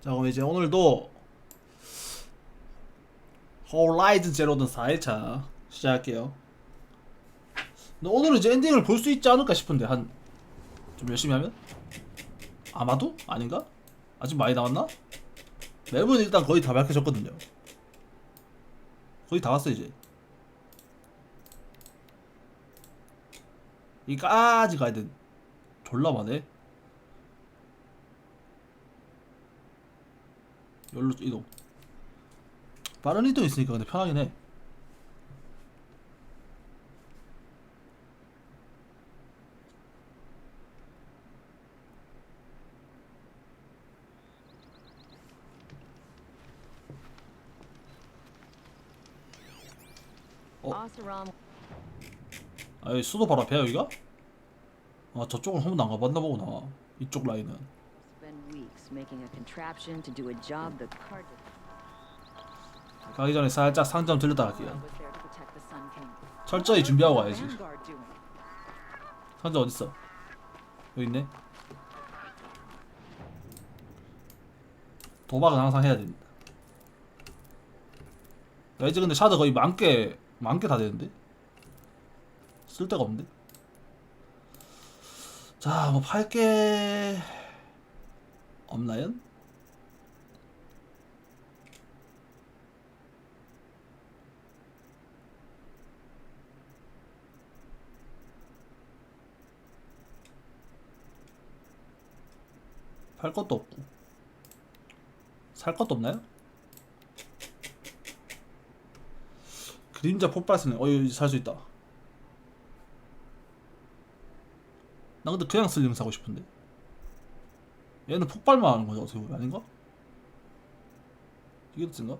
자, 그럼 이제 오늘도 호라이즌제로던 4일차 시작할게요. 근데 오늘은 이제 엔딩을 볼 수 있지 않을까 싶은데, 좀 열심히 하면? 아마도? 아닌가? 아직 많이 남았나? 맵은 일단 거의 다 밝혀졌거든요. 거의 다 왔어 이제. 이까지 가야 돼. 졸라 많네. 여기로 이동. 빠른 이동 있으니까 근데 편하긴 해. 아, 여기 수도 바로 앞이야 여기가? 아, 저쪽은 한 번도 안 가봤나 보구나. 이쪽 라인은. 가기 전에 살짝 상점 들렸다 갈게요. 철저히 준비하고 가야지. 상점 어딨어? 여기 있네. 도박은 항상 해야 됩니다. 야, 이제 근데 샤드 거의 만개 다 되는데? 쓸 데가 없는데? 자, 뭐 팔게 없나요? 팔 것도 없고 살 것도 없나요? 그림자 폭발 쓰네. 여기 살 수 있다. 나 근데 그냥 슬림 사고 싶은데. 얘는 폭발만 하는 거죠, 어떻게 보면. 아닌가? 이게 더 센가?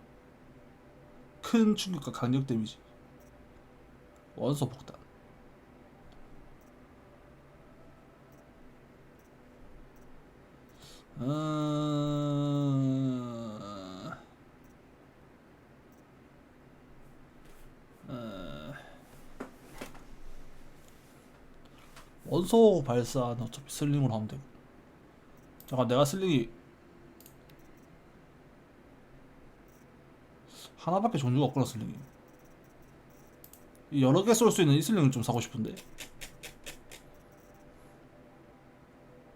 큰 충격과 강력 데미지. 원소 폭탄. 원소 발사는 어차피 슬링으로 하면 되고. 잠깐, 내가 슬링이 하나밖에 종류가 없구나. 슬링이 여러 개 쏠 수 있는 이 슬링을 좀 사고 싶은데.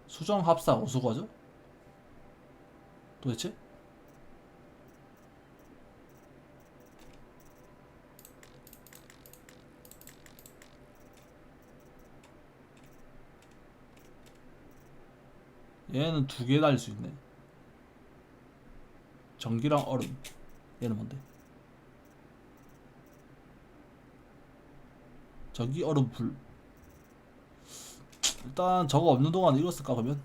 수정 합사 어디서 구하죠? 도대체? 얘는 두 개 달릴 수 있네. 전기랑 얼음. 얘는 뭔데? 전기, 얼음, 불. 일단 저거 없는 동안 이거 쓸까 그러면?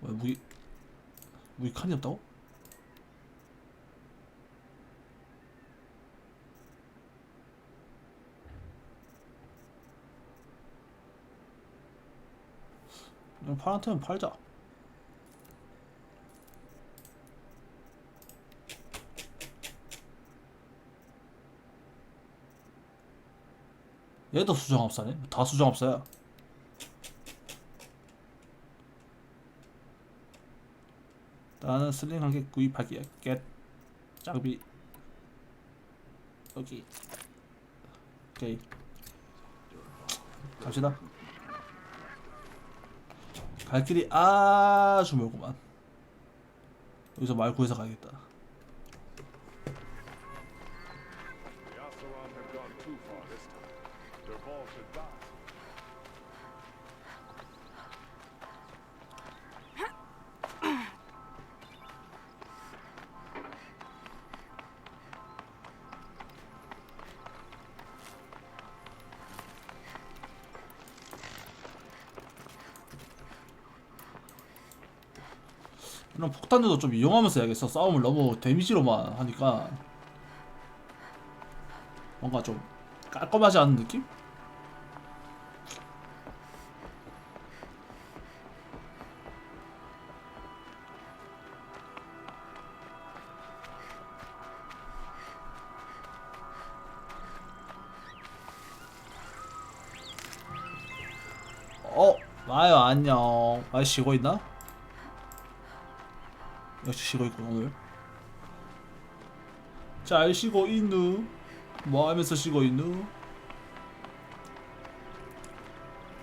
왜 무기 칸이 없다고? 그냥 파란테면 팔자. 얘도 수정합사네? 다 수정합사야. 나는 슬링 한 개 구입하기야. 겟 장비. 여기. 오케이, 갑시다. 갈 길이 아주 멀구만. 여기서 말 구해서 가야겠다. 이런 폭탄들도 좀 이용하면서 해야겠어. 싸움을 너무 데미지로만 하니까 뭔가 좀 깔끔하지 않은 느낌? 와요 안녕. 아 쉬고 있나? 역시 쉬고 있군 오늘. 잘 쉬고 있누? 뭐 하면서 쉬고 있누?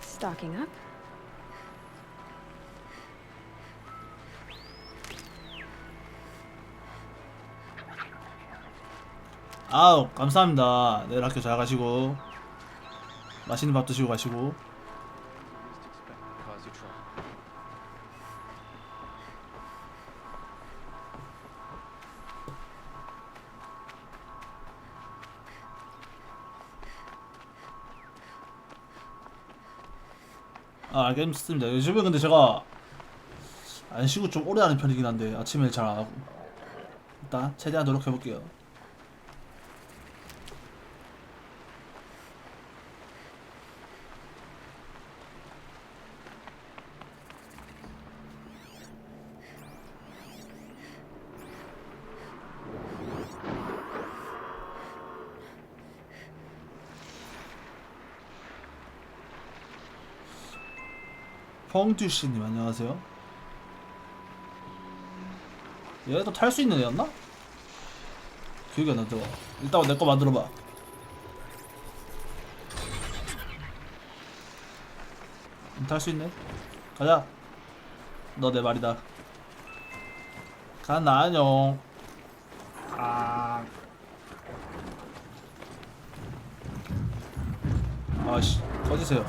Stocking up. 아우 감사합니다. 내일 학교 잘 가시고 맛있는 밥 드시고 가시고. 아 알겠습니다. 요즘에 근데 제가 안 쉬고 좀 오래 하는 편이긴 한데 아침에 잘 안 하고 일단 최대한 노력해 볼게요. 펑듀씨님 안녕하세요. 얘도 탈 수 있는 애였나? 기억이 안 나더라. 일단 내 거 만들어봐. 탈 수 있네. 가자. 너 내 말이다. 가나 안녕. 아. 아씨 꺼지세요.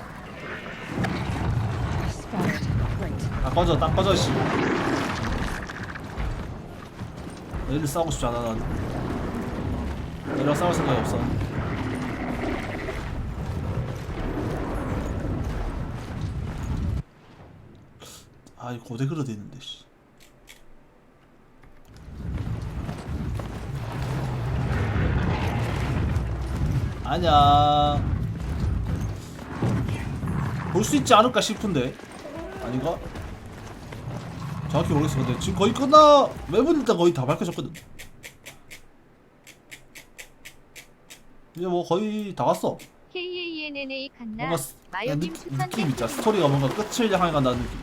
Spotted. Great. 다 꺼져 딱 꺼져 씨. 너희들 싸우고 싶지 않아 난. 너희랑 싸울 생각이 없어. 아 이 고대 그릇 있는데 씨. 아니야. 볼 수 있지 않을까 싶은데 아닌가? 정확히 모르겠어. 근데 지금 거의 끝나. 맵은 일단 거의 다 밝혀졌거든. 이제 뭐 거의 다 갔어. KANNA 칸나 뭔가 마요님 추천 느낌 있자. 스토리가 뭔가 끝을 향해 간다는 느낌.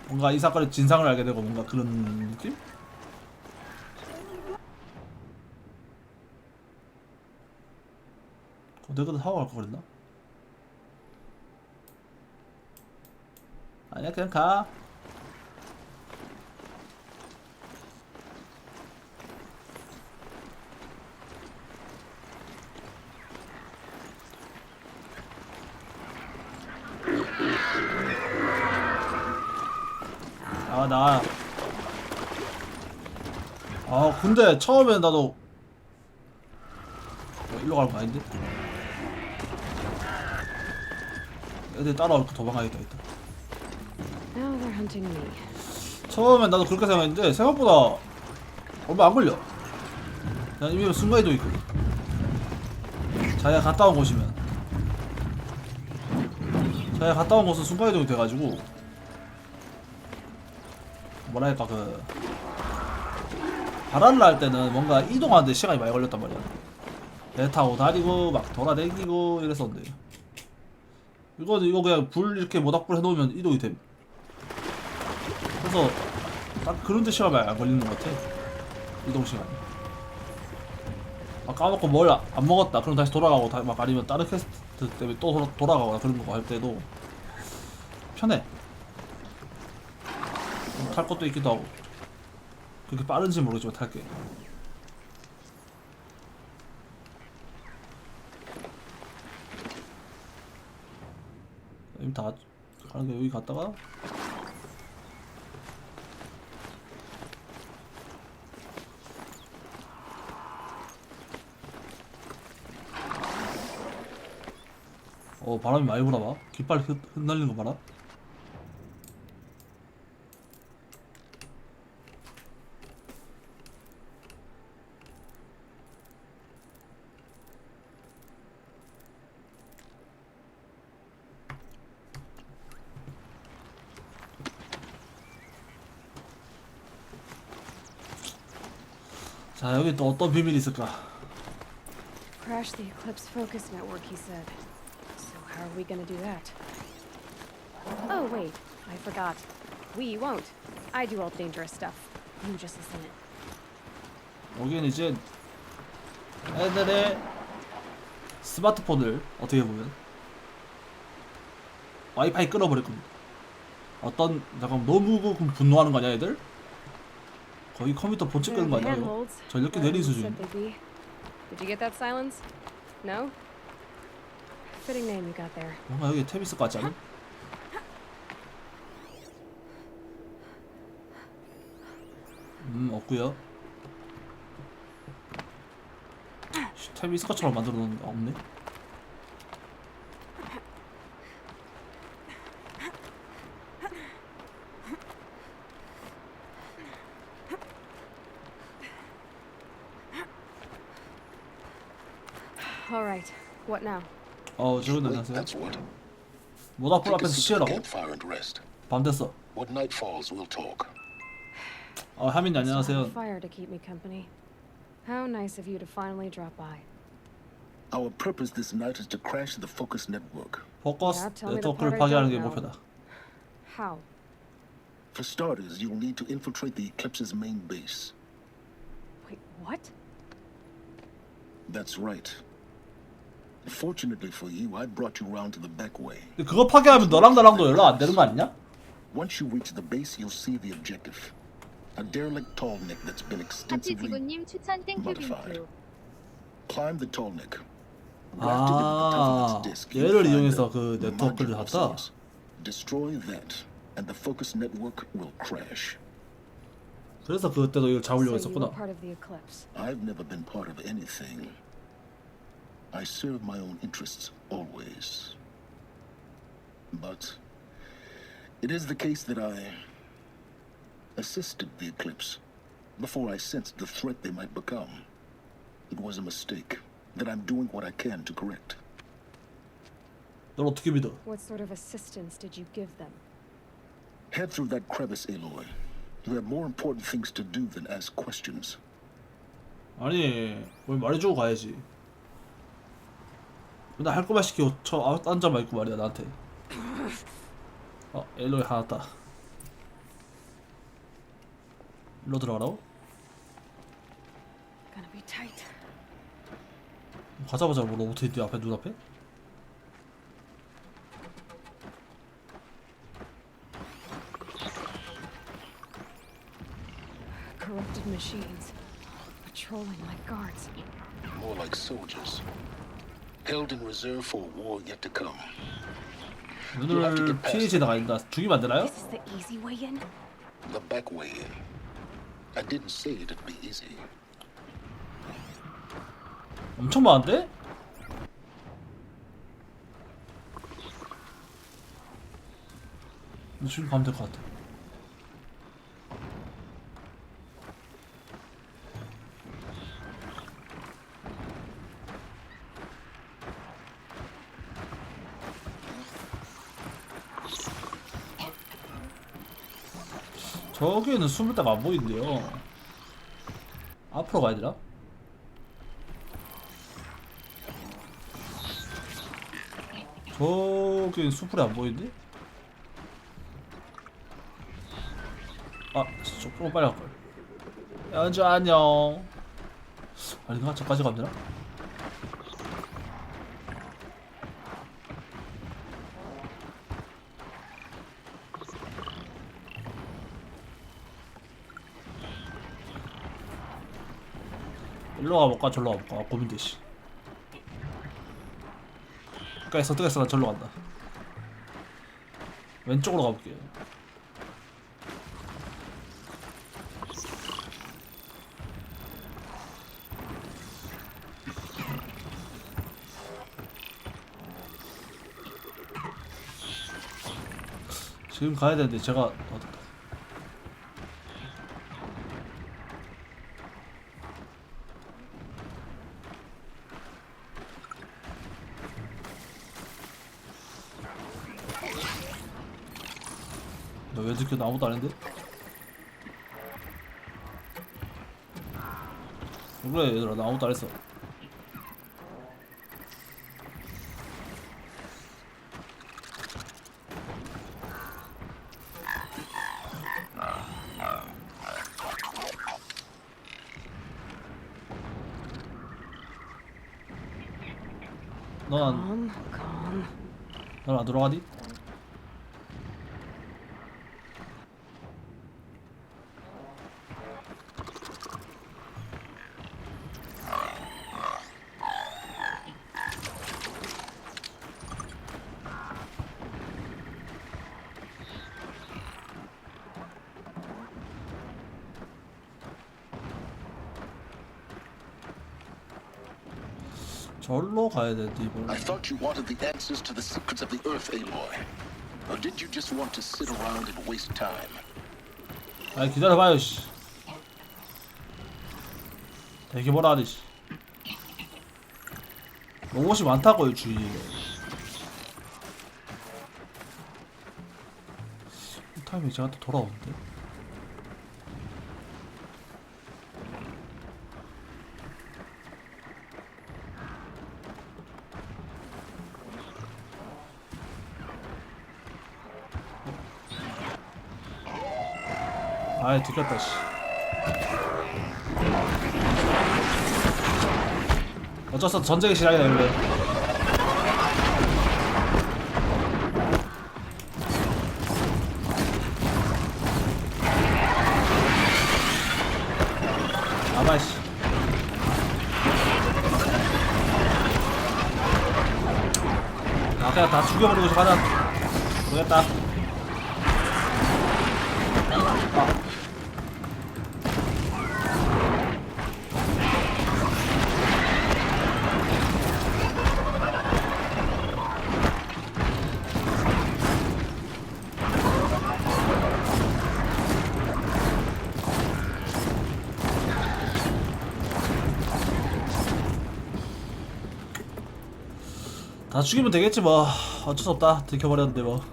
뭔가 이 사건의 진상을 알게 되고 뭔가 그런 느낌? 내가 하고 갈 거 그랬나? 아니야 그냥 가. 근데 처음에 나도 일로 가는 거 아닌데? 애들 따라올 거 도망가야겠다 일단. Now they're hunting me. 처음엔 나도 그렇게 생각했는데 생각보다 얼마 안 걸려. 그냥 이미 순간이동 있거든. 자기가 갔다 온 곳이면 자기가 갔다 온 곳은 순간이동이 돼가지고 뭐랄까 그 바랄라 할 때는 뭔가 이동하는데 시간이 많이 걸렸단 말이야. 배 타고 다니고 막 돌아다니고 이랬었는데 이거 그냥 불 이렇게 모닥불 해놓으면 이동이 됨. 그래서 딱 그런데 시간이 많이 안 걸리는 것 같아. 이동 시간이. 막 까먹고 뭘 안 먹었다 그럼 다시 돌아가고 막 아니면 다른 퀘스트 때문에 또 돌아가거나 그런 거 할 때도 편해. 탈 것도 있기도 하고. 그렇게 빠른지 모르겠지만 탈게. 이미 다 가는 게 여기 갔다가 바람이 많이 불어봐. 깃발 흩날리는 거 봐라. 자 여기 또 어떤 비밀이 있을까? Crash the Eclipse Focus Network, he said. So how are we gonna do that? wait. I forgot. We won't. I do all the dangerous stuff. You just listen in. 여기는 이제 애들의 스마트폰을 어떻게 보면 와이파이 끊어버릴 겁니다. 어떤 잠깐 너무 분노하는 거 아니야 애들? 거의 컴퓨터 본체 끄는 거 아니야 이거? 전력기 내린 수준. Did you get that silence? No? Fitting name you got there. 뭔가 여기 탭 있을 것 같지 않아? 없구요. 탭이 있을 것처럼 만들어 놓는 게 없네. All right. What now? 저기 Wait, 안녕하세요. that's what. 모닥불 Take a 앞에서 seat at the 쉬라고? campfire and rest. 밤 됐어. When night falls, we'll talk. 하민이 안녕하세요. Fire to keep me company. How nice of you to finally drop by. Our purpose this night is to crash the Focus network. 포커스 Yeah, tell me the 네트워크를 part I 파괴하는 게 don't know. 목표다. How? For starters, you'll need to infiltrate the Eclipse's main base. Wait, what? That's right. Fortunately for you, I brought you round to the back way. 근데 그거 파괴하면 너랑 나랑도 연락 안 되는 거 아니냐? Once you reach the base, you'll see the objective. A derelict tall neck that's been 하트 extensively 지구님 추천 땡큐 modified. 빈투. Climb the tall neck. Grafted into the top of its disk, you'll 얘를 find 이용해서 the 그 네트워크를 modular 샀다. source. Destroy that, and the Focus network will crash. 그래서 그때도 이걸 잡으려고 So you were 했었구나. part of the eclipse. I've never been part of anything. I serve my own interests always. But it is the case that I assisted the Eclipse before I sensed the threat they might become. It was a mistake that I'm doing what I can to correct. 널 어떻게 믿어? What sort of assistance did you give them? Head through that crevice, Aloy. You have more important things to do than ask questions. 아니 뭘 말해주고 가야지. 나 할 거만 시키고 앉아만 있고 말이야 나한테. 엘로이 하나 왔다. 일로 들어가라고? Gonna be tight. 가자마자 뭐 로봇 있대 앞에 눈앞에? Corrupted machines. Patrolling like guards. More like soldiers. Held in reserve for a war yet to come. 눈을 피해 나가 있다. 죽이면 안 되나요? This is the easy way in? The back way in. I didn't say it'd be easy. 엄청 많은데? 근데 지금 가면 될 것 같아. 저기에는 숨을 데가 안 보이는데요. 앞으로 가야 되나? 저기엔 수풀이 안 보이는데? 조금 빨리 갈걸. 연주 안녕. 아닌가? 저까지 가면 되나? 일로 가볼까? 절로 가볼까? 고민돼 씨. 그니까 선택했어. 난 절로 간다. 왼쪽으로 가볼게요. 지금 가야 되는데 제가 됐다. 너 왜 느껴? 나 아무것도 안 했는데? 그래 얘들아 나 아무것도 안 했어. 넌 Calm. 안 돌아가니? 절로 가야 돼, 이번. I thought you wanted the answers to the secrets of the Earth, Aloy. Or did you just want to sit around and waste time? 아이 기다려봐요 씨. 되게 뭐라 하네 씨. 로봇이 많다고요 주위에. 이 타이밍 제가 또 돌아오는데. 아이 들켰다 씨. 어쩔 수 없어 전쟁의 시작이다 원래. 아마씨. 아 그냥 다 죽여버리고 싶어 가자. 모르겠다. 다 죽이면 되겠지 뭐. 어쩔 수 없다. 들켜버렸는데 뭐.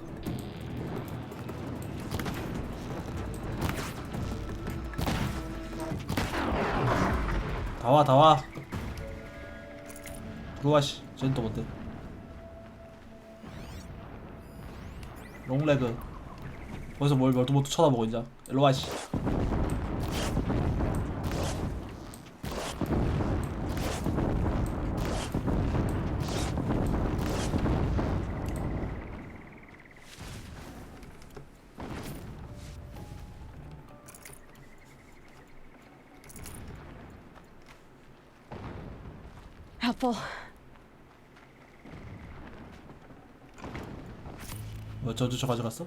다와 다와. 들어와 씨. 쟤는 또 뭔데? 롱레그. 거기서 뭘 멀뚱멀뚱 쳐다보고 있냐. 일로와 씨. Helpful. 뭐 저주처 가져갔어?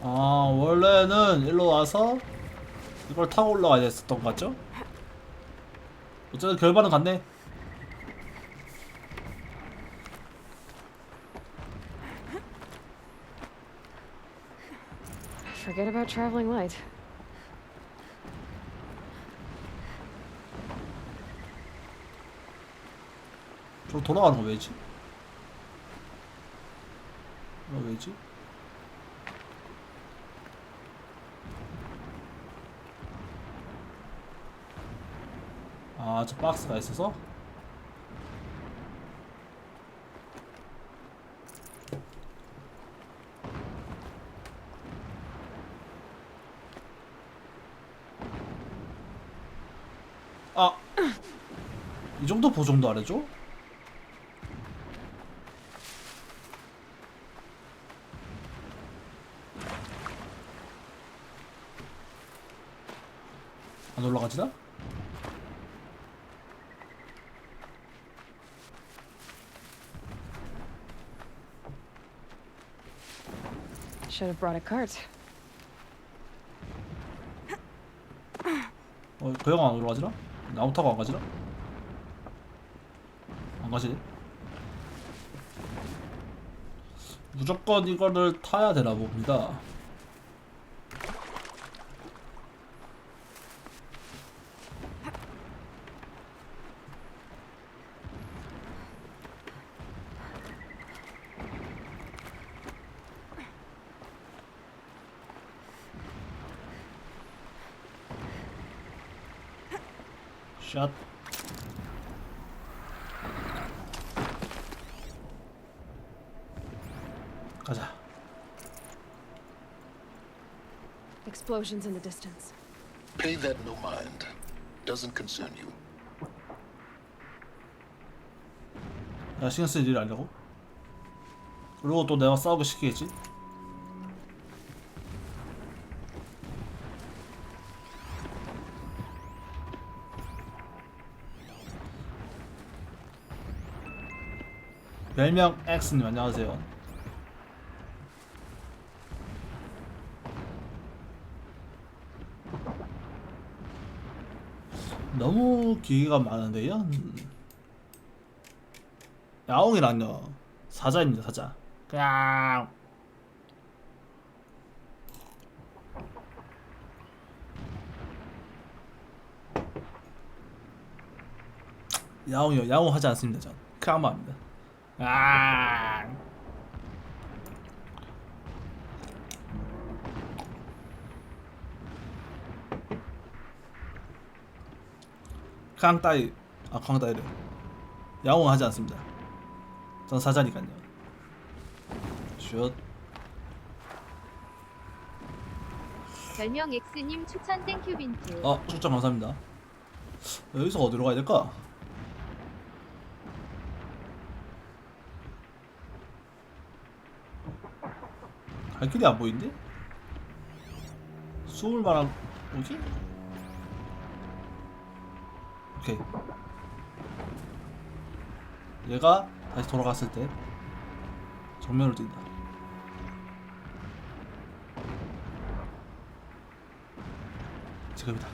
아 원래는 일로 와서 이걸 타고 올라가야 됐었던 것 같죠? 어쨌든 결과는 같네. Forget about traveling light. 저로 돌아가는 거 왜지? 왜지? 아, 저 박스가 있어서? 아! 이 정도 보정도 안 해줘? 안 올라가지나? Should have brought a cart. 그 형 안 올라가지나? 나무 타고 안 가지나? 안 가지네? 무조건 이거를 타야 되나 봅니다. 샷. 가자. Explosions in the distance. Pay that no mind. Doesn't concern you. 야, 신경 쓸 일이 아니라고? 그리고 또 내가 싸우고 시키겠지? 별명 X님 안녕하세요. 너무 기회가 많은데요. 야옹이랑요 사자입니다. 사자. 그냥 야옹이요. 야옹하지 않습니다. 전 크랑마입니다. 아. 강따이. 아, 강따이래. 야옹하지 않습니다. 전 사자니까요. 슛. 별명 X님 추천 땡큐 빈트. 추천 감사합니다. 여기서 어디로 가야 될까? 갈 길이 안 보이는데? 숨을 만한 뭐지? 오케이. 얘가 다시 돌아갔을 때 정면으로 뛴다. 지금이다.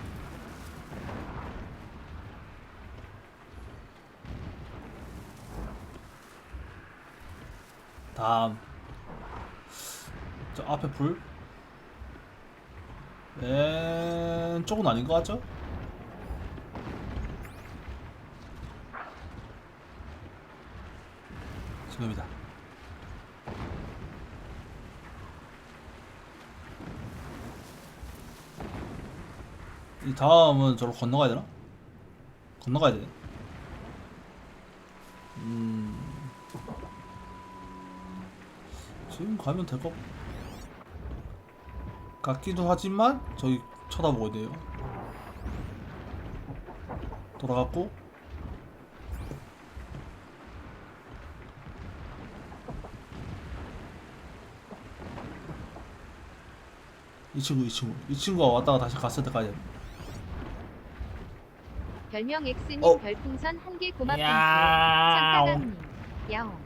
다음 저 앞에 불 왼쪽은 아닌 것 같죠? 지금이다. 이 다음은 저로 건너가야 되나? 건너가야 되네. 지금 가면 될 것 같기도 하지만 저기 쳐다보고 있네요. 돌아갔고 이 친구가 왔다가 다시 갔을 때까지. 별명 X님 별풍선 1개 고맙 빈트. 야옹. 참사강님. 야옹.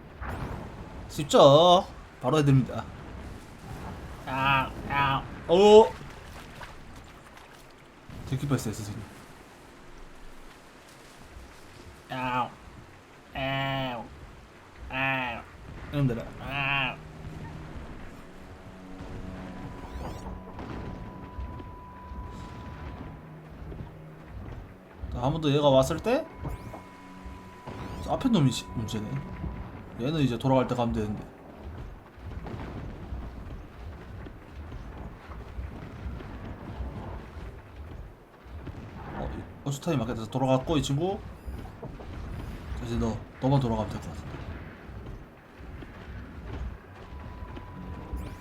쉽죠? 바로 해드립니다. 오! 들킬 뻔했어요, 선생님. 이놈들아. 한 번 더 얘가 왔을 때 앞에 놈이 문제네. 얘는 이제 돌아갈 때 가면 되는데. 어수타임 맞게 돌아갔고 이 친구 이제 너만 돌아가면 될 것 같은데.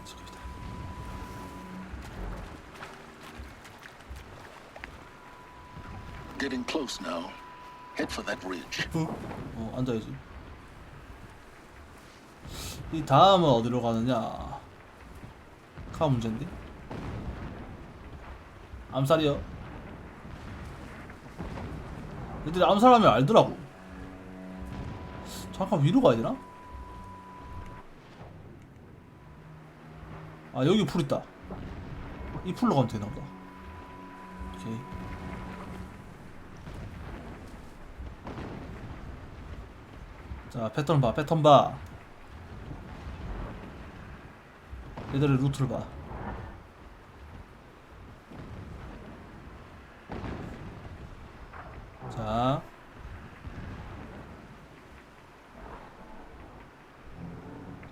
지금이다. Getting close now. Head for that ridge. 앉아야지. 이 다음은 어디로 가느냐? 가 문제인데. 암살이요. 애들이 암살하면 알더라고. 잠깐 위로 가야 되나? 아, 여기 풀 있다. 이 풀로 가면 되나 보다. 오케이. 자, 패턴 봐. 얘들의 루트를 봐. 자,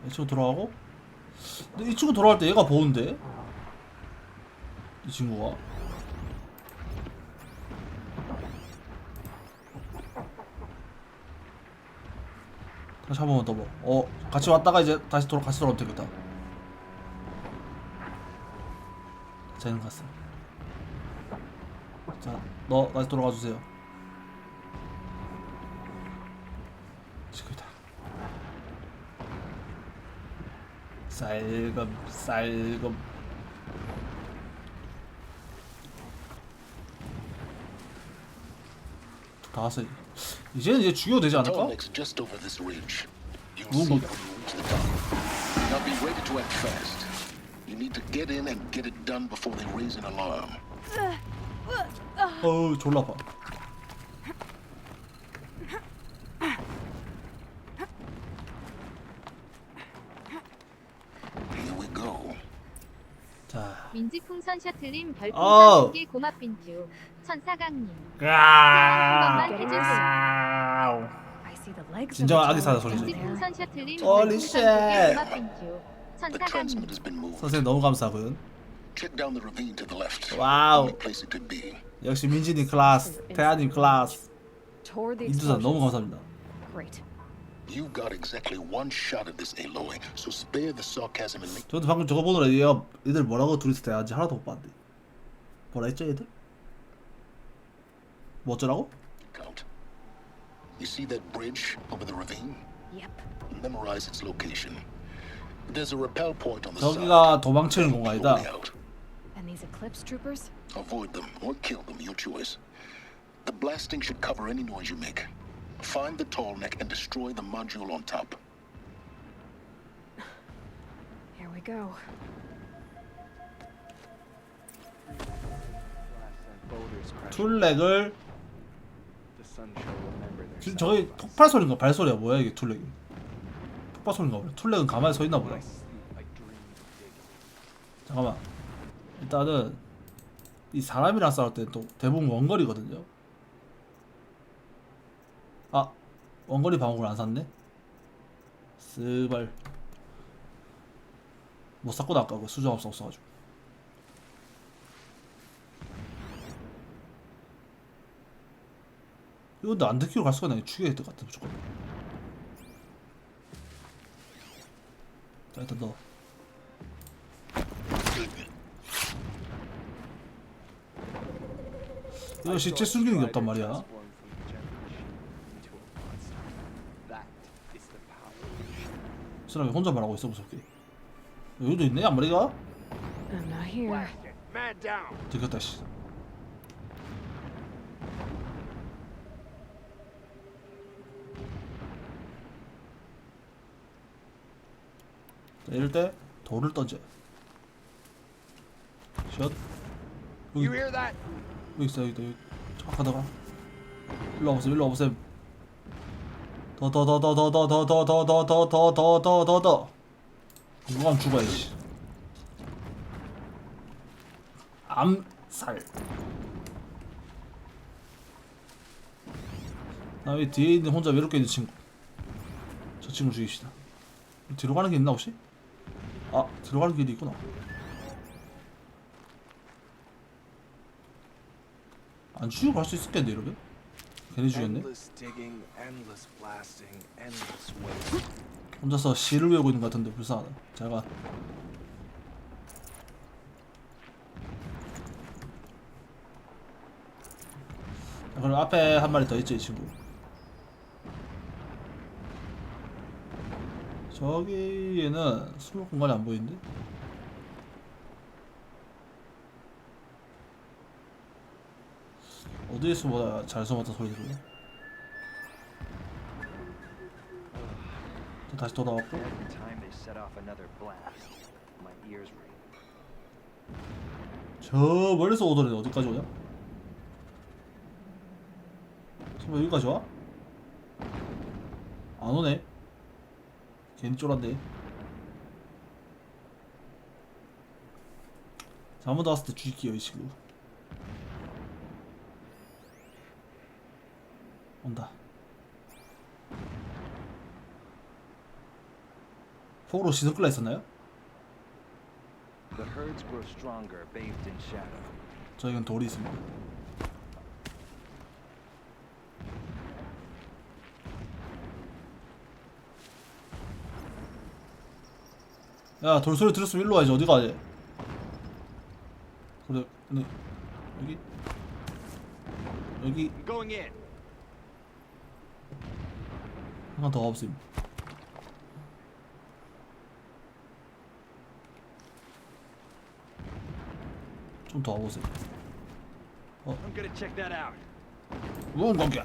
이 친구 돌아가고. 근데 이 친구 돌아갈 때 얘가 보는데? 이 친구가 다시 한 번만 더 뭐. 같이 왔다가 이제 다시 같이 돌아오면 되겠다. 쟤는 갔어. 자, 너 다시 돌아가 주세요. 시끄다. 쌀금. 다 왔어. 이제는 이제 죽여도 되지 않을까? Tallneck's just over this ridge. You'll Ooh. see it when you reach the top. Now be ready to act fast. You need to get in and get it done before they raise an alarm. 졸라 아파. Here we go. 자. 민지풍선 셔틀님 별풍선 아우. 1개 고맙 빈투. 천사강님. 아. I see the legs. 진정한 아기 사자 소리지. 민지풍선 셔틀님 Holy 별풍선 2개 shit. 고맙 빈투. The transmitter 천사강님. has been moved. 선생님 너무 감사하고요. Check down the ravine to the left. 와우. Only place it could be. 역시 민지님 클래스, 태아님 클래스. Toward the 인두산 너무 explosions. 감사합니다. Great. You've got exactly one shot at this, Aloy. So spare the sarcasm and make 저도 방금 저거 보느라 얘들 뭐라고 둘이서 대화한지 하나도 못 봤는데. 뭐라 했죠 얘들? 뭐 어쩌라고? count. You see that bridge over the ravine? Yep. Memorize its location. There's a rappel point on the 저기가 side. 도망치는 공간이다. Way out. And these Eclipse troopers? Avoid them or kill them, your choice. The blasting should cover any noise you make. Find the tall neck and destroy the module on top. Here we go. 툴렉을 지금 저기 폭발 소리인가 발소리야 뭐야 이게 툴렉이? 폭발 소리인가 보네. 툴렉은 가만히 서 있나 보다. 잠깐만. 일단은 이 사람이랑 싸울 때 또 대부분 원거리거든요. 아, 원거리 방어구를 안 샀네. 스발 못 샀구나 아까 그 수정 없어가지고. 이거 근데 안 들키고 갈 수가 있나? 죽여야 될 것 같아 무조건. 자 일단 넣어. 이거 시체 숨기는 게 없단 말이야. 이 사람이 혼자 말하고 있어 무섭게. 여기도 있네 앞머리가? I'm not here. 들켰다 씨. 자, 이럴 때 돌을 던져. 샷. 여기 있어 여기 착하다가 일로 와보세요 일로 와보세요. 더 누가 하면 죽어야지. 암살. 다음에 뒤에 있는 혼자 외롭게 있는 친구. 저 친구 죽입시다. 뒤로 가는 게 있나 혹시? 아 뒤로 가는 길이 있구나. 안 죽이고 갈 수 있었겠는데 이러면? 괜히 죽였네. 혼자서 시를 외우고 있는 것 같은데 불쌍하다. 잘가. 그럼 앞에 한 마리 더 있지 이 친구. 저기에는 숨을 공간이 안 보이는데? 어디에 숨어야 잘 숨었다 소리 들려? 다시 돌아왔고. 저 멀리서 오더니 어디까지 오냐? 설마 여기까지 와? 안 오네. 괜히 쫄았네. 잘못 왔을 때 죽일게요 이 친구. 온다. 폭으로 시선 끌라 했었나요? 저희는 돌이 있습니다. 야 돌소리 들었으면 일로 와야지. 어디 가야 돼? 그래 근데 여기 Going in. 하나 더 없음. 좀 더 와보세요. I'm gonna check that out. 무슨 관계야?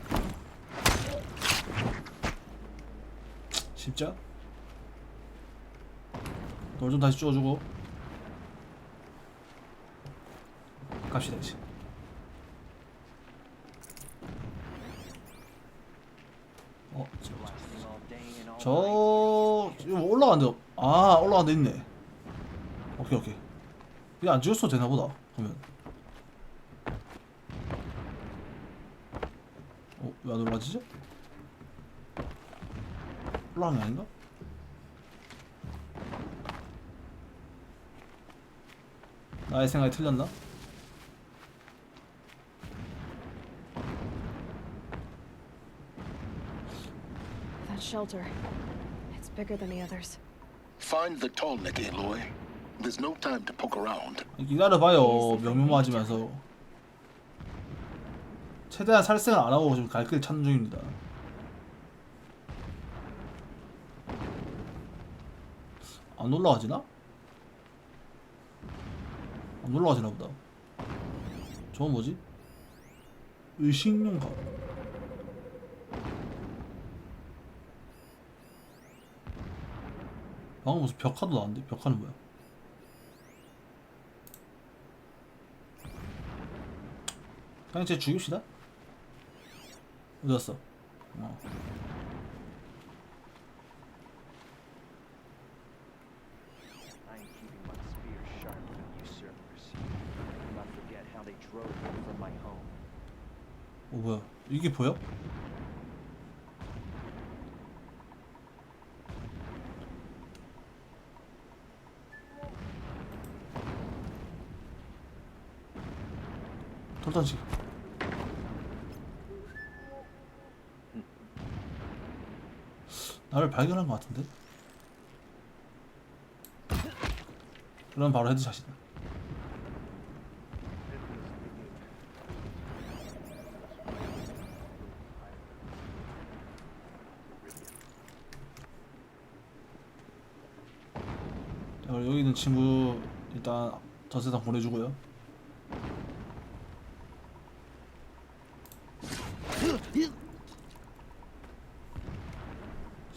십자? 돌 좀 다시 쪼주고 갑시다 이제. Blasting all day and all night. 저 이거 올라간데 아 올라간 데 있네. 오케이 오케이. 이거 안 지웠어도 되나 보다. 그러면 왜 안 올라지지? 올라가는 게 아닌가? 나의 생각이 틀렸나? That shelter. It's bigger than the others. Find the tall neck, Aloy. There's no time to poke around. 기다려봐요. 명명하지면서 최대한 살생을 안 하고 지금 갈 길 찾는 중입니다. 안 올라가지나? 안 올라가지나 보다. 저건 뭐지? 의식용가. 방금 무슨 벽화도 나왔는데? 벽화는 뭐야? 그냥 쟤 죽입시다. 어디 갔어? I ain't keeping my spear sharp when usurpers. Do not forget how they drove me from my home. 뭐야? 이게 보여? 돌 던지기. 나를 발견한 것 같은데? 그럼 바로 헤드샷이다. 자, 그리고 여기 있는 친구 일단 저 세상 보내주고요.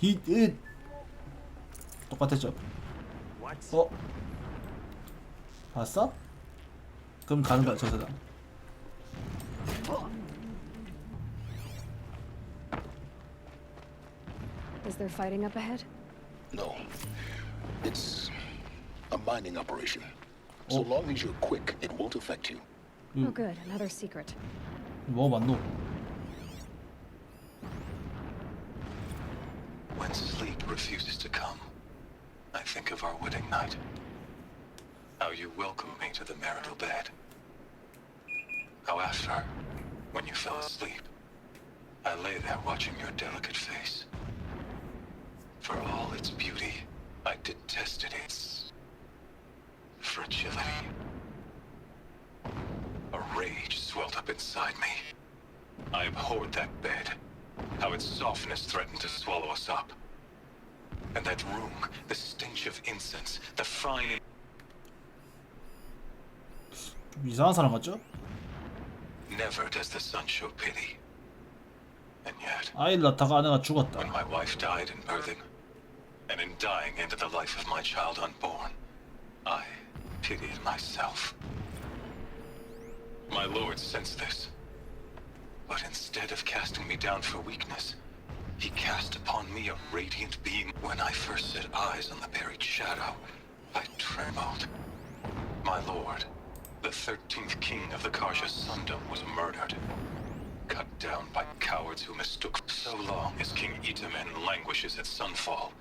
힛! 똑같았죠? What? 봤어? 그럼 가는 거야 저 세상. Is there fighting up ahead? No. It's a mining operation. So long as you're quick, it won't affect you. Oh, good. Another secret. 뭐 맞노? When sleep refuses to come, I think of our wedding night. How you welcomed me to the marital bed. How after, when you fell asleep, I lay there watching your delicate face. For all its beauty, I detested its fragility. A rage swelled up inside me. I abhorred that bed. How its softness threatened to swallow us up. And that room, the stench of incense, the fine... 좀 이상한 사람 같죠? Never does the sun show pity. And yet, 아이를 낳다가 아내가 죽었다. when my wife died in birthing, and in dying ended the life of my child unborn, I pitied myself. My lord sensed this. But instead of casting me down for weakness, he cast upon me a radiant beam. When I first set eyes on the buried shadow, I trembled. My lord, the 13th king of the Karsha Sundom, was murdered. Cut down by cowards who mistook. So long as King Itamen languishes at sunfall,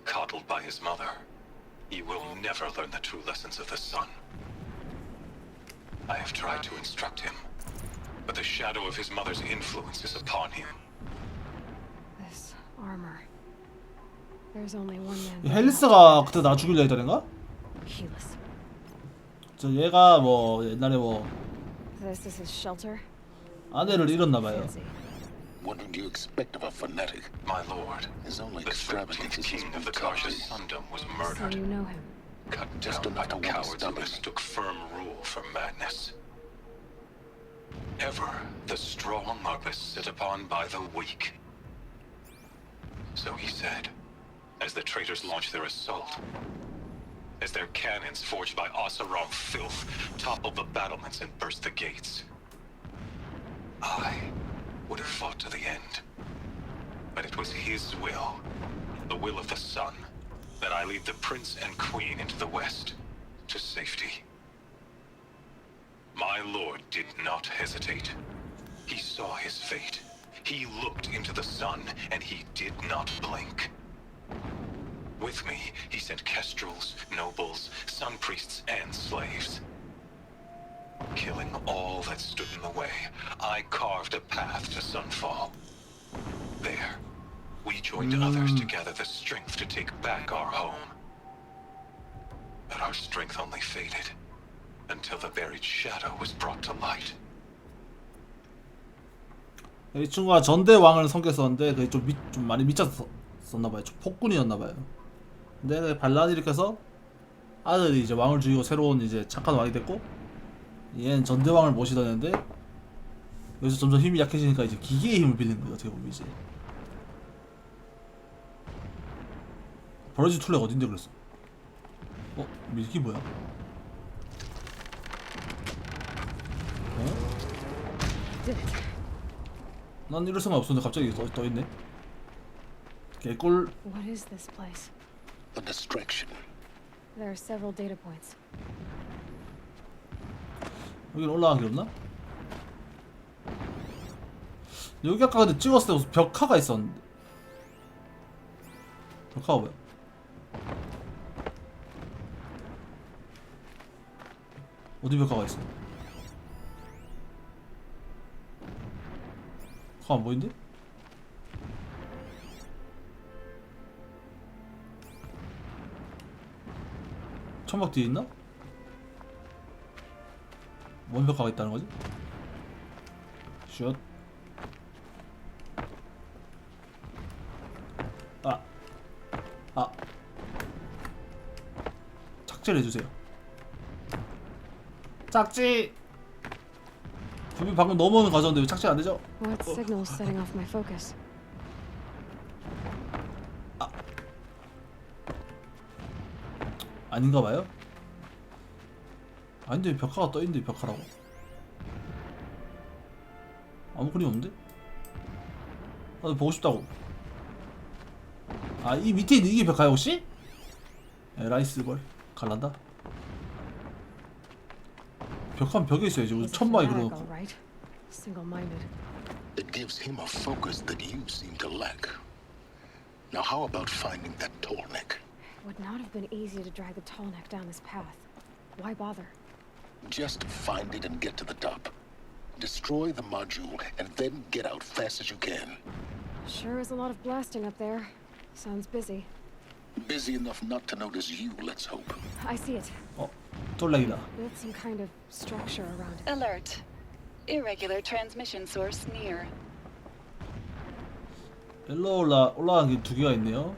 coddled by his mother, he will never learn the true lessons of the sun. I have tried to instruct him, but the shadow of his mother's influence is upon him. This armor. There's only one man. 이 헬리스가 그때 나 죽이려 했다는가? Keyless. 저 얘가 뭐 옛날에 뭐 This is his shelter. 아내를 잃었나봐요. Fancy. What would you expect of a fanatic? My lord, His only the 13th extravagance is his king of the brutality. cautious Sundom was So murdered. you know him. Cut Just down by enough to the want to cowards who stop him. mistook firm rule for madness. Ever the strong are beset upon by the weak. So he said, as the traitors launched their assault, as their cannons forged by Oseram filth toppled the battlements and burst the gates. I would have fought to the end. But it was his will, the will of the sun, that I lead the prince and queen into the west, to safety. My lord did not hesitate. He saw his fate. He looked into the sun, and he did not blink. With me, he sent kestrels, nobles, sun priests, and slaves. Killing all that stood in the way, I carved a path to sunfall. There, we joined others to gather the strength to take back our home. But our strength only faded until the buried shadow was brought to light. 이 친구가 전대 왕을 섬겼었는데 그게 좀 많이 미쳤었나봐요. 좀 폭군이었나봐요. 근데 반란을 일으켜서 아들이 이제 왕을 죽이고 새로운 이제 착한 왕이 됐고, 얘는 전대 왕을 모시다는데 여기서 점점 힘이 약해지니까 이제 기계의 힘을 빌리는 거예요. 어떻게 보면 이제 버러지 툴레가 어딘데 그랬어? 밀기 뭐야? Did it. 난 이럴 생각 없었는데 갑자기 떠 있네. 개꿀. What is this place? A distraction. There are several data points. 여기는 올라간 길 없나? 여기 아까 근데 찍었을 때 무슨 벽화가 있었는데. 벽화가 뭐야? 어디 벽화가 있어? 벽화 안 보이는데? 천막 뒤에 있나? 뭔 벽화가 있다는 거지? 슛. 삭제를 해주세요. 삭제! 주민 방금 넘어오는 과정인데 왜 삭제 안 되죠? What signal is setting off my focus? 아닌가 봐요? 아닌데 벽화가 떠있는데 벽화라고. 아무 그림 없는데? 나도 보고 싶다고. 이 밑에 있는 이게 벽화야 혹시? 에라이스걸 갈란다. 벽화는 벽에 있어야지. He's a 천막이 fanatic, 그러고. all right. Single-minded. It gives him a focus that you seem to lack. Now how about finding that tall neck? It would not have been easy to drag the tall neck down this path. Why bother? Just find it and get to the top. Destroy the module and then get out fast as you can. Sure is a lot of blasting up there. Sounds busy. Busy enough not to notice you, let's hope. I see it. 똘렉이다. Built some kind of structure around it. Alert. Irregular transmission source near. 일로 올라간 게 두 개가 있네요.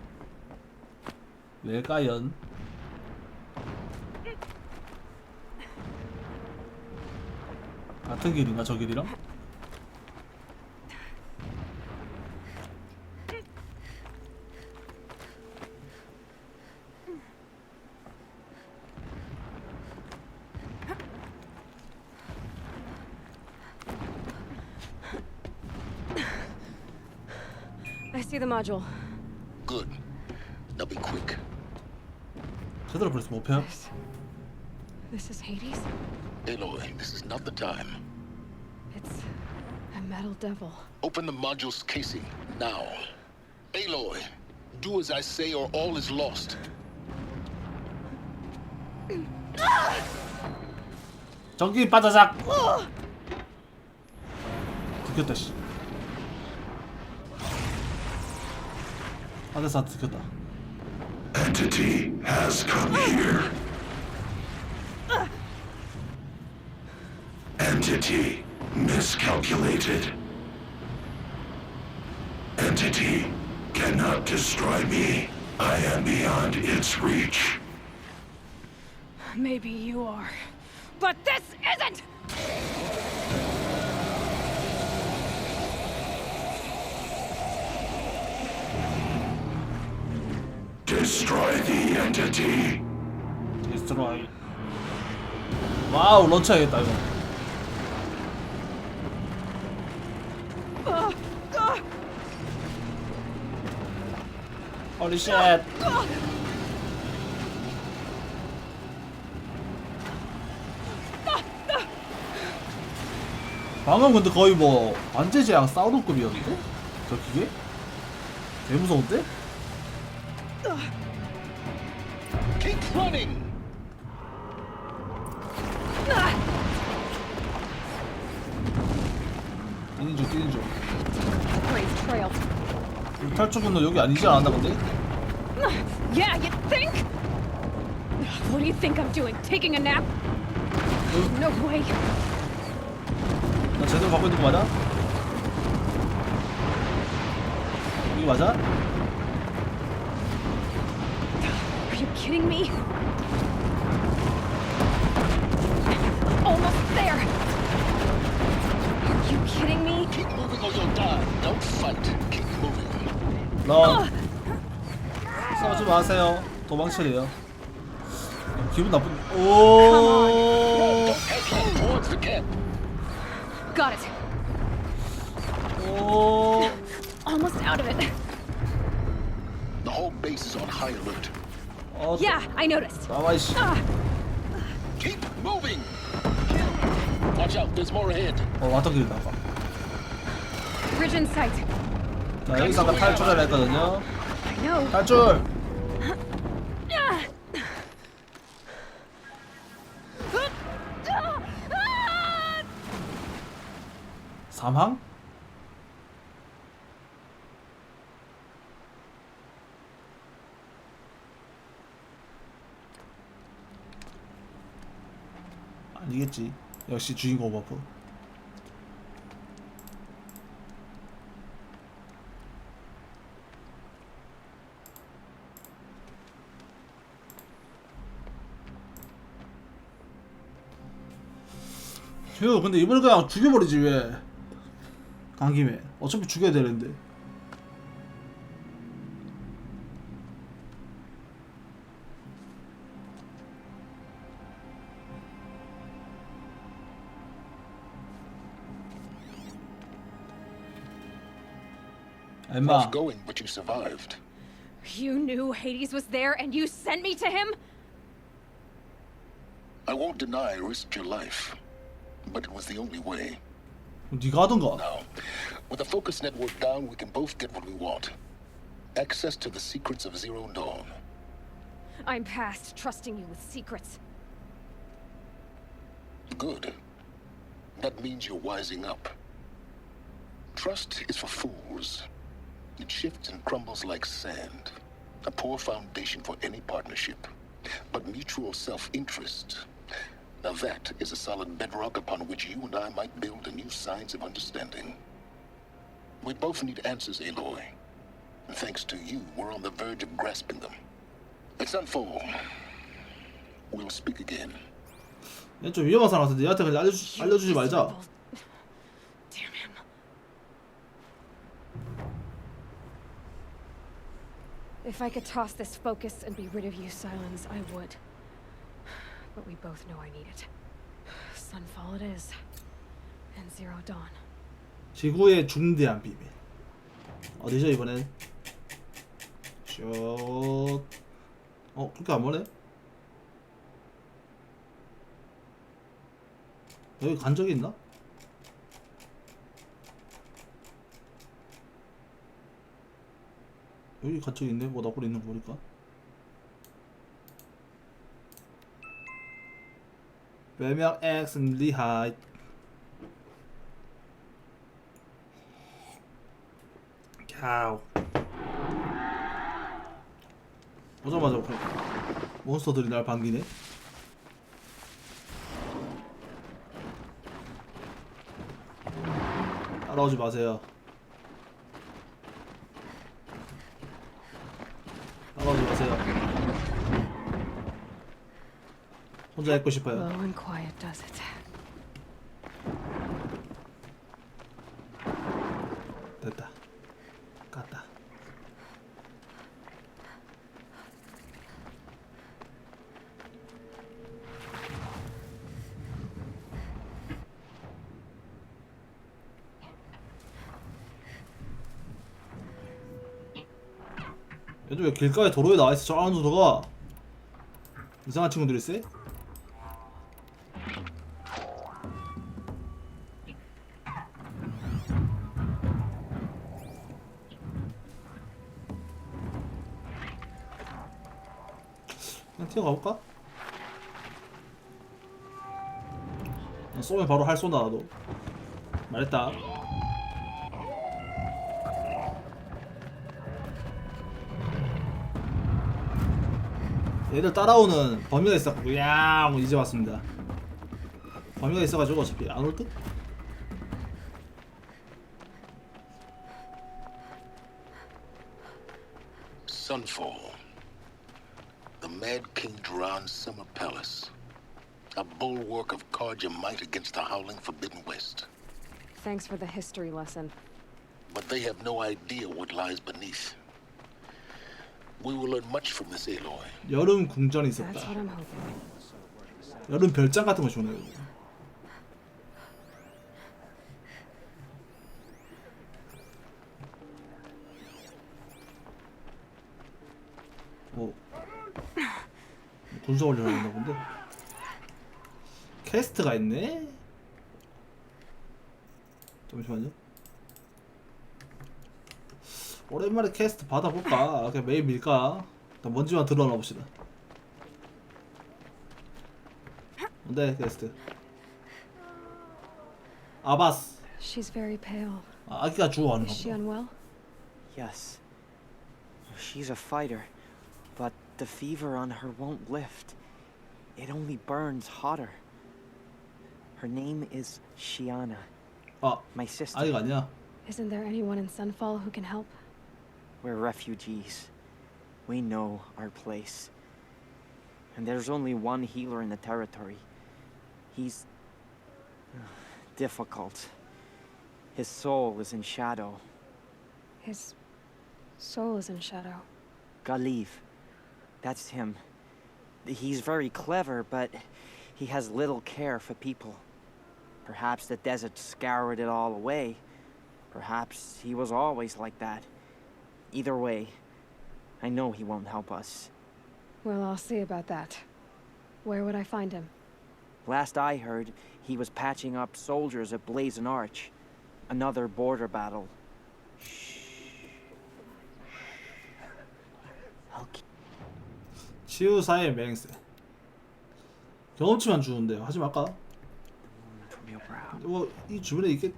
왜까연? 같은 길인가 저 길이랑? I see the module. Good. Now be quick. 제대로 벌써 못 패요? This is Hades? Aloy, this is not the time. It's a metal devil. Open the module's casing, now. Aloy, do as I say or all is lost. 전기 빠자작! 들켰다 씨. 아데스한테 들켰다. entity has come here. Entity miscalculated. Entity cannot destroy me. I am beyond its reach. Maybe you are. But this isn't! Destroy the entity. 디스트로이. 와우, 런치하겠다 이거. 홀리 쉣. 방금 근데 거의 뭐 완제제랑 싸우는 급이었는데? 저 기계? 개 무서운데? Keep running! 뛰는 중, 뛰는 중. Great trail. 탈출구는 여기 아니지 않았나 근데? Yeah, you think? What do you think I'm doing? Taking a nap? No way. 나 제대로 갖고 있는 거 맞아? 여기 맞아? Are you kidding me? Almost there. Are you kidding me? Keep moving or you'll die. Don't fight. Keep moving. 런. 싸우지 마세요. 도망치래요. 기분 나쁜. 오. Head towards the camp. Got it. 오. Almost out of it. The whole base is on high alert. 어. Yeah, I noticed. 나와 이씨. Keep moving. Watch out. There's more ahead. 왔던 길이다. 아까. Bridge in sight. 자 여기서 아까 탈출을 했거든요. I know. 탈출. 사망? 아니겠지. 역시 주인공 버프. 휴, 근데 이번에 그냥 죽여버리지 왜? 간 김에 어차피 죽여야 되는데. Rough 엠마, going, but you survived. You knew Hades was there and you sent me to him? I won't deny I risked your life, but it was the only way. 네가 하던가. Now, with the focus network down, we can both get what we want. Access to the secrets of Zero Dawn. I'm past trusting you with secrets. Good. That means you're wising up. Trust is for fools. It shifts and crumbles like sand. A poor foundation for any partnership. But mutual self-interest, now that is a solid bedrock upon which you and I might build a new science of understanding. We both need answers, Aloy. And thanks to you, we're on the verge of grasping them. Let's unfold. We'll speak again. 얘 좀 위험한 사람 같은데 얘한테 그냥 알려주지 말자. Damn him. If I could toss this focus and be rid of you, Silence, I would. But we both know I need it. Sunfall it is. And Zero Dawn. 지구의 중대한 비밀. 어디죠 이번엔? 슛. 그렇게 안 보네? 여기 간 적이 있나? 여기 간 적이 있네? 뭐 나꼴 있는 거 보니까. 별명 X 리하이. 캬우. 오자마자 몬스터들이 날 반기네. 따라오지 마세요. 따라오지 마세요. 혼자 있고 싶어요. Low and quiet does it. 됐다. 갔다. 얘도 왜 길가에 도로에 나와있어? 저 안으로 들어가. 이상한 친구들이 있어? 그냥 튀어가볼까? 쏘면 바로 할 쏜다 나도. 말했다. 얘들 따라오는 범위가 있어가지고 야 이제 왔습니다. 범위가 있어가지고 어차피 안 올 듯? Sunfall. The Mad King Duran's summer palace. A bulwark of cards your might against the howling Forbidden West. Thanks for the history lesson. But they have no idea what lies beneath. We will learn much from this Aloy. 여름 궁전이 That's what 있었다. I'm hoping. 여름 별장 같은 거 주네요. 오. 군사 훈련을 했나 본데. 퀘스트가 있네. 잠시만요. 오랜만에 퀘스트 받아볼까? 그냥 매일 밀까? 일단 먼지만 드러나 봅시다. 뭔데 퀘스트? 아바스. She's very pale. 아, 아기가 죽어가는 Is she 건가? unwell? Yes. She's a fighter, but the fever on her won't lift. It only burns hotter. Her name is Shiana, 아, my sister. 아기가 아니야. Isn't there anyone in Sunfall who can help? We're refugees. We know our place. And there's only one healer in the territory. He's difficult. His soul is in shadow. His soul is in shadow. Galiv. That's him. He's very clever, but he has little care for people. Perhaps the desert scoured it all away. Perhaps he was always like that. Either way, I know he won't help us. Well, I'll see about that. Where would I find him? Last I heard, he was patching up soldiers at Blazon Arch. Another border battle. 치유사의 맹세. 경험치만 주는데요. 하지 말까? 이거 이 주변에 이게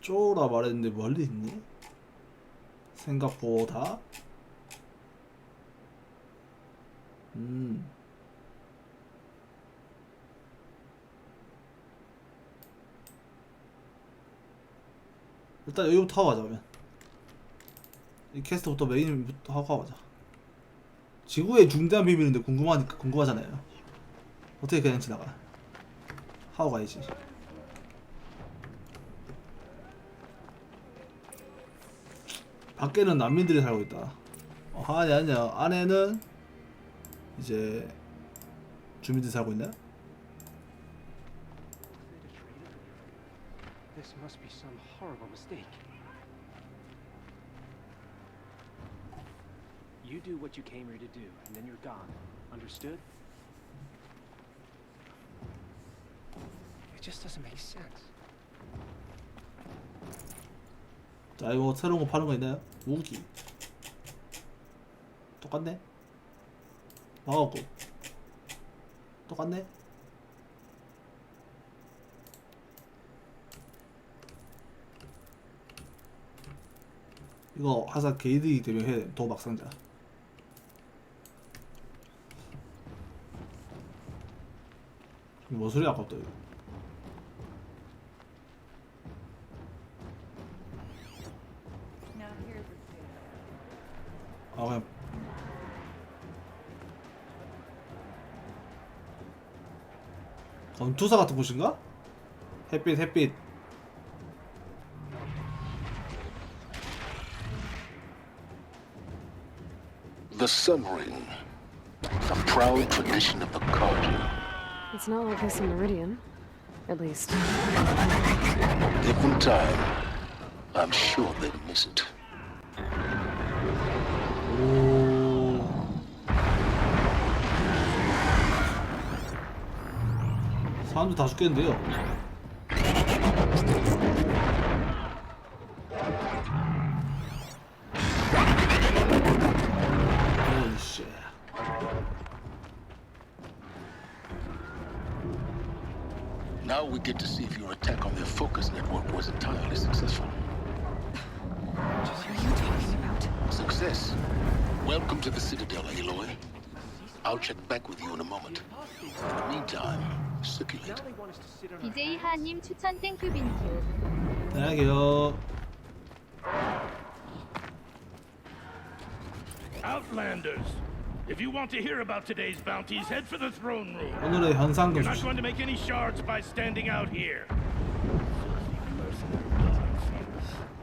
쪼라 말했는데 멀리 있니? 생각보다. 일단 여기부터 하고 가자. 그러면 이 퀘스트부터 메인부터 하고 가자. 지구의 중대한 비밀인데 궁금하잖아요. 어떻게 그냥 지나가? 하고 가야지. 밖에는 난민들이 살고 있다. 아니야. 안에는 이제 주민들이 살고 있나? This must be some horrible mistake. You do what you came here to do, and then you're gone. Understood? It just doesn't make sense. 자, 이거 새로운 거 파는 거 있나요? 무기. 똑같네? 막았고. 똑같네? 이거 항상 게이드 때문에 해야 돼. 도박 상자. 뭐 소리 아깝다 이거. 아 그냥 검투사 같은 곳인가? 햇빛 햇빛. The Sun Ring, a proud tradition of the card. It's not like this in Meridian, at least. Given time, I'm sure they'd miss it. 오. 사람들 다 죽겠는데요. Holy shit. Now we get to see if your attack on their focus network was entirely successful. What are you talking about? Success. Welcome to the Citadel, Aloy. I'll check back with you in a moment. In the meantime, circulate. BJ 하님 추천 땡큐 빈튜. 안녕하세요. Outlanders, if you want to hear about today's bounties, head for the throne room. 오늘의 현상금 You're not 소식. going to make any shards by standing out here.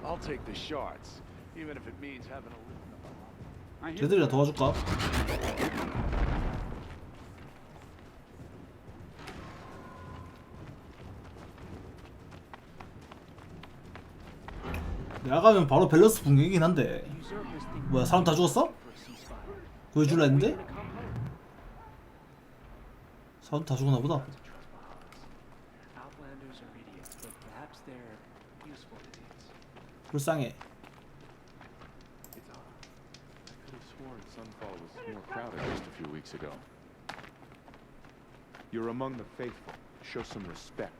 I'll take the shards, even if it means having a 쟤들이나 도와줄까? 내가 가면 바로 밸런스 붕괴이긴 한데. 뭐야 사람 다 죽었어? 구해줄라 했는데? 사람 다 죽었나 보다. Outlanders are idiots, but perhaps they're useful idiots. 불쌍해. It's odd. I could have sworn Sunfall was more crowded just a few weeks ago. You're among the faithful. Show some respect.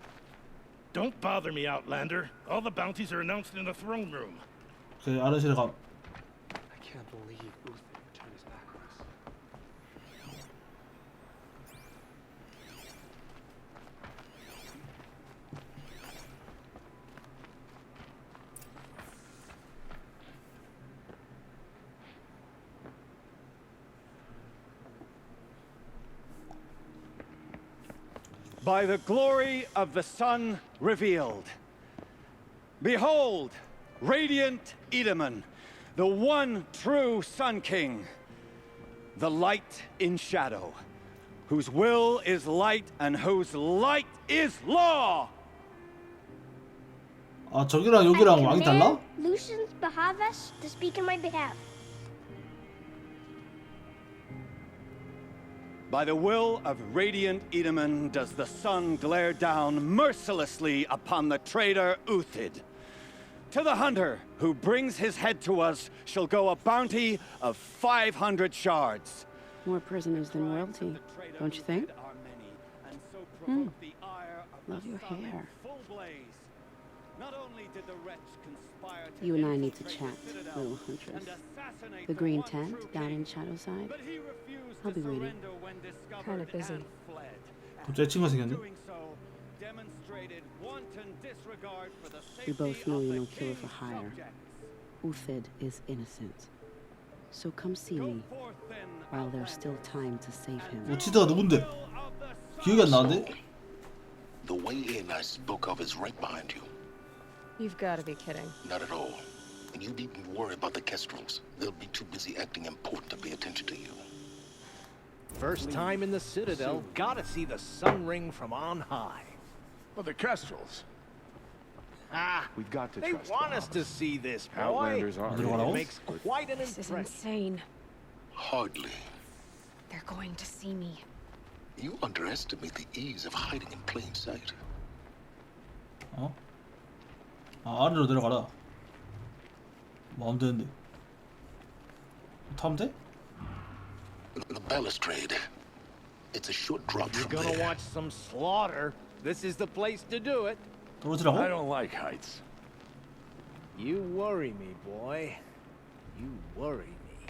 Don't bother me, Outlander. All the bounties are announced in the throne room. 그 아르실에 가. I can't believe Uther would turn his back on us. By the glory of the sun revealed. Behold, radiant Edaman, the one true Sun King, the light in shadow, whose will is light and whose light is law. 아 저기랑 여기랑 왕이 달라? Lucian's Bahavas to speak in my behalf. By the will of radiant Edaman does the sun glare down mercilessly upon the traitor Uthid. To the hunter who brings his head to us shall go a bounty of 500 shards. More prisoners than royalty, don't you think? Love your hair. You and I need to chat, little huntress. The green tent down in Shadowside. I'll be waiting. Kind of busy. 갑자기 친구가 생겼네. We both know you're no killer for hire. Uthid is innocent. So come see me while there's still time to save him. 우치드가 누군데? 기억이 안 나는데? The way in I spoke of is right behind you. You've got to be kidding. Not at all. And you needn't worry about the Kestrels. They'll be too busy acting important to pay attention to you. First time in the Citadel, gotta see the sun ring from on high. Well, the Kestrels. Ah, We've got to they trust want the us to see this, boy. Outlanders are. It makes quite an This is impression. insane. Hardly. They're going to see me. You underestimate the ease of hiding in plain sight. 어? 아 아래로 내려가라. 뭐 하면 되는데? 타면 돼? The balustrade. It's a short drop You're from gonna there. watch some slaughter. This is the place to do it. 떨어지라고? I don't like heights. You worry me, boy. You worry me.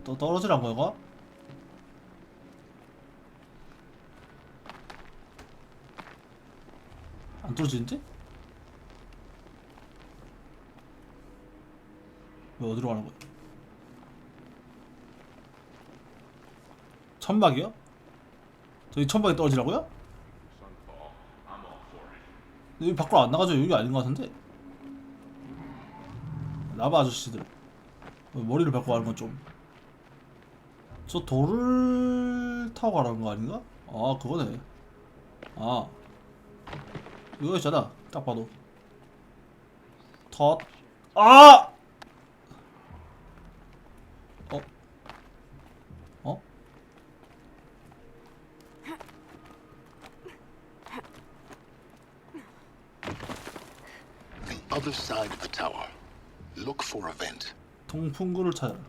또 떨어지라고 이거? 안 떨어지는데? 왜 어디로 가는 거야? 천막이요? 저기 천막에 떨어지라고요? 근데 여기 밖으로 안 나가죠? 여기 아닌 것 같은데? 나봐 아저씨들. 머리를 밟고 가는 건 좀. 저 돌을 타고 가라는 거 아닌가? 아 그거네. 아 이거 있잖아. 딱 봐도 덧. 아! 어? 어? The other side of the tower. Look for a vent. 통풍구를 찾아라.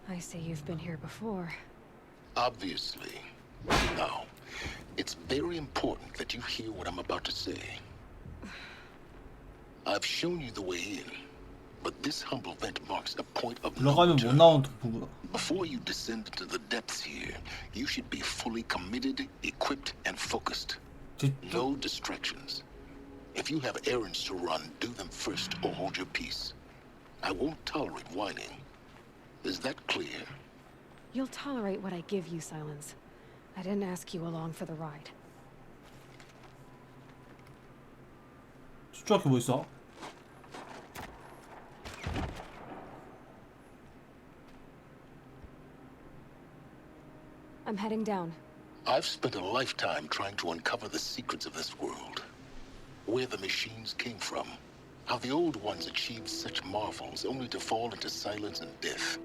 I see you've been here before. Obviously. Now, it's very important that you hear what I'm about to say. I've shown you the way in, but this humble vent marks a point of no 들어가면 못 return. 나오는 통풍구다. Before you descend into the depths here, you should be fully committed, equipped, and focused. No distractions. If you have errands to run, do them first or hold your peace. I won't tolerate whining. Is that clear? You'll tolerate what I give you, Silence. I didn't ask you along for the ride. 집중할 게 뭐 있어? I'm heading down. I've spent a lifetime trying to uncover the secrets of this world. Where the machines came from. How the old ones achieved such marvels only to fall into silence and death.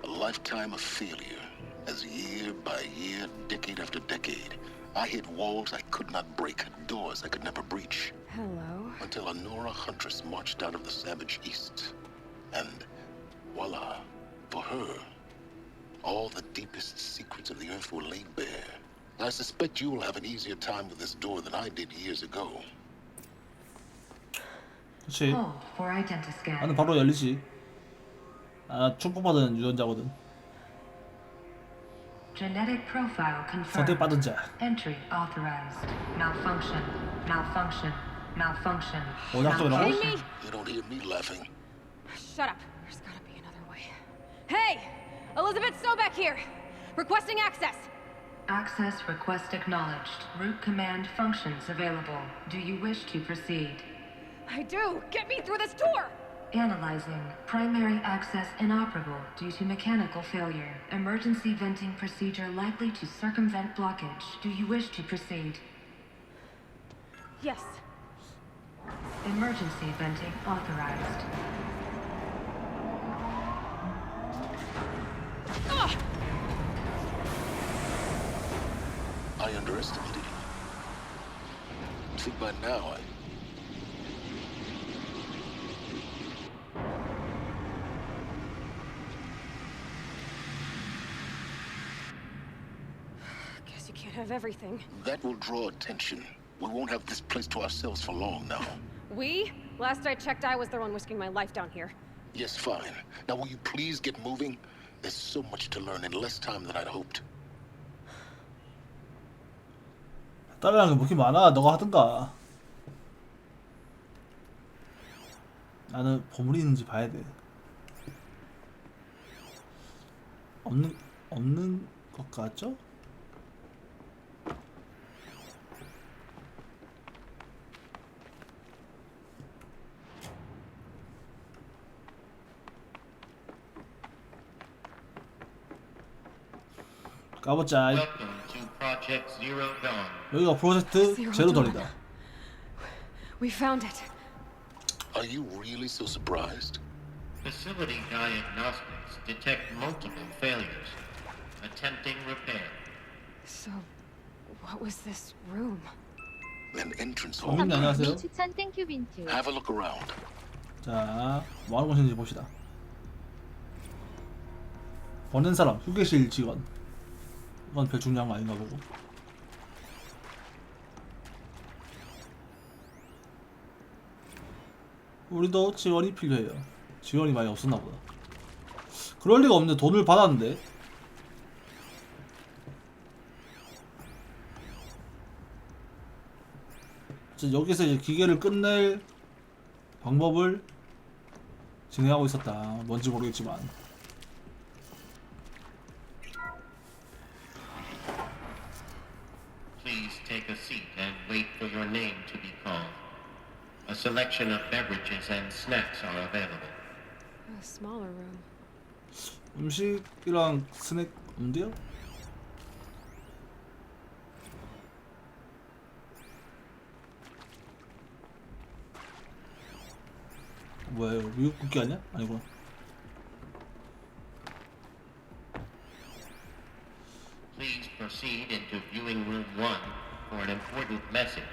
A lifetime of failure. As year by year, decade after decade, I hit walls I could not break, doors I could never breach. Hello. Until a Nora huntress marched out of the savage east. And voila, for her, all the deepest secrets of the earth were laid bare. I suspect you will have an easier time with this door than I did years ago. 그렇지. 나는 바로 열리지. 나 축복받은 유전자거든. Genetic profile confirmed. 선택받은 자. Entry authorized. Malfunction. Malfunction. Malfunction. 오작동이라고? You don't hear me laughing. Shut up. There's gotta be another way. Hey! Elizabeth Sobeck here! Requesting access! Access request acknowledged. Root command functions available. Do you wish to proceed? I do! Get me through this door! Analyzing. Primary access inoperable due to mechanical failure. Emergency venting procedure likely to circumvent blockage. Do you wish to proceed? Yes. Emergency venting authorized. I underestimated you. I think by now Guess you can't have everything. that will draw attention. We won't have this place to ourselves for long now. We? Last I checked, I was the one risking my life down here. Yes, fine. Now will you please get moving? There's so much to learn in less time than I'd hoped. 딸이랑 게 뭐게 많아. 너가 하든가. 나는 보물이 있는지 봐야 돼. 없는 것 같죠? 까보자. 여기가 프로젝트 제로던이다. We found it. Are you really so surprised? Facility diagnostics detect multiple failures. Attempting repair. So, what was this room? An entrance hall. 안녕하세요. 추천 땡큐 빈투. Have a look around. 자, 뭐하는 곳인지 봅시다. 보낸 사람, 휴게실 직원. 이건 별 중요한 거 아닌가 보고. 우리도 지원이 필요해요. 지원이 많이 없었나 보다. 그럴 리가 없는데 돈을 받았는데. 여기서 이제 기계를 끝낼 방법을 진행하고 있었다. 뭔지 모르겠지만. Please take a seat and wait for your name to be called. A selection of beverages and snacks are available. A smaller room. 음식이랑 스낵 없는데요? 뭐야 이거 미국 국기 아니야? 아니구나. Please proceed into viewing room 1 for an important message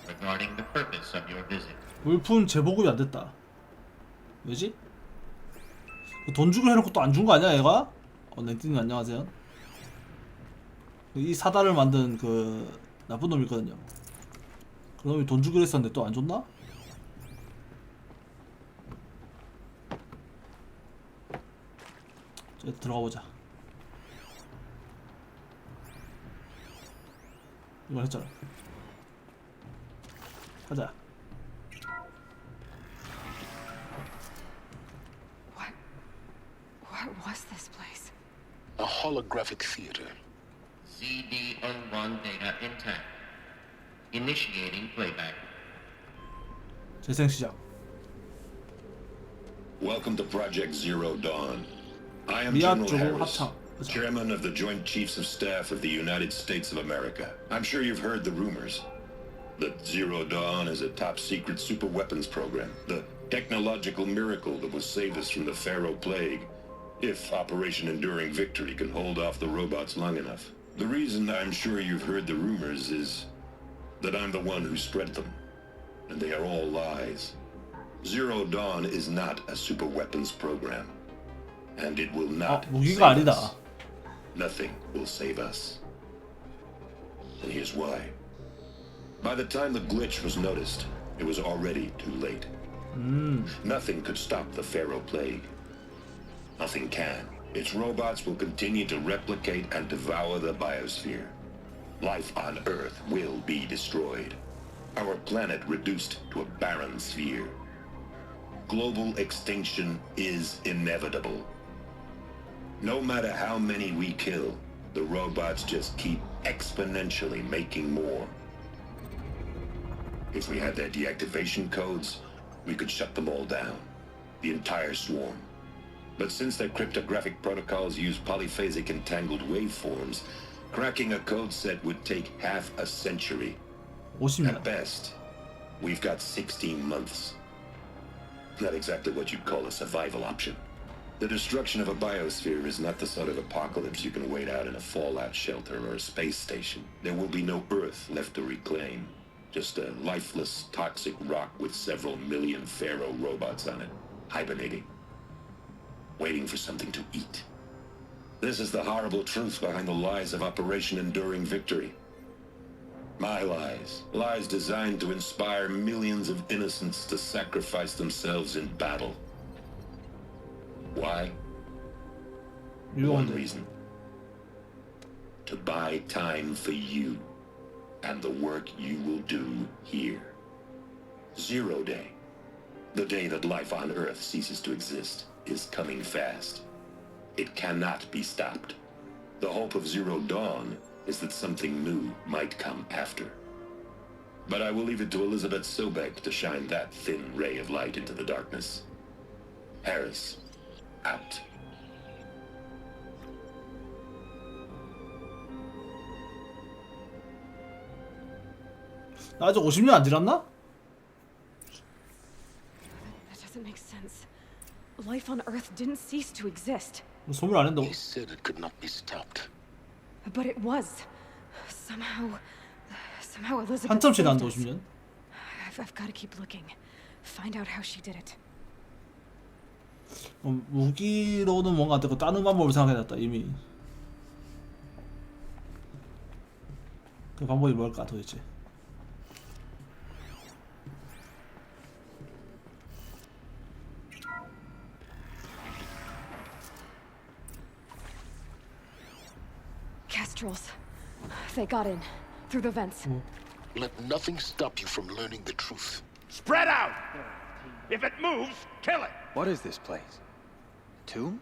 regarding the purpose of your visit. 물품 재보급이 안 됐다. 왜지? 돈 주고 해놓고 또 안 준 거 아니야 얘가? 랭띠님 안녕하세요. 이 사다를 만든 그 나쁜 놈이 있거든요. 그 놈이 돈 주기로 했었는데 또 안 줬나? 저 들어가 보자. 이걸 했잖아. 가자. What was this place? A holographic theater. ZD01 data intact. Initiating playback. 재생 시작. Welcome to Project Zero Dawn. I am 미아 General 쪽으로 Harris, 합창. Chairman of the Joint Chiefs of Staff of the United States of America. I'm sure you've heard the rumors that Zero Dawn is a top-secret super weapons program, the technological miracle that will save us from the Pharaoh Plague, if Operation Enduring Victory can hold off the robots long enough. The reason I'm sure you've heard the rumors is that I'm the one who spread them, and they are all lies. Zero Dawn is not a super weapons program, and it will not 무기가 save 아니다. us. Nothing will save us. And here's why. By the time the glitch was noticed, it was already too late. Nothing could stop the Pharaoh Plague. Nothing can. Its robots will continue to replicate and devour the biosphere. Life on Earth will be destroyed. Our planet reduced to a barren sphere. Global extinction is inevitable. No matter how many we kill, the robots just keep exponentially making more. If we had their deactivation codes, we could shut them all down, the entire swarm. But since their cryptographic protocols use polyphasic entangled waveforms, cracking a code set would take half a century. 50년. At best, we've got 16 months. Not exactly what you'd call a survival option. The destruction of a biosphere is not the sort of apocalypse you can wait out in a fallout shelter or a space station. There will be no Earth left to reclaim. Just a lifeless, toxic rock with several million Pharaoh robots on it, hibernating, waiting for something to eat. This is the horrible truth behind the lies of Operation Enduring Victory. My lies. Lies designed to inspire millions of innocents to sacrifice themselves in battle. Why? One reason. To buy time for you and the work you will do here. Zero Day, the day that life on Earth ceases to exist, is coming fast. It cannot be stopped. The hope of Zero Dawn is that something new might come after. But I will leave it to Elizabeth Sobek to shine that thin ray of light into the darkness. Harris, out. 나 아직 50년 안 지났나? That doesn't make sense. Life on Earth didn't cease to exist. 소멸 안 한다고. He said it could not be stopped. But it was. Somehow Elizabeth. 한참 saved 지났는데 us. 50년. I've got to keep looking. Find out how she did it. 무기로는 뭔가 안 되고 다른 방법을 생각해놨다 이미. 그 방법이 뭘까 도대체? Castrals. They got in through the vents. Let nothing stop you from learning the truth. Spread out! If it moves, kill it! What is this place? Tomb?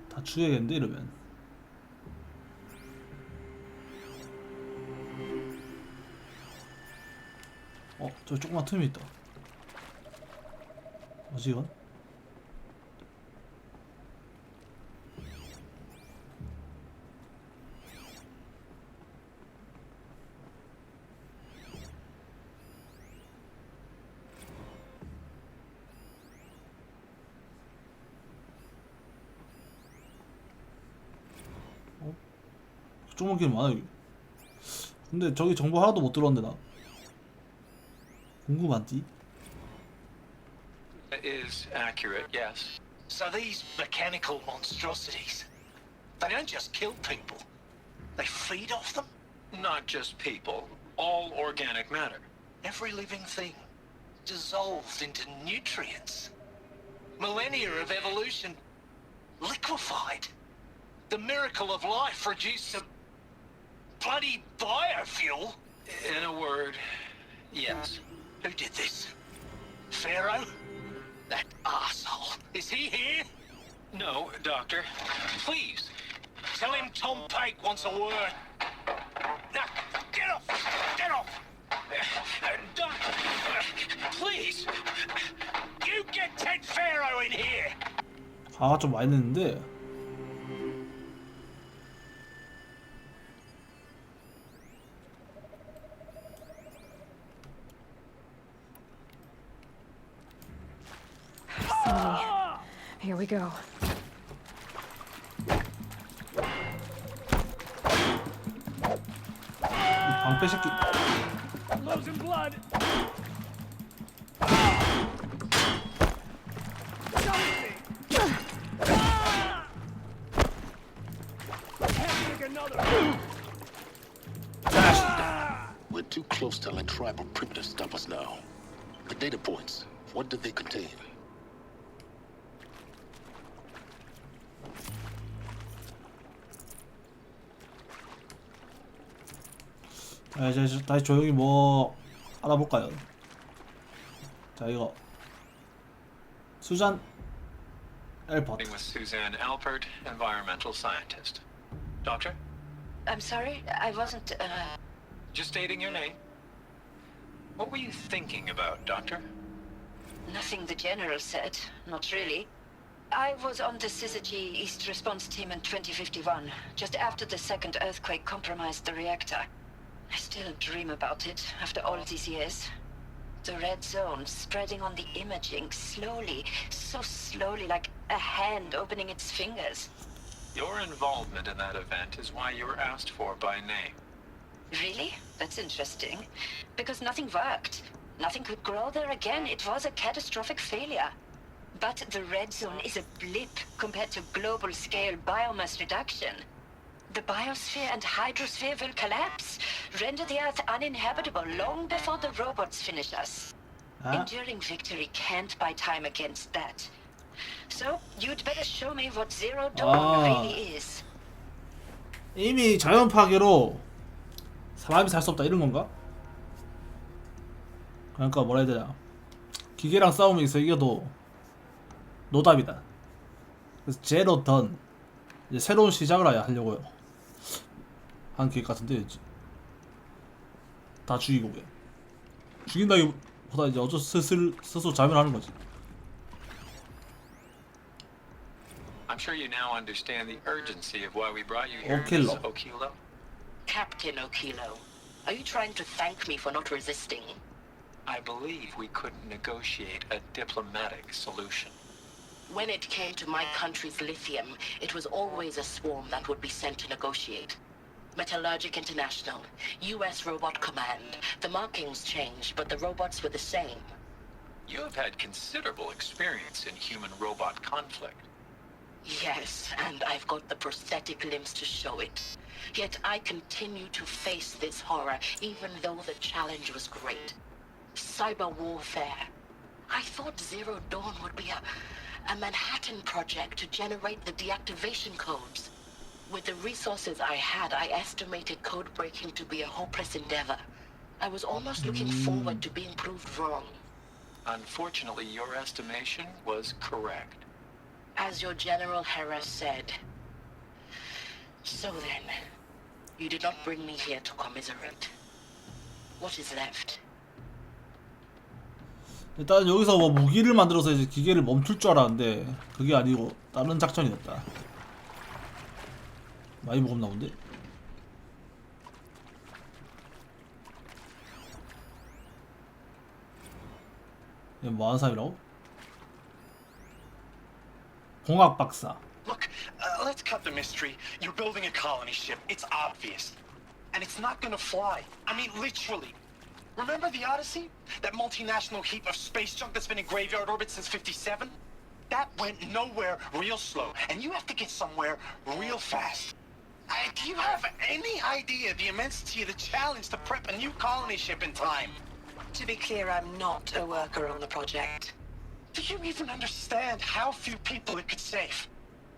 다 죽여야겠는데 이러면. 저 조그만 틈이 있다. 뭐지 이건? 조그만 길 많아 여기. 근데 저기 정보 하나도 못 들었는데 나. 궁금한디? Is accurate, yes. So these mechanical monstrosities, they don't just kill people, they feed off them? Not just people, all organic matter. Every living thing dissolved into nutrients. Millennia of evolution liquefied. The miracle of life reduced to bloody biofuel. In a word, yes. Who did this? Pharaoh? That arsehole. Is he here? No, Doctor. Please, tell him Tom Pake wants a word. Now, get off! Get off! Doctor, please! You get Ted Pharaoh in here! 화가 좀 많이 냈는데. Here we go. 방패 새끼. Losing blood. We're too close to let tribal primitives stop us now. The data points, what do they contain? 자, 이제 다시 조용히 뭐 알아볼까요? 자, 이거 수잔 엘버트. With Suzanne Alpert, environmental scientist. Doctor? I'm sorry, I wasn't, Just stating your name. What were you thinking about, Doctor? Nothing the General said, not really. I was on the Syzygy East Response Team in 2051, just after the second earthquake compromised the reactor. I still dream about it, after all these years. The red zone spreading on the imaging, slowly, so slowly, like a hand opening its fingers. Your involvement in that event is why you were asked for by name. Really? That's interesting. Because nothing worked. Nothing could grow there again. It was a catastrophic failure. But the red zone is a blip compared to global-scale biomass reduction. The biosphere and hydrosphere will collapse, render the Earth uninhabitable long before the robots finish us. Enduring victory can't buy time against that. So, you'd better show me what Zero Dawn really is. 이미 자연 파괴로 사람이 살 수 없다 이런 건가? 그러니까 뭐라 해야 되냐, 기계랑 싸우면서 이겨도 노답이다. 그래서 제로던 이제 새로운 시작을 하려고요 한 계획 같은데, 이제 다 죽이고 그냥 죽인다기보다 이제 어쩔 스스로 자멸하는 거지. I'm sure you now understand the urgency of why we brought you here, Miss Okilo. Captain Okilo, are you trying to thank me for not resisting? I believe we couldn't negotiate a diplomatic solution. When it came to my country's lithium, it was always a swarm that would be sent to negotiate. Metallurgic International, US Robot Command. The markings changed, but the robots were the same. You have had considerable experience in human-robot conflict. Yes, and I've got the prosthetic limbs to show it. Yet I continue to face this horror, even though the challenge was great. Cyber warfare. I thought Zero Dawn would be a Manhattan project to generate the deactivation codes. With the resources I had, I estimated code breaking to be a hopeless endeavor. I was almost looking forward to being proved wrong. Unfortunately, your estimation was correct. As your General Hera said. So then, you did not bring me here to commiserate. What is left? 일단 여기서 뭐 무기를 만들어서 이제 기계를 멈출 줄 알았는데 그게 아니고 다른 작전이었다. 많이 무겁나 본데? 얘 뭐하는 사람이라고? 공학 박사. Look, let's cut the mystery. You're building a colony ship. It's obvious. And it's not gonna fly. I mean, literally. Remember the Odyssey? That multinational heap of space junk that's been in graveyard orbit since '57? That went nowhere real slow. And you have to get somewhere real fast. Do you have any idea the immensity of the challenge to prep a new colony ship in time? To be clear, I'm not a worker on the project. Do you even understand how few people it could save?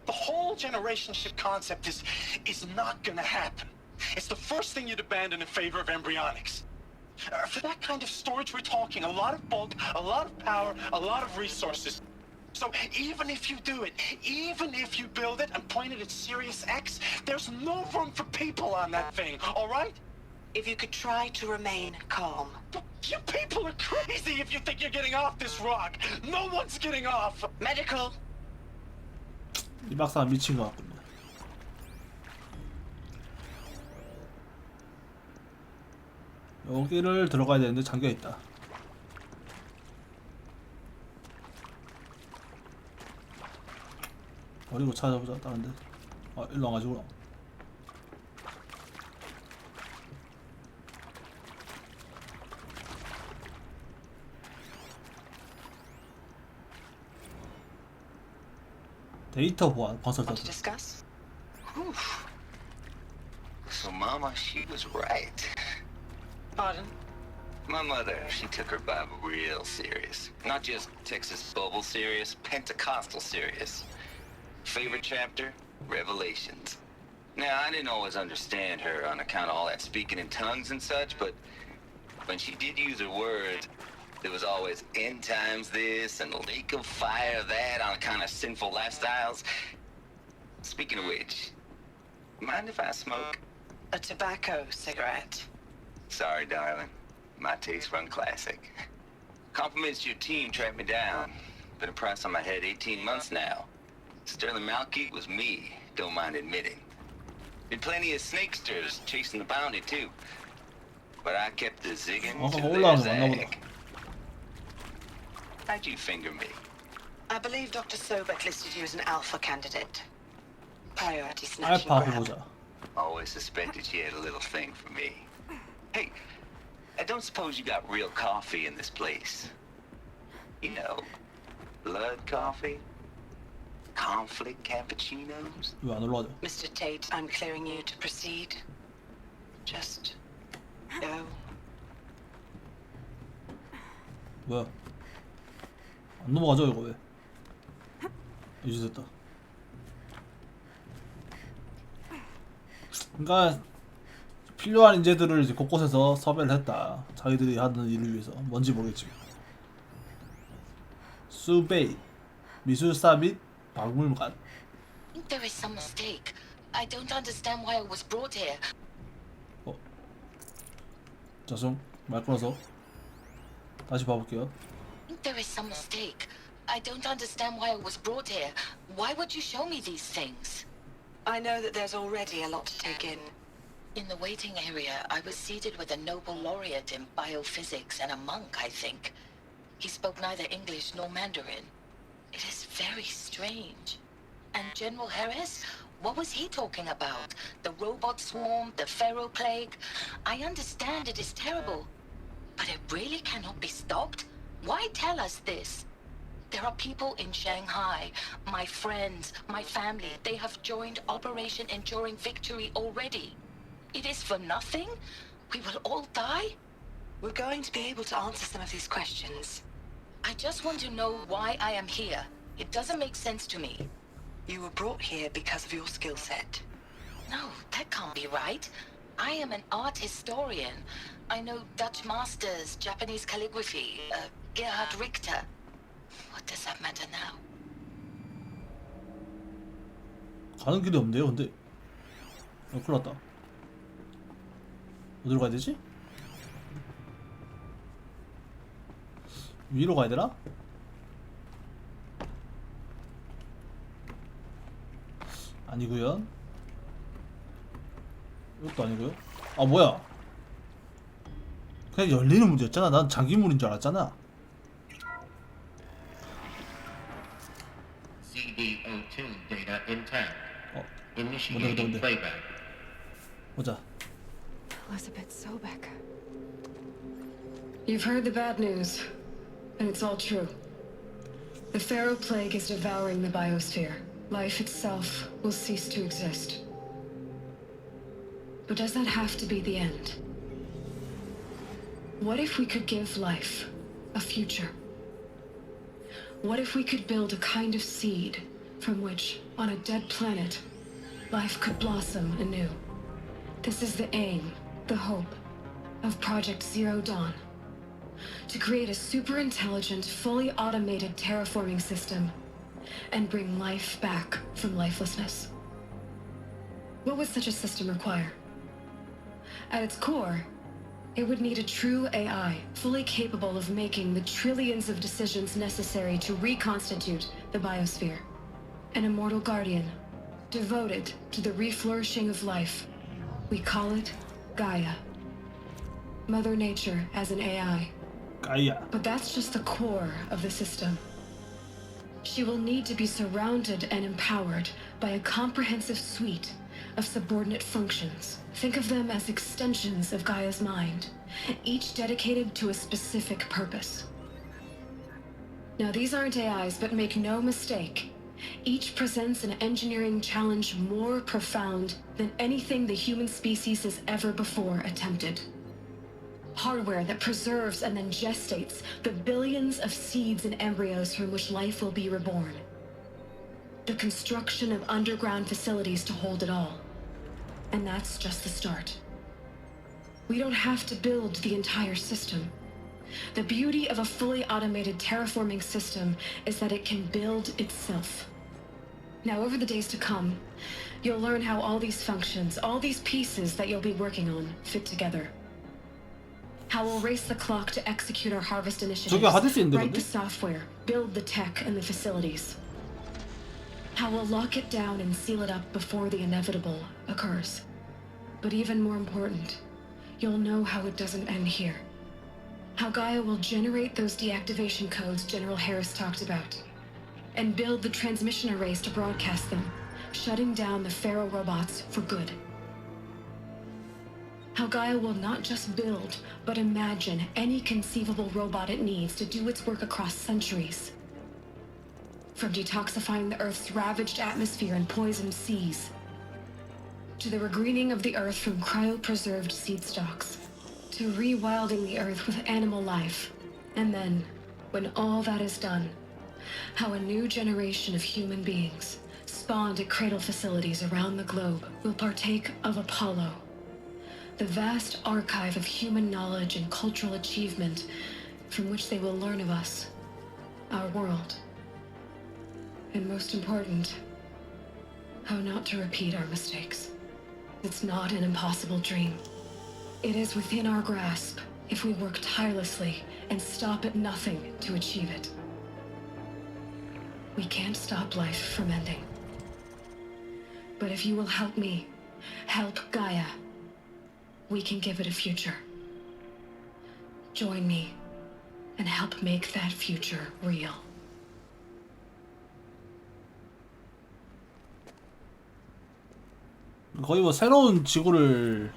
The whole generation ship concept is not gonna happen. It's the first thing you'd abandon in favor of embryonics. For that kind of storage, we're talking a lot of bulk, a lot of power, a lot of resources. So even if you do it, even if you build it and point it at Sirius X, there's no room for people on that thing, all right? If you could try to remain calm. You people are crazy if you think you're getting off this rock. No one's getting off. Medical. 이 박사 미친 것 같군요. 여기를 들어가야 되는데 잠겨 있다. 버리고 찾아보자. 다른데. 아, 일로 와가지고. 데이터 보안 컨설턴트. So, Mama, she was right. Pardon? My mother, she took her Bible real serious. Not just Texas Bubble serious, Pentecostal serious. Favorite chapter? Revelations. Now, I didn't always understand her on account of all that speaking in tongues and such, but when she did use her words, there was always end times this and lake of fire that on account of sinful lifestyles. Speaking of which, mind if I smoke? A tobacco cigarette. Sorry, darling. My taste run classic. Compliments to your team tracked me down. Been a price on my head 18 months now. Sterling Malkeet was me, don't mind admitting. Did plenty of snakesters chasing the bounty too. But I kept the zigging to their zag. How'd you finger me? I believe Dr. Sobek listed you as an alpha candidate. Priority snatching grab. Always suspected she had a little thing for me. Hey, I don't suppose you got real coffee in this place. You know, blood coffee? Conflict cappuccinos? Mr. Tate, I'm clearing you to proceed. Just go. 뭐야? 안 넘어가죠 이거 왜? 이제 됐다. 그러니까 필요한 인재들을 이제 곳곳에서 섭외를 했다. 자기들이 하는 일을 위해서. 뭔지 모르겠지. 수베이 미술사 및 박물관. There is some mistake. I don't understand why I was brought here. 자, 좀 말 끊어서 다시 봐볼게요. There is some mistake. I don't understand why I was brought here. Why would you show me these things? I know that there's already a lot to take in. In the waiting area, I was seated with a Nobel laureate in biophysics and a monk, I think. He spoke neither English nor Mandarin. It is very strange. And General Harris? What was he talking about? The robot swarm, the pharaoh plague? I understand it is terrible. But it really cannot be stopped? Why tell us this? There are people in Shanghai, my friends, my family. They have joined Operation Enduring Victory already. It is for nothing? We will all die? We're going to be able to answer some of these questions. I just want to know why I am here. It doesn't make sense to me. You were brought here because of your skill set. No, that can't be right. I am an art historian. I know Dutch masters, Japanese calligraphy, Gerhard Richter. What does that matter now? 가는 길이 없네요. 근데 큰일 났다. 어디로 가야 되지? 위로 가야 되나? 아니구요. 이것도 아니고요. 아 뭐야? 그냥 열리는 문제였잖아. 난 잠긴문인 줄 알았잖아. CDO2 data intact. 뭔데? 보자. Elizabeth Sobek. You've heard the bad news, and it's all true. The Pharaoh Plague is devouring the biosphere. Life itself will cease to exist. But does that have to be the end? What if we could give life a future? What if we could build a kind of seed from which, on a dead planet, life could blossom anew? This is the aim, the hope, of Project Zero Dawn. To create a super-intelligent, fully automated terraforming system and bring life back from lifelessness. What would such a system require? At its core, it would need a true AI, fully capable of making the trillions of decisions necessary to reconstitute the biosphere. An immortal guardian, devoted to the reflourishing of life. We call it Gaia. Mother Nature as an AI. Gaia. But that's just the core of the system. She will need to be surrounded and empowered by a comprehensive suite of subordinate functions. Think of them as extensions of Gaia's mind, each dedicated to a specific purpose. Now, these aren't AIs, but make no mistake, each presents an engineering challenge more profound than anything the human species has ever before attempted. Hardware that preserves and then gestates the billions of seeds and embryos from which life will be reborn. The construction of underground facilities to hold it all. And that's just the start. We don't have to build the entire system. The beauty of a fully automated terraforming system is that it can build itself. Now, over the days to come, you'll learn how all these functions, all these pieces that you'll be working on, fit together. How we'll race the clock to execute our harvest initiatives, write the software, build the tech and the facilities. How we'll lock it down and seal it up before the inevitable occurs. But even more important, you'll know how it doesn't end here. How Gaia will generate those deactivation codes General Harris talked about, and build the transmission arrays to broadcast them, shutting down the Pharaoh robots for good. How Gaia will not just build, but imagine any conceivable robot it needs to do its work across centuries. From detoxifying the Earth's ravaged atmosphere and poisoned seas, to the regreening of the Earth from cryopreserved seed stalks, to rewilding the Earth with animal life. And then, when all that is done, how a new generation of human beings, spawned at cradle facilities around the globe, will partake of Apollo, the vast archive of human knowledge and cultural achievement from which they will learn of us, our world. And most important, how not to repeat our mistakes. It's not an impossible dream. It is within our grasp if we work tirelessly and stop at nothing to achieve it. We can't stop life from ending. But if you will help me, help Gaia, we can give it a future. Join me and help make that future real. 거의 뭐 새로운 지구를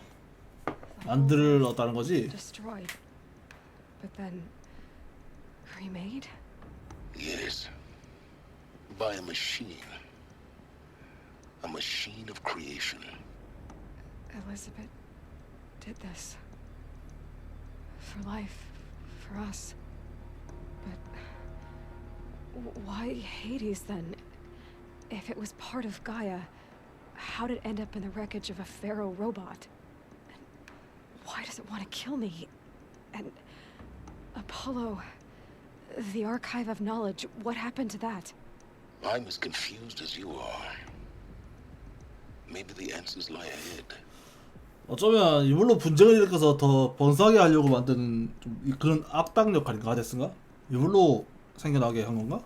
만들었다는 거지. Destroyed, but then remade. Yes, by a machine of creation. Elizabeth did this for life, for us. But Why Hades then? If it was part of Gaia, how did it end up in the wreckage of a pharaoh robot? And why does it want to kill me? And Apollo, the archive of knowledge, what happened to that? I'm as confused as you are. Maybe the answers lie ahead. 어쩌면 이걸로 분쟁을 일으켜서 더 번성하게 하려고 만든 좀 그런 악당 역할인가 데스가? 이걸로 생겨나게 한 건가?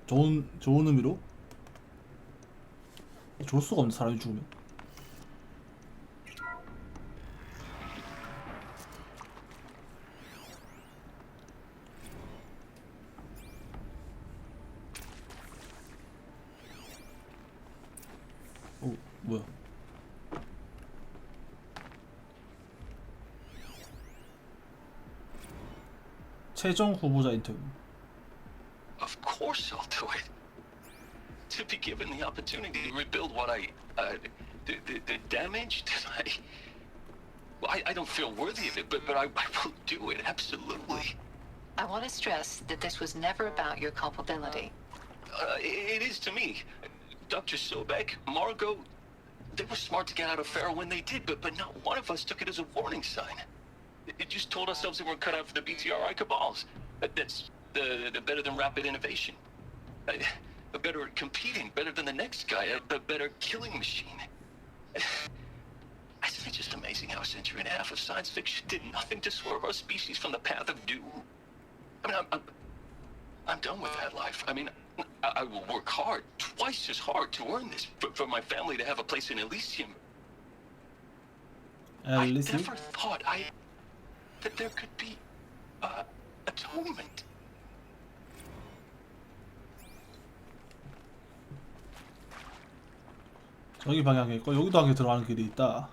좋은 의미로? 좋을 수가 없네 사람이 죽으면. 오 뭐야? 최종 후보자 인터뷰. Of course I'll do it. To be given the opportunity to rebuild what the damage that I don't feel worthy of it, but I will do it, absolutely. I want to stress that this was never about your culpability. It is to me. Dr. Sobek, Margot, they were smart to get out of Pharaoh when they did, but not one of us took it as a warning sign. It just told ourselves that we're cut out for the BTRI cabals. That's the better than rapid innovation. Better at competing, better than the next guy, a better killing machine. It's just amazing how a century and a half of science fiction did nothing to swerve our species from the path of doom. I mean, I'm done with that life. I mean, I will work hard, twice as hard to earn this, for my family to have a place in Elysium. I never thought that there could be atonement. 저기 방향에 있고 여기도 한 개 들어가는 길이 있다.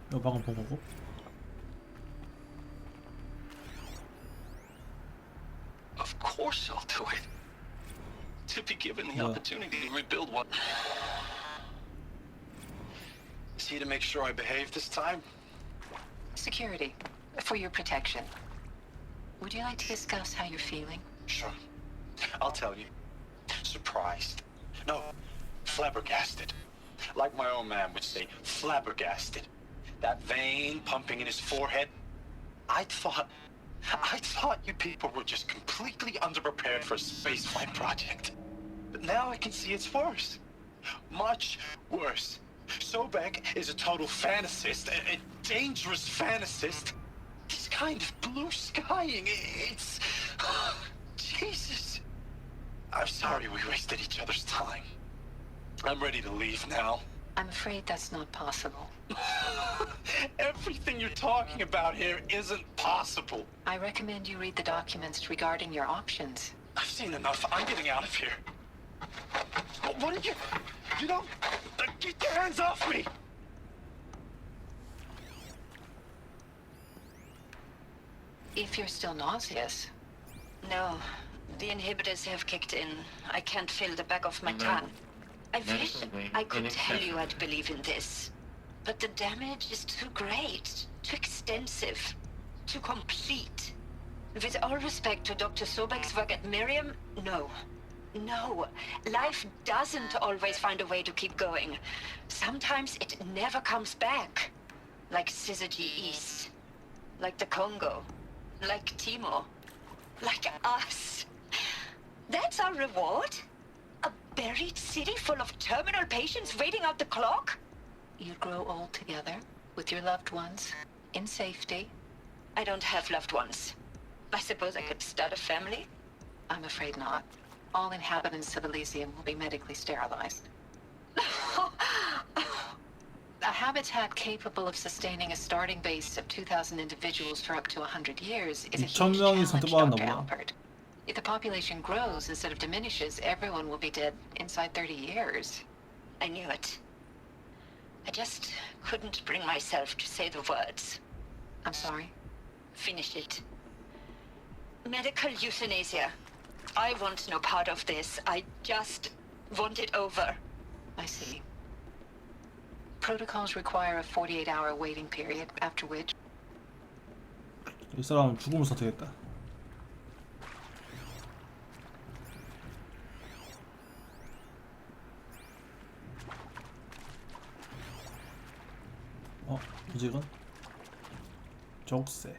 이거 방금 본 거고. Of course I'll do it. To be given the opportunity to rebuild what. Is he to make sure I behave this time? Security, for your protection. Would you like to discuss how you're feeling? Sure. I'll tell you. Surprised. No, flabbergasted. Like my old man would say, flabbergasted. That vein pumping in his forehead. I thought you people were just completely underprepared for a spaceflight project. But now I can see it's worse. Much worse. Sobek is a total fantasist, a dangerous fantasist. He's kind of blue skying. It's... Jesus. I'm sorry we wasted each other's time. I'm ready to leave now. I'm afraid that's not possible. Everything you're talking about here isn't possible. I recommend you read the documents regarding your options. I've seen enough. I'm getting out of here. What are you... You don't... Get your hands off me! If you're still nauseous. No, the inhibitors have kicked in. I can't feel the back of my tongue. I wish I could tell you I'd believe in this. But the damage is too great, too extensive, too complete. With all respect to Dr. Sobek's work at Miriam, no. No, life doesn't always find a way to keep going. Sometimes it never comes back. Like Syzygy East. Like the Congo. Like Timo. Like us. That's our reward? A buried city full of terminal patients waiting out the clock? You grow old together, with your loved ones, in safety. I don't have loved ones. I suppose I could start a family? I'm afraid not. All inhabitants of Elysium will be medically sterilized. A habitat capable of sustaining a starting base of 2,000 individuals for up to 100 years is a huge challenge, Dr. Alpert. If the population grows instead of diminishes, everyone will be dead inside 30 years. I knew it. I just couldn't bring myself to say the words. I'm sorry? Finish it. Medical euthanasia. I want no part of this. I just want it over. I see. Protocols require a 48-hour waiting period, after which... 이 사람은 죽음을 선택했다. 뭐지 이건? 족쇄.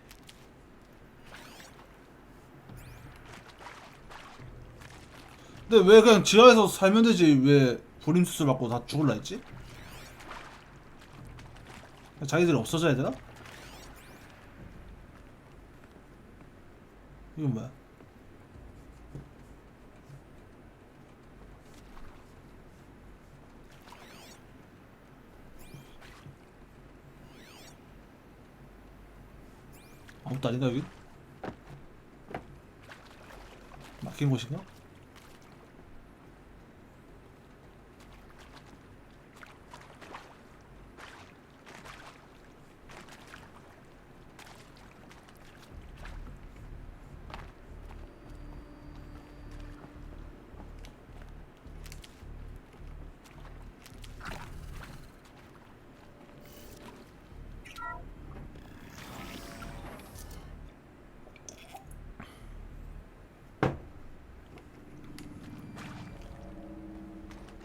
근데 왜 그냥 지하에서 살면 되지 왜 불임 수술 받고 다 죽을라 했지? 자기들이 없어져야 되나? 이건 뭐야? 아무것도 아닌가 여기? 막힌 곳인가?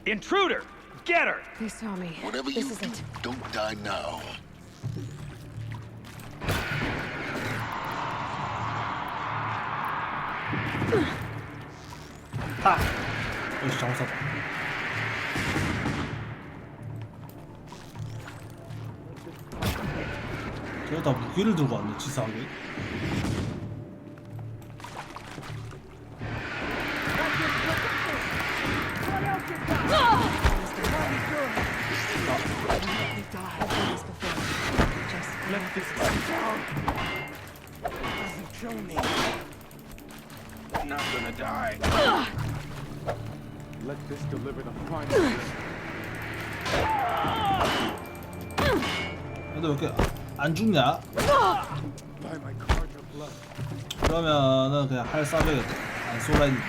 Intruder! Get her! They saw me. Whatever you do, don't die now. 하! 역시 장사다. 걔가 다 무기를 들고 왔네, 치사하게. Let this go down. Doesn't kill me. Not gonna die. Let this deliver the final. 근데 왜 이렇게 안 죽냐? By my card of blood. 그러면은 그냥 활 쏴줘야겠다. 안 쏘라 했네.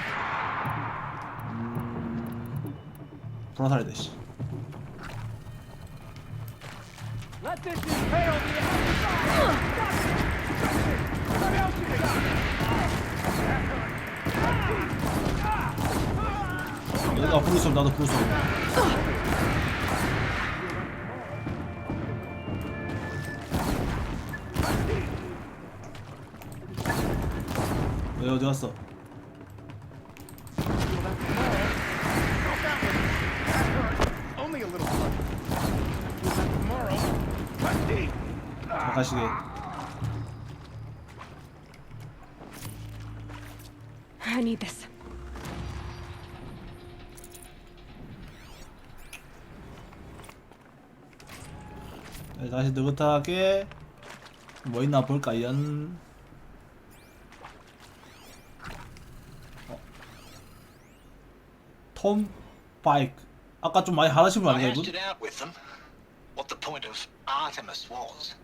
불화살이 돼, 씨. Let this impale the outside. 얘가 불을 쏘면 나도 불을 쏘고. 왜 어디 갔어? Only a little blood. Tomorrow. 잘 가시게. I need this. 네, 다시 느긋하게 뭐 있나 볼까요? 톰 바이크. 아까 좀 많이 하라신 분 I 아닌가 hashed 이분? it out with them. What the point of Artemis was.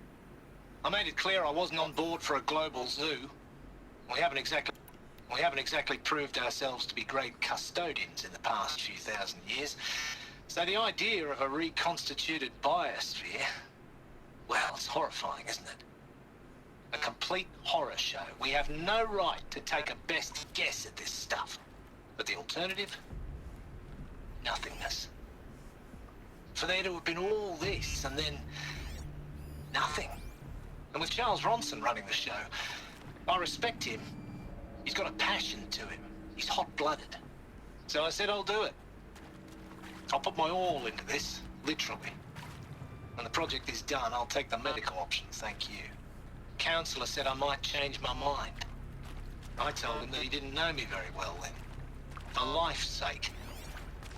I made it clear I wasn't on board for a global zoo. We haven't exactly proved ourselves to be great custodians in the past few thousand years. So the idea of a reconstituted biosphere, well, it's horrifying, isn't it? A complete horror show. We have no right to take a best guess at this stuff. But the alternative? Nothingness. For there to have been all this and then nothing. And with Charles Ronson running the show, I respect him. He's got a passion to him. He's hot-blooded. So I said I'll do it. I'll put my all into this, literally. When the project is done, I'll take the medical option, thank you. Counselor said I might change my mind. I told him that he didn't know me very well then. For life's sake,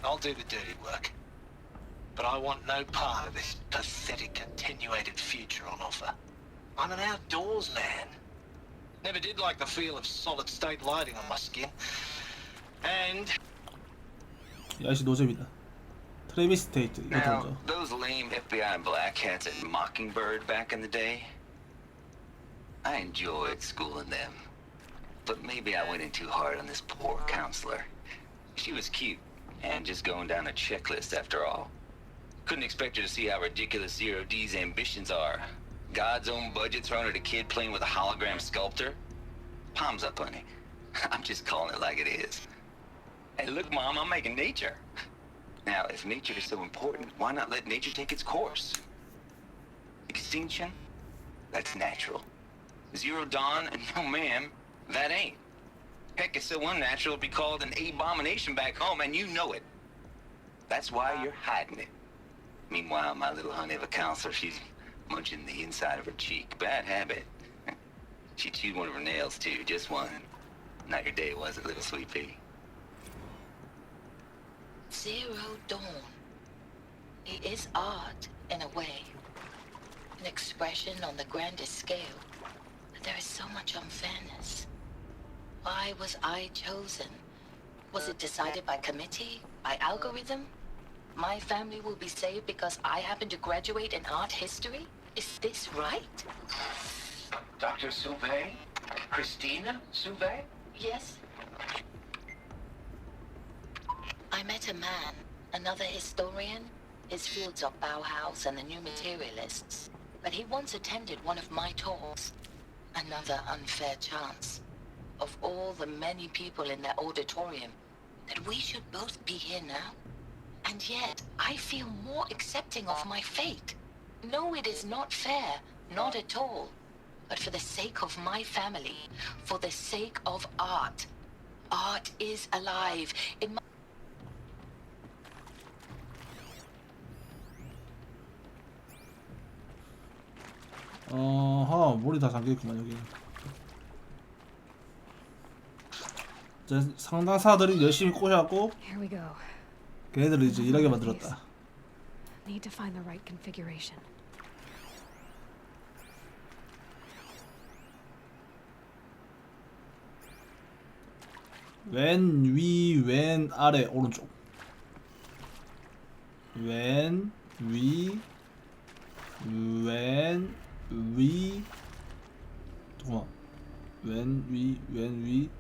I'll do the dirty work. But I want no part of this pathetic, attenuated future on offer. I'm an outdoors man. Never did like the feel of solid-state lighting on my skin. And... 야씨 노잼이다. 트레비스 스테이트 이거 Now, 들어줘. those lame FBI black hats at Mockingbird back in the day, I enjoyed schooling them. But maybe I went in too hard on this poor counselor. She was cute, and just going down a checklist after all. Couldn't expect her to see how ridiculous Zero D's ambitions are. God's own budget thrown at a kid playing with a hologram sculptor? Palms up, honey. I'm just calling it like it is. Hey, look, Mom, I'm making nature. Now, if nature is so important, why not let nature take its course? Extinction? That's natural. Zero dawn? No, ma'am, that ain't. Heck, it's so unnatural it'd be called an abomination back home, and you know it. That's why you're hiding it. Meanwhile, my little honey of a counselor, she's munching the inside of her cheek. Bad habit. She chewed one of her nails, too, just one. Not your day, was it, little sweet pea? Zero dawn. It is art, in a way. An expression on the grandest scale. But there is so much unfairness. Why was I chosen? Was it decided by committee? By algorithm? My family will be saved because I happen to graduate in art history? Is this right? Dr. Sauvé? Christina Sauvé? Yes. I met a man, another historian. His fields are Bauhaus and the New Materialists. But he once attended one of my talks. Another unfair chance. Of all the many people in that auditorium, that we should both be here now. And yet, I feel more accepting of my fate. No, it is not fair, not at all. But for the sake of my family, for the sake of art. Art is alive. In my 머리 다 잠겨있구만 여기. 이제 상당사들이 열심히 꼬셔갖고 걔네들을 이제 일하게 만들었다. Need to find the right configuration. 왼 위, 왼 아래, 오른쪽. 왼 위, 왼 위. 잠깐만. 왼 위, 왼 위.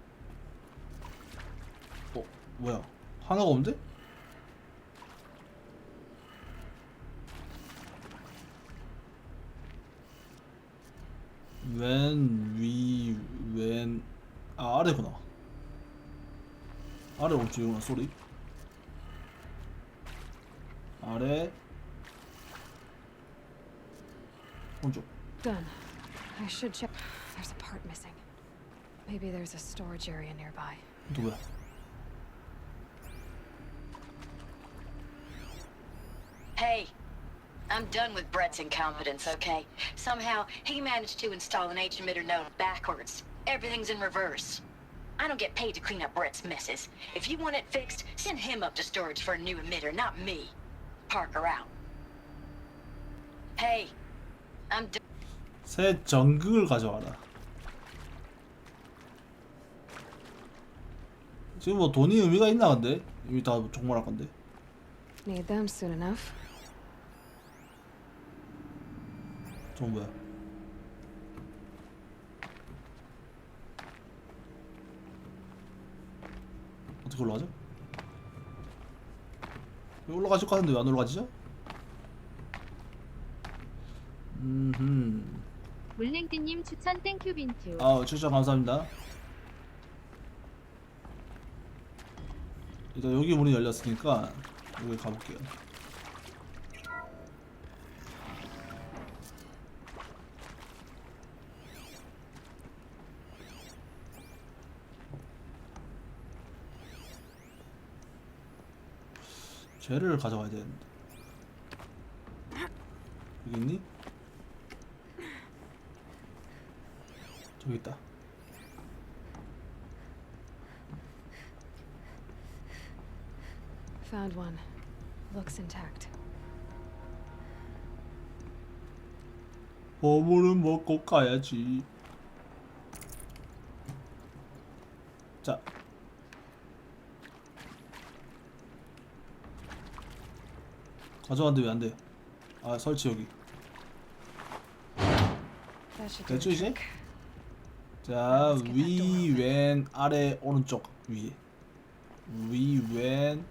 뭐야? 하나가 없는데? 왼 위, 왼 아래구나. 아래 오른쪽이구나. 쏘리. 아래 오른쪽. Done. I should check. There's a part missing. Maybe there's a storage area nearby. 누구야? Hey, I'm done with Brett's incompetence, okay? Somehow, he managed to install an H-emitter node backwards. Everything's in reverse. I don't get paid to clean up Brett's messes. If you want it fixed, send him up to storage for a new emitter, not me. Parker out. Hey, I'm done. 새 전극을 가져와라. 지금 뭐 돈이 의미가 있나 근데? 이미 다 종말할 건데. Need them soon enough. 저건 뭐야? 어떻게 올라가죠? 여기 올라가실 것 같은데 왜 안 올라가지죠? 물냉뜨님 추천 땡큐 빈투. 추천 감사합니다. 일단 여기 문이 열렸으니까 여기 가볼게요. 쟤를 가져가야 되는데. 여기 있니? 저기 있다. Found one. Looks intact. 보물은 먹고 가야지. 자. 가져왔는데 왜 안 돼? 아, 설치 여기. 됐죠 이제? 자, 위, 왼, 아래, 오른쪽, 위에. 위, 왼,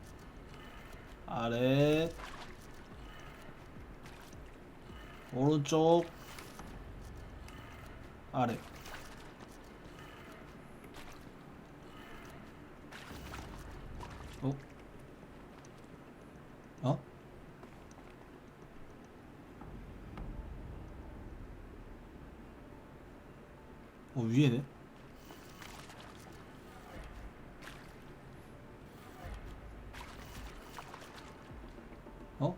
아래, 오른쪽, 아래. 어? 어? 위에네. 어?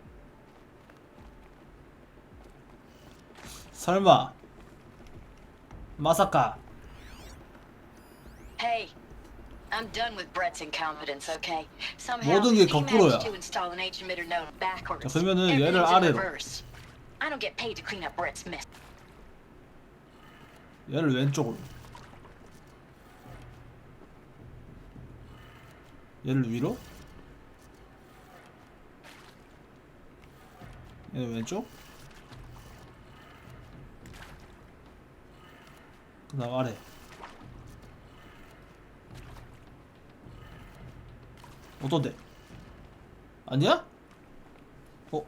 설마 마사카. Hey, I'm done with Brett's incompetence, okay? Somehow 모든 게 he 거꾸로야. managed to install an H emitter node backwards. 자, 그러면은 얘를 Everything's in 아래로. reverse. I don't get paid to clean up Brett's mess. 얘를 왼쪽으로. 얘를 위로. 얘는 왼쪽. 그 다음 아래. 어떤데? 아니야? 어?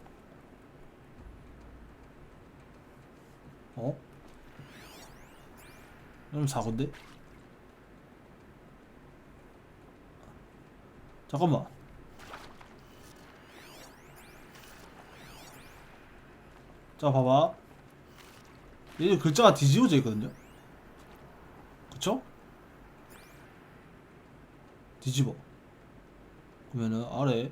어? 그럼 4건데? 잠깐만. 자, 봐봐. 여기 글자가 뒤집어져 있거든요? 그쵸? 뒤집어. 그러면은 아래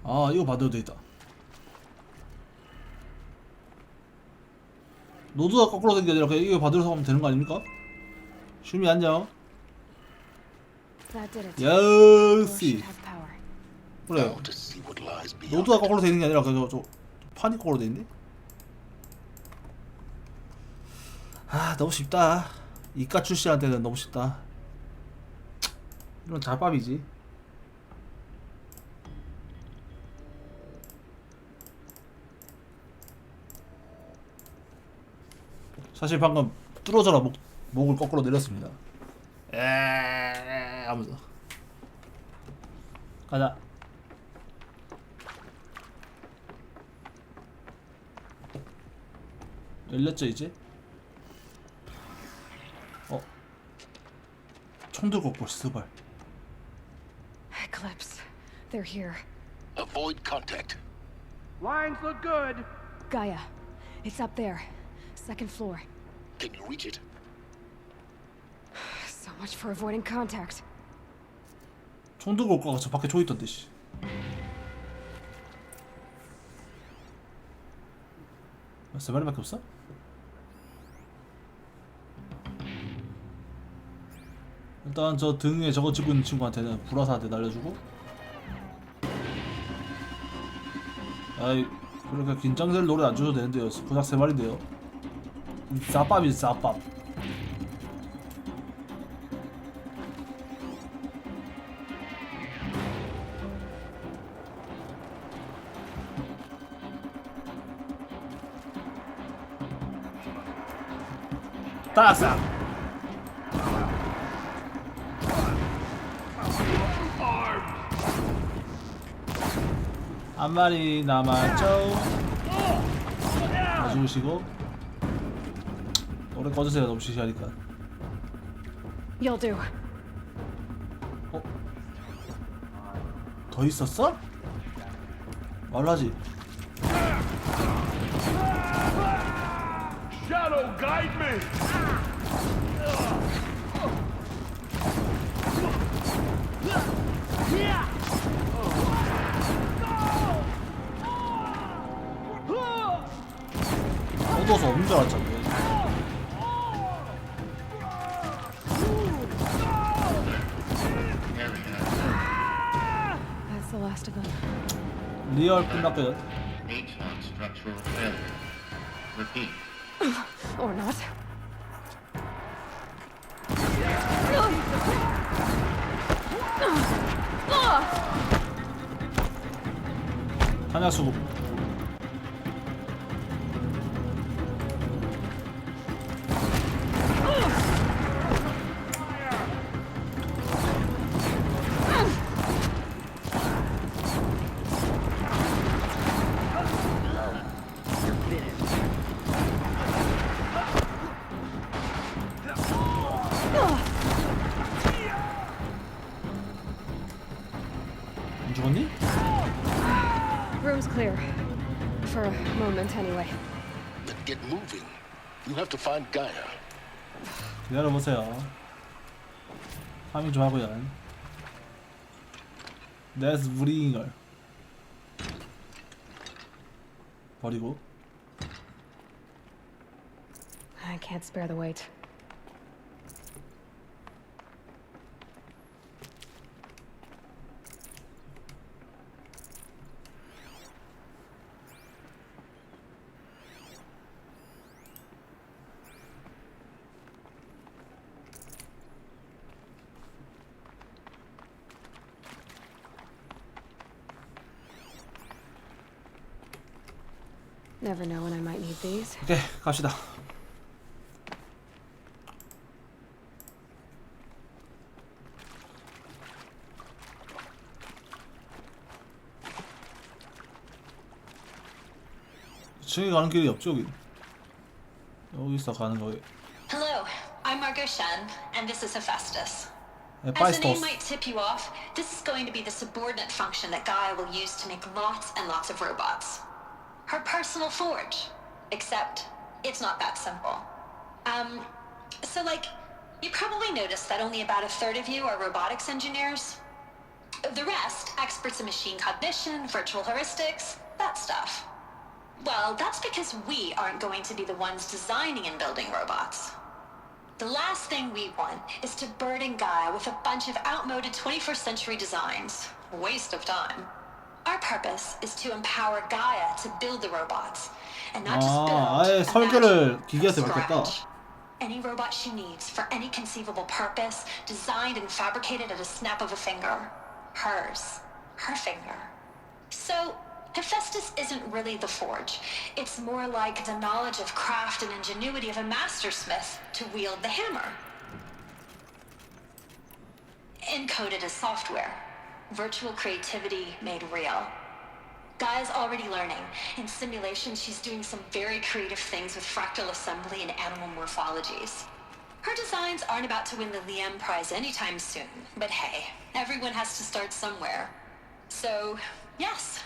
아, 이거 받아도 되겠다. 노드가 거꾸로 된 게 아니라 그냥 이거 받으러 가면 되는 거 아닙니까? 슈미 안녕. 역시. 그래. 노드가 거꾸로 되는 게 아니라 그냥 저 판이 거꾸로 돼 있네. 아, 너무 쉽다. 이과 출시한테는 너무 쉽다. 이런 잘밥이지. 사실 방금 뚫어져라 목을 거꾸로 내렸습니다. 에에에 하면서 가자. 열렸죠 이제? 어? 총 들고 올 스발. Eclipse, they're here. Avoid contact. Lines look good. Gaia, it's up there. Second floor. Can you reach it? So much for avoiding contact. 총 들고 올 거가 저 밖에 조 있던데 씨. 세 마리밖에 없어? 일단 저 등에 저거 짚고 있는 친구한테는 불화사한테 날려주고. 아이, 그러니까 긴장될 노래 안 줘도 되는데요. 고작 3마리인데요. 쌉밥이지 쌉밥. 따싹. 한 마리 남았죠. 가져오시고. 노래 꺼주세요. 너무 시시하니까. You'll do. 어? 더 있었어? 말라지. Shadow, guide me. 얻어서 없는 줄 알았잖아. That's the last of them. 리얼 끝났고요. H on structural failure. Repeat. Or not. 탄약 수급. room's clear. For a moment, anyway. Then get moving. You have to find Gaia. 기다려보세요. 파밍 좀 하고요. That's 무리인걸. 버리고. I can't spare the wait. Never know when I might need these. 오케이, 갑시다. 층에 가는 길이 옆쪽이. 여기서 가는 거예요. Hello, I'm Margot Shen, and this is Hephaestus. 네, As the name 파이스토스. might tip you off, this is going to be the subordinate function that Gaia will use to make lots and lots of robots. Her personal forge. Except, it's not that simple. So you probably noticed that only about a third of you are robotics engineers. The rest, experts in machine cognition, virtual heuristics, that stuff. Well, that's because we aren't going to be the ones designing and building robots. The last thing we want is to burden Gaia with a bunch of outmoded 21st century designs. Waste of time. Our purpose is to empower Gaia to build the robots, and not just build. 아예 설계를 기계에서 from 받겠다. scratch. Any robot she needs for any conceivable purpose, designed and fabricated at a snap of a finger. Hers. Her finger. So, Hephaestus isn't really the forge. It's more like the knowledge of craft and ingenuity of a mastersmith to wield the hammer. Encoded as software. Virtual creativity made real. Gaia's already learning. In simulation, she's doing some very creative things with fractal assembly and animal morphologies. Her designs aren't about to win the Liam Prize anytime soon, but hey, everyone has to start somewhere. So, yes,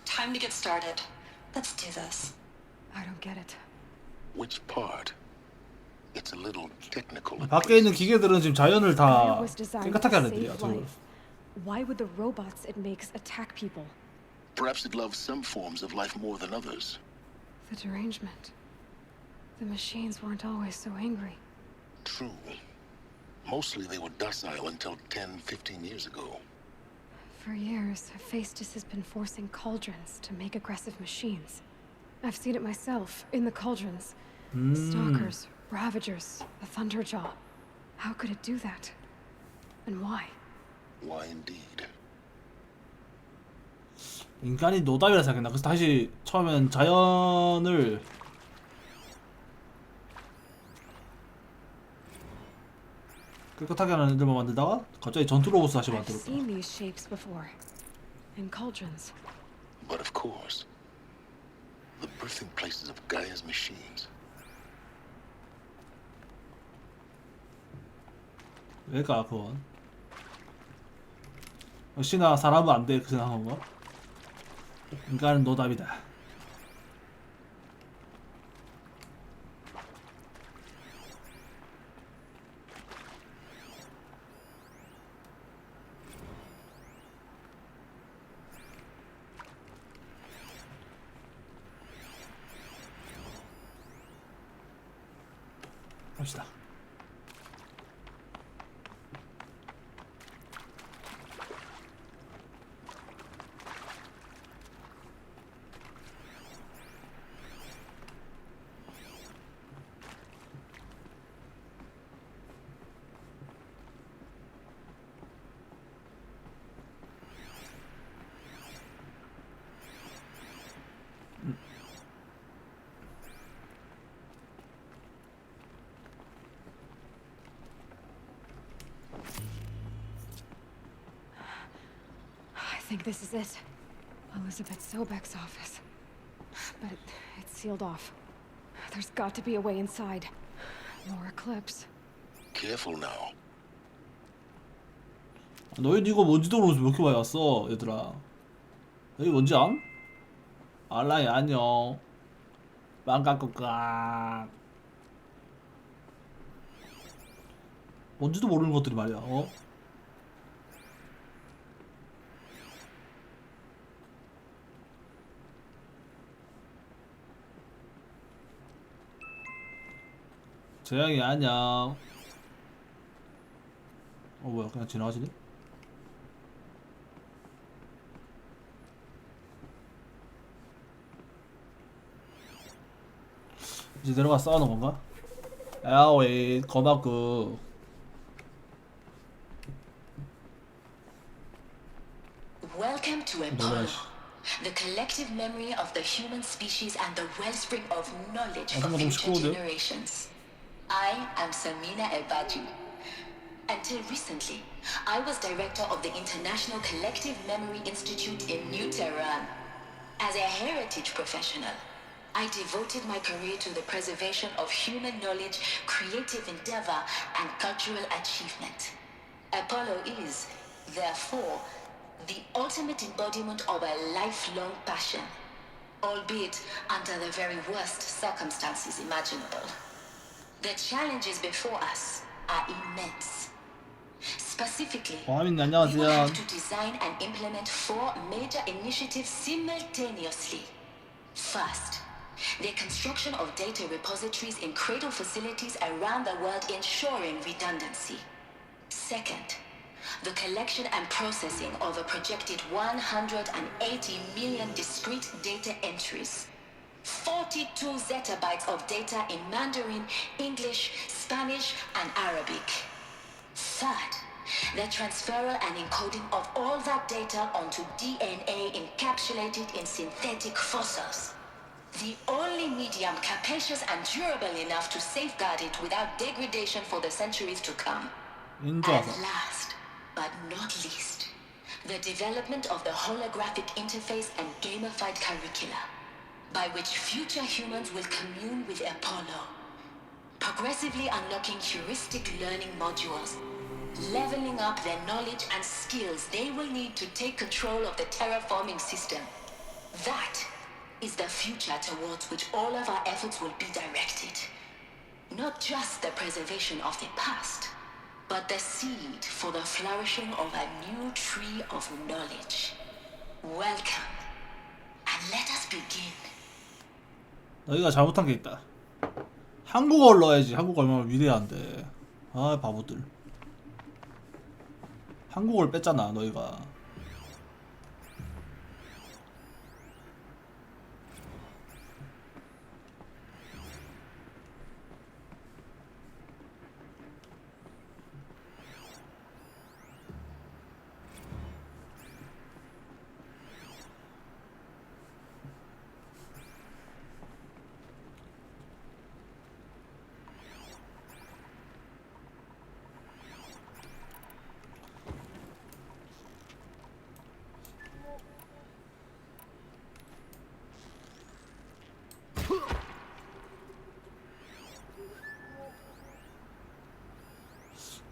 time to get started. Let's do this. I don't get it. Which part? It's a little technical. 밖에 있는 기계들은 지금 자연을 다 Gaia was designed 깨끗하게 to 하는 애들이야. save 저걸. life. Why would the robots it makes attack people? Perhaps it loves some forms of life more than others. The derangement. The machines weren't always so angry. True. Mostly they were docile until 10, 15 years ago. For years, Hephaestus has been forcing cauldrons to make aggressive machines. I've seen it myself, in the cauldrons. The stalkers, ravagers, the thunderjaw. How could it do that? And why? Why indeed? 인간이 노답이라 생각했나? 그래서 다시 처음엔 자연을 깨끗하게 하는 애들만 만들다가 갑자기 전투 로봇 다시 I've 만들었다. seen these shapes before. In cauldrons. But of course, the birthing places of Gaia's machines. 왜일까 그건? 역시나 사람은 안 돼 그 생각한 건가? 인간은 노답이다. 갑시다. I think this is it. Elizabeth Sobek's office. But it's sealed off. There's got to be a way inside. More eclipse. Careful now. 너희도 이거 뭔지도 모르면서 왜 이렇게 많이 왔어 얘들아. 여기 뭔지 암? 알라이 안녕. 빵깍깍깍. 뭔지도 모르는 것들이 말이야. 어? 재영이 안녕. 뭐야 그냥 지나가시네? 이제 내려가 싸우는 건가? 야왜 고맙고. Welcome to Apollo, the collective memory of the human species and the wellspring of knowledge for future generations. I am Samina Elbaji. Until recently, I was director of the International Collective Memory Institute in New Tehran. As a heritage professional, I devoted my career to the preservation of human knowledge, creative endeavor, and cultural achievement. Apollo is, therefore, the ultimate embodiment of a lifelong passion, albeit under the very worst circumstances imaginable. The challenges before us are immense. Specifically, we will have to design and implement 4 major initiatives simultaneously. First, the construction of data repositories in cradle facilities around the world ensuring redundancy. Second, the collection and processing of a projected 180 million discrete data entries. 42 zettabytes of data in Mandarin, English, Spanish, and Arabic. Third, the transferal and encoding of all that data onto DNA encapsulated in synthetic fossils. The only medium capacious and durable enough to safeguard it without degradation for the centuries to come. And last, but not least, the development of the holographic interface and gamified curricula, by which future humans will commune with Apollo, progressively unlocking heuristic learning modules, leveling up their knowledge and skills they will need to take control of the terraforming system. That is the future towards which all of our efforts will be directed. Not just the preservation of the past, but the seed for the flourishing of a new tree of knowledge. Welcome, and let us begin. 너희가 잘못한 게 있다. 한국어를 넣어야지. 한국어 얼마나 위대한데. 아 바보들. 한국어를 뺐잖아 너희가.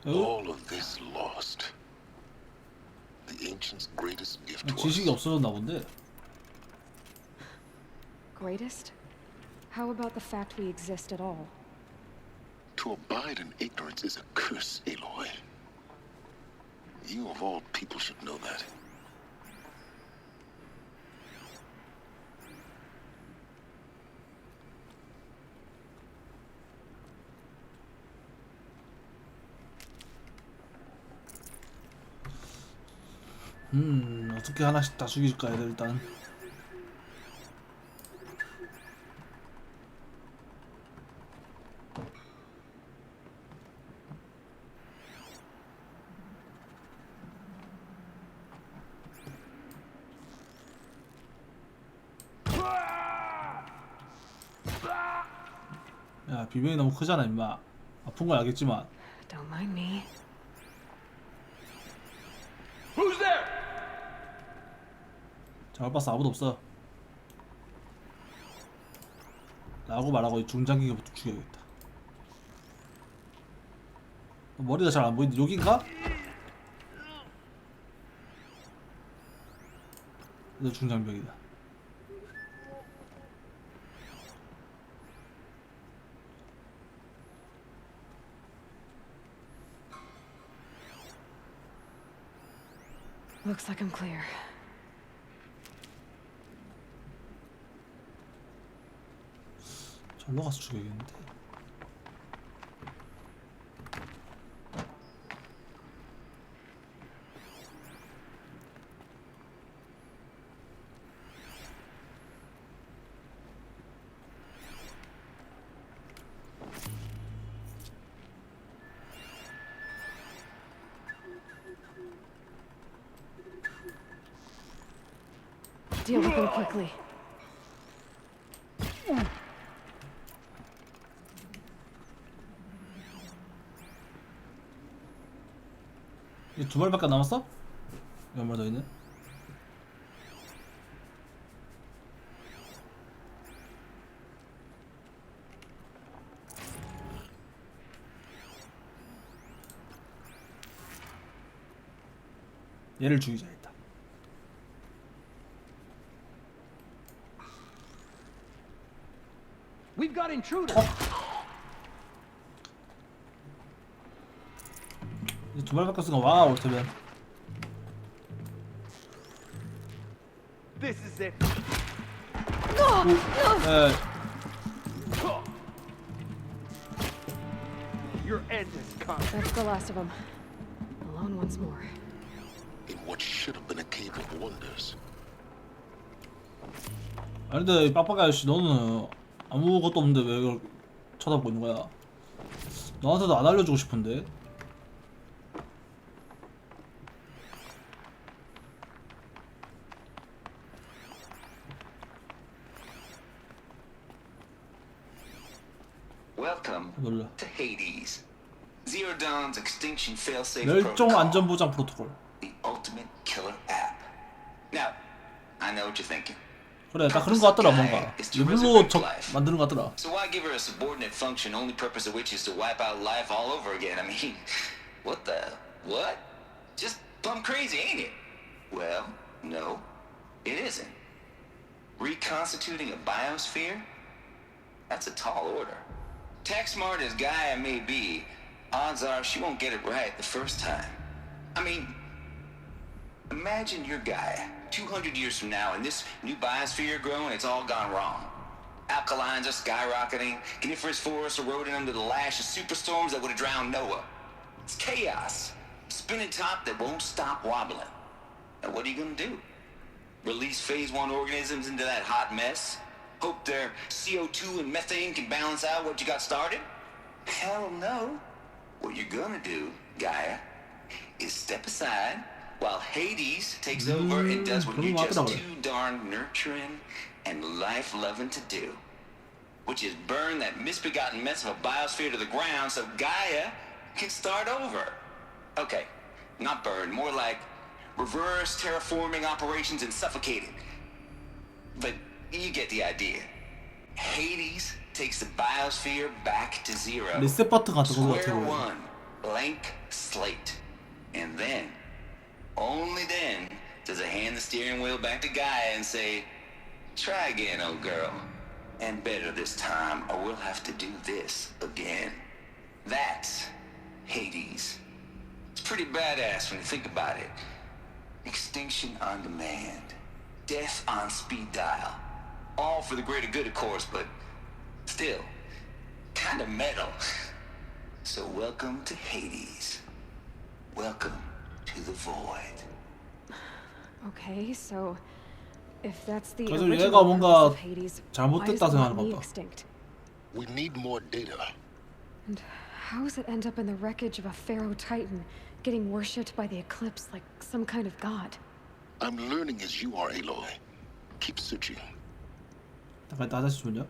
All of this lost. The ancients' greatest gift to us. 지식이 없어졌나 본데. Greatest? How about the fact we exist at all? To abide in ignorance is a curse, Aloy. You of all people should know that. 어떻게 하나씩 다 죽일까 얘들 일단. 야 비명이 너무 크잖아 임마. 아픈 건 알겠지만. Don't mind me. Who's there? 잘못 봤어. 아무도 없어. 라고 말하고 이 중장기부터 죽여야겠다. 머리가 잘 안 보이는데 여긴가? 너 중장병이다. Looks like I'm clear. 절로 가서 죽여야겠는데. Deal with them quickly. 이제 두 발밖에 안 남았어? 몇 말 더 있네. 얘를 죽이자 일단. We've got intruders. 이제 두 발밖에 없으니까 와 올테면. This is it. 네. Your end has come. That's the last of them. Alone once more. In what should have been a cave of wonders. 아니 근데 빡빡이 아저씨 너는 아무것도 없는데 왜 이걸 쳐다보고 있는 거야? 너한테도 안 알려주고 싶은데. Welcome 놀라. to Hades. Zero Dawn's extinction failsafe 멸종 protocol. 안전보장 프로토콜. The ultimate killer app. Now, I know what you're thinking. 그래 딱 그런 거 같더라 뭔가. 일부러 만드는 거 같더라. So why give her a subordinate function, only purpose of which is to wipe out life all over again? I mean, what the what? Just plumb crazy, ain't it? Well, no, it isn't. Reconstituting a biosphere? That's a tall order. Tax smart as Gaia may be, odds are she won't get it right the first time. I mean, imagine your Gaia 200 years from now and this new biosphere you're growing, it's all gone wrong. Alkalines are skyrocketing, coniferous forests eroding under the lash of superstorms that would have drowned Noah. It's chaos, spinning top that won't stop wobbling. Now what are you gonna do? Release phase 1 organisms into that hot mess? Hope their CO2 and methane can balance out what you got started? Hell no. What you're gonna do, Gaia, is step aside while Hades takes over and does what you're just too darn nurturing and life-loving to do, which is burn that misbegotten mess of a biosphere to the ground so Gaia can start over. Okay, not burn, more like reverse terraforming operations and suffocate it. But you get the idea. Hades takes the biosphere back to zero. 리셋 버튼 같은 거 Square 같아. one, blank slate. And then, only then, does it hand the steering wheel back to Gaia and say, try again, old girl. And better this time, or we'll have to do this again. That's Hades. It's pretty badass when you think about it. Extinction on demand. Death on speed dial. All for the greater good, of course, but still, kind of metal. So welcome to Hades. Welcome to the void. Okay, so if that's the 그래서 original 얘가 뭔가 purpose of Hades, why 잘못됐다 does it 생각하는 want me 것 같다. extinct? We need more data. And how does it end up in the wreckage of a pharaoh titan, getting worshipped by the eclipse like some kind of god? I'm learning as you are, Aloy. Keep searching. 잠깐 나 다시 주면요.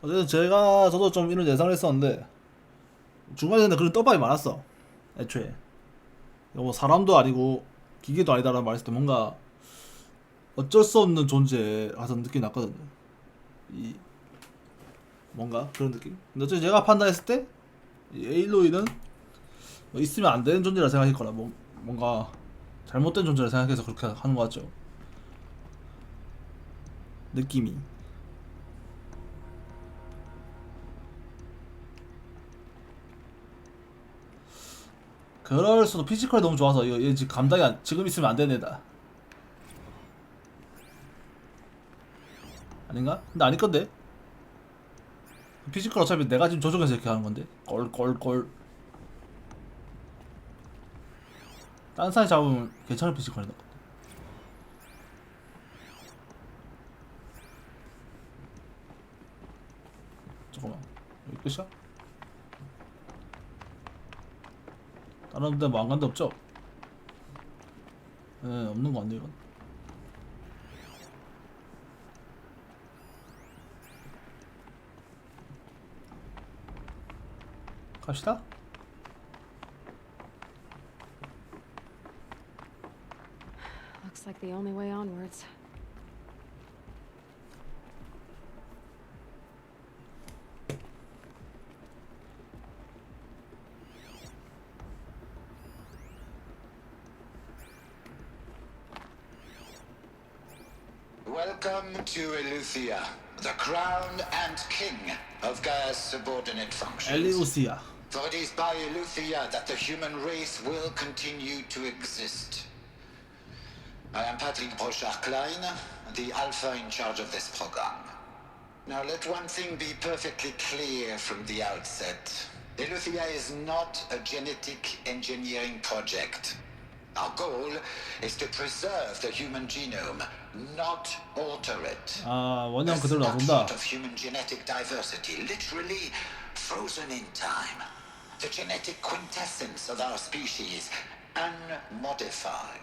어쨌든 저도 좀 이런 예상을 했었는데 중간에 그런 떡밥이 많았어. 애초에 뭐 사람도 아니고 기계도 아니다라는 말 했을 때 뭔가 어쩔 수 없는 존재 같은 느낌이 났거든요. 이 뭔가 그런 느낌. 근데 어쨌든 제가 판단했을 때 이 에일로이는 뭐 있으면 안 되는 존재라 생각했거나 뭔가 잘못된 존재라 생각해서 그렇게 하는 것 같죠. 느낌이. 그럴 수도 피지컬이 너무 좋아서 얘 지금 감당이 지금 있으면 안 되는 애다. 아닌가? 근데 아닐 건데. 피지컬 어차피 내가 지금 조정해서 이렇게 하는 건데. 꼴. 딴 사람이 잡으면 괜찮은 피지컬이다. 잠깐만. 여기 끝이야? 다른 데 뭐 안 간 데 없죠? 네, 없는 거 같네 이건. 갑시다. Looks like the only way onwards. Welcome to Eleuthia, the crown and king of Gaia's subordinate functions. Eleuthia. For it is by Eleuthia that the human race will continue to exist. I am Patrick Brochard-Klein, the alpha in charge of this program. Now let one thing be perfectly clear from the outset. Eleuthia is not a genetic engineering project. Our goal is to preserve the human genome, not alter it. 원형 그대로 나온다. Snapshot of human genetic diversity, literally frozen in time. The genetic quintessence of our species, unmodified.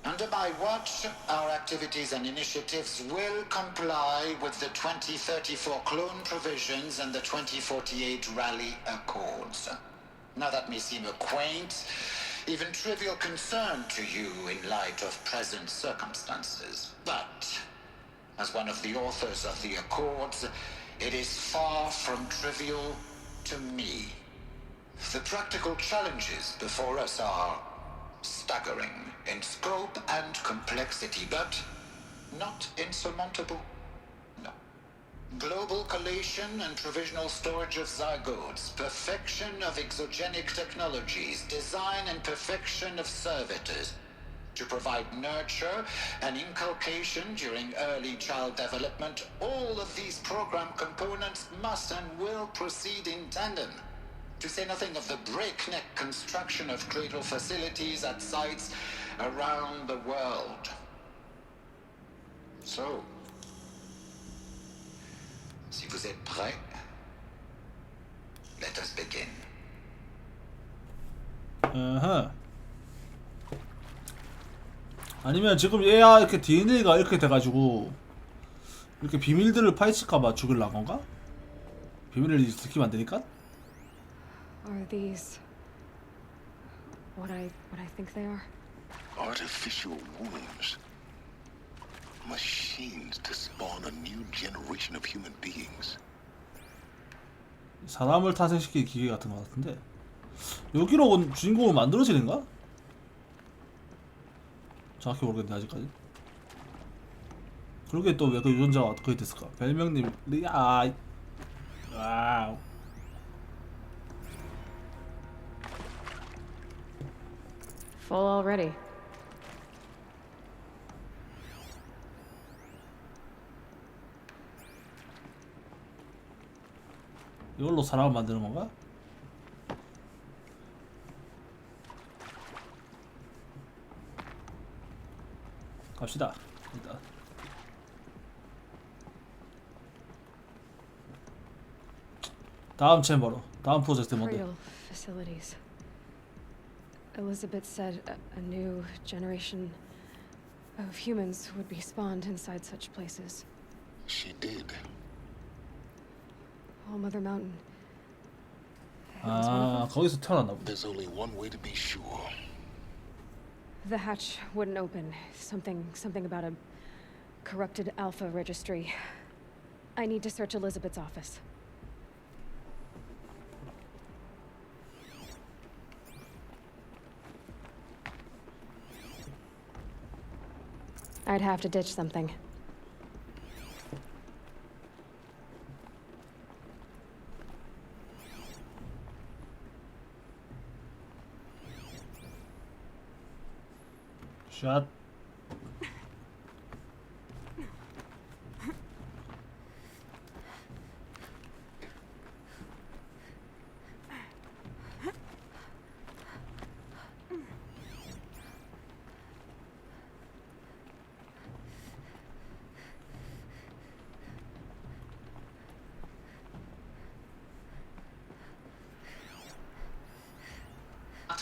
Under my watch, our activities and initiatives will comply with the 2034 clone provisions and the 2048 Rally Accords. Now that may seem a quaint, even trivial concern to you in light of present circumstances. But, as one of the authors of the Accords, it is far from trivial to me. The practical challenges before us are staggering in scope and complexity, but not insurmountable. No. Global collation and provisional storage of zygotes, perfection of exogenic technologies, design and perfection of servitors, to provide nurture and inculcation during early child development. All of these program components must and will proceed in tandem. To say nothing of the breakneck construction of cradle facilities at sites around the world. So, si vous êtes prêts, let us begin. 아니면 지금 얘야 이렇게 DNA가 이렇게 돼가지고 이렇게 비밀들을 파헤칠까봐 죽일란 건가? 비밀을 들키면 안 되니까? Are these what I think they are? Artificial wombs. Machines to spawn a new generation of human beings. 사람을 탄생시키는 기계 같은 것 같은데 여기로 주인공을 만들어지는가? 정확히 모르겠네 아직까지. 그러게 또 왜 그 유전자가 어떻게 됐을까? 별명님 리아. 와우. Full already. 이걸로 사람을 만드는 건가? 갑시다. 일단. 다음 챔버로. 다음 프로젝트 뭔데? Cradle facilities. Elizabeth said a new generation of humans would be spawned inside such places. She did. All Mother Mountain. 아, 거기서 태어났나 보다. There's only one way to be sure. The hatch wouldn't open. Something about a corrupted alpha registry. I need to search Elizabeth's office. I'd have to ditch something. 샷.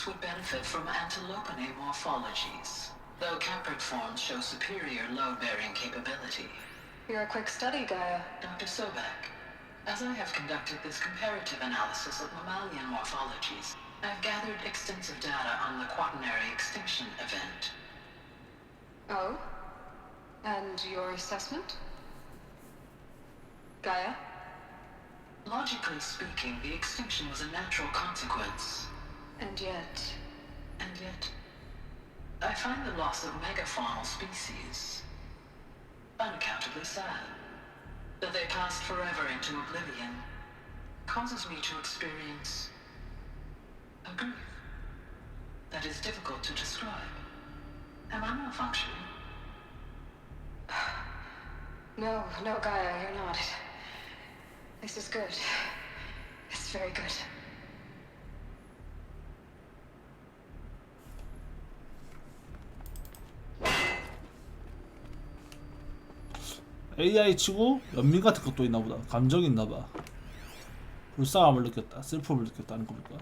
Would benefit from antilopine morphologies, though caprid forms show superior load-bearing capability. You're a quick study, Gaia. Dr. Sobek, as I have conducted this comparative analysis of mammalian morphologies, I've gathered extensive data on the quaternary extinction event. Oh? And your assessment? Gaia? Logically speaking, the extinction was a natural consequence. And yet, I find the loss of megafaunal species unaccountably sad. That they passed forever into oblivion causes me to experience a grief that is difficult to describe. Am I malfunctioning? No, Gaia, you're not. This is good. It's very good. AI 치고 연민 같은 것도 있나 보다. 감정이 있나 봐. 불쌍함을 느꼈다. 슬픔을 느꼈다는 겁니까?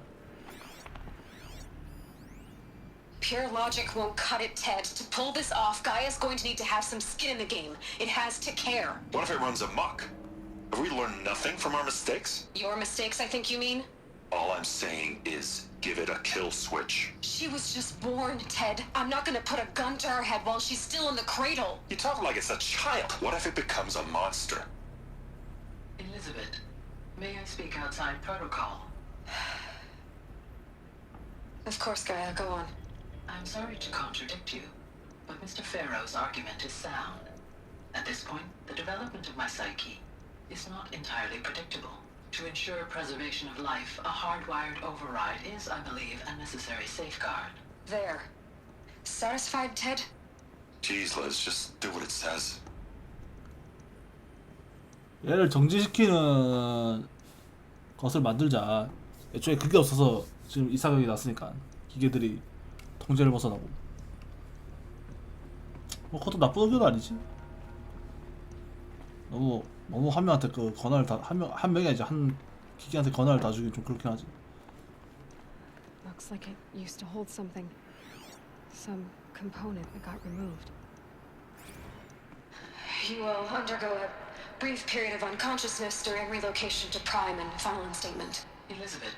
Pure logic won't cut it, Ted. To pull this off, Gaia's going to need to have some skin in the game. It has to care. What if it runs amok? Have we learned nothing from our mistakes? Your mistakes, I think you mean? All I'm saying is give it a kill switch. She was just born, Ted. I'm not gonna put a gun to her head while she's still in the cradle. You talk like it's a child. What if it becomes a monster? Elizabeth, may I speak outside protocol? Of course, Gaia, go on. I'm sorry to contradict you, but Mr. Farrow's argument is sound. At this point, the development of my psyche is not entirely predictable. To ensure preservation of life, a hardwired override is, I believe, a necessary safeguard. There. Satisfied, Ted? Jeez, Liz, just do what it says. 얘를 정지시키는 것을 만들자. 애초에 그게 없어서 지금 이 사격이 났으니까 기계들이 통제를 벗어나고. 뭐 그것도 나쁜 의견은 아니지. 너무 한 명한테 그 권한을 다 한 명이 아니지 한 기계한테 권한을 다 주긴 좀 그렇긴 하지. Looks like it used to hold something. Some component that got removed. You will undergo a brief period of unconsciousness during relocation to Prime and final instatement. Elizabeth,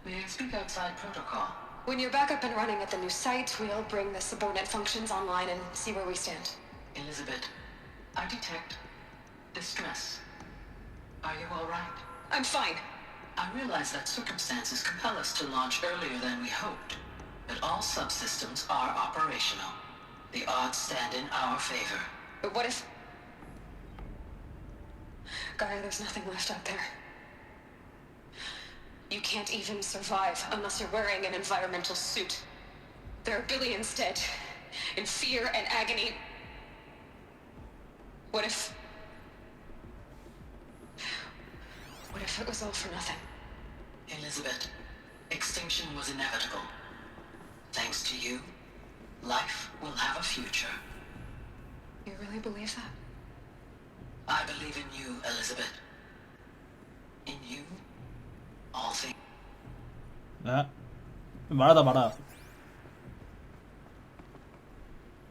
may I speak outside protocol? When you're back up and running at the new site, we'll bring the subordinate functions online and see where we stand. Elizabeth, I detect distress. Are you all right? I'm fine. I realize that circumstances compel us to launch earlier than we hoped, but all subsystems are operational. The odds stand in our favor. But what if... Gaia, there's nothing left out there. You can't even survive unless you're wearing an environmental suit. There are billions dead, in fear and agony. What if it was all for nothing? Elizabeth, extinction was inevitable. Thanks to you, life will have a future. You really believe that? I believe in you, Elizabeth. In you, all things. 네. 말하다 말아.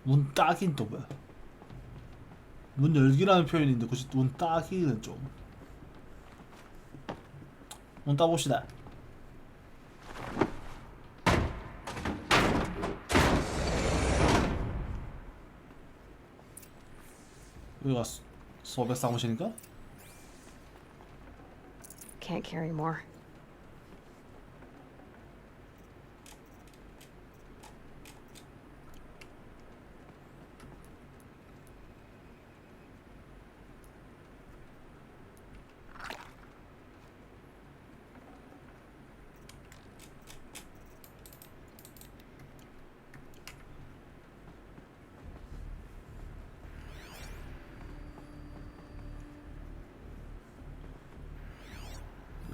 문 따긴 또 뭐야? 문 열기라는 표현인데 굳이 문 따기는 좀. 눈 따봅시다. 여기가 소백 사무실인가? Can't carry more.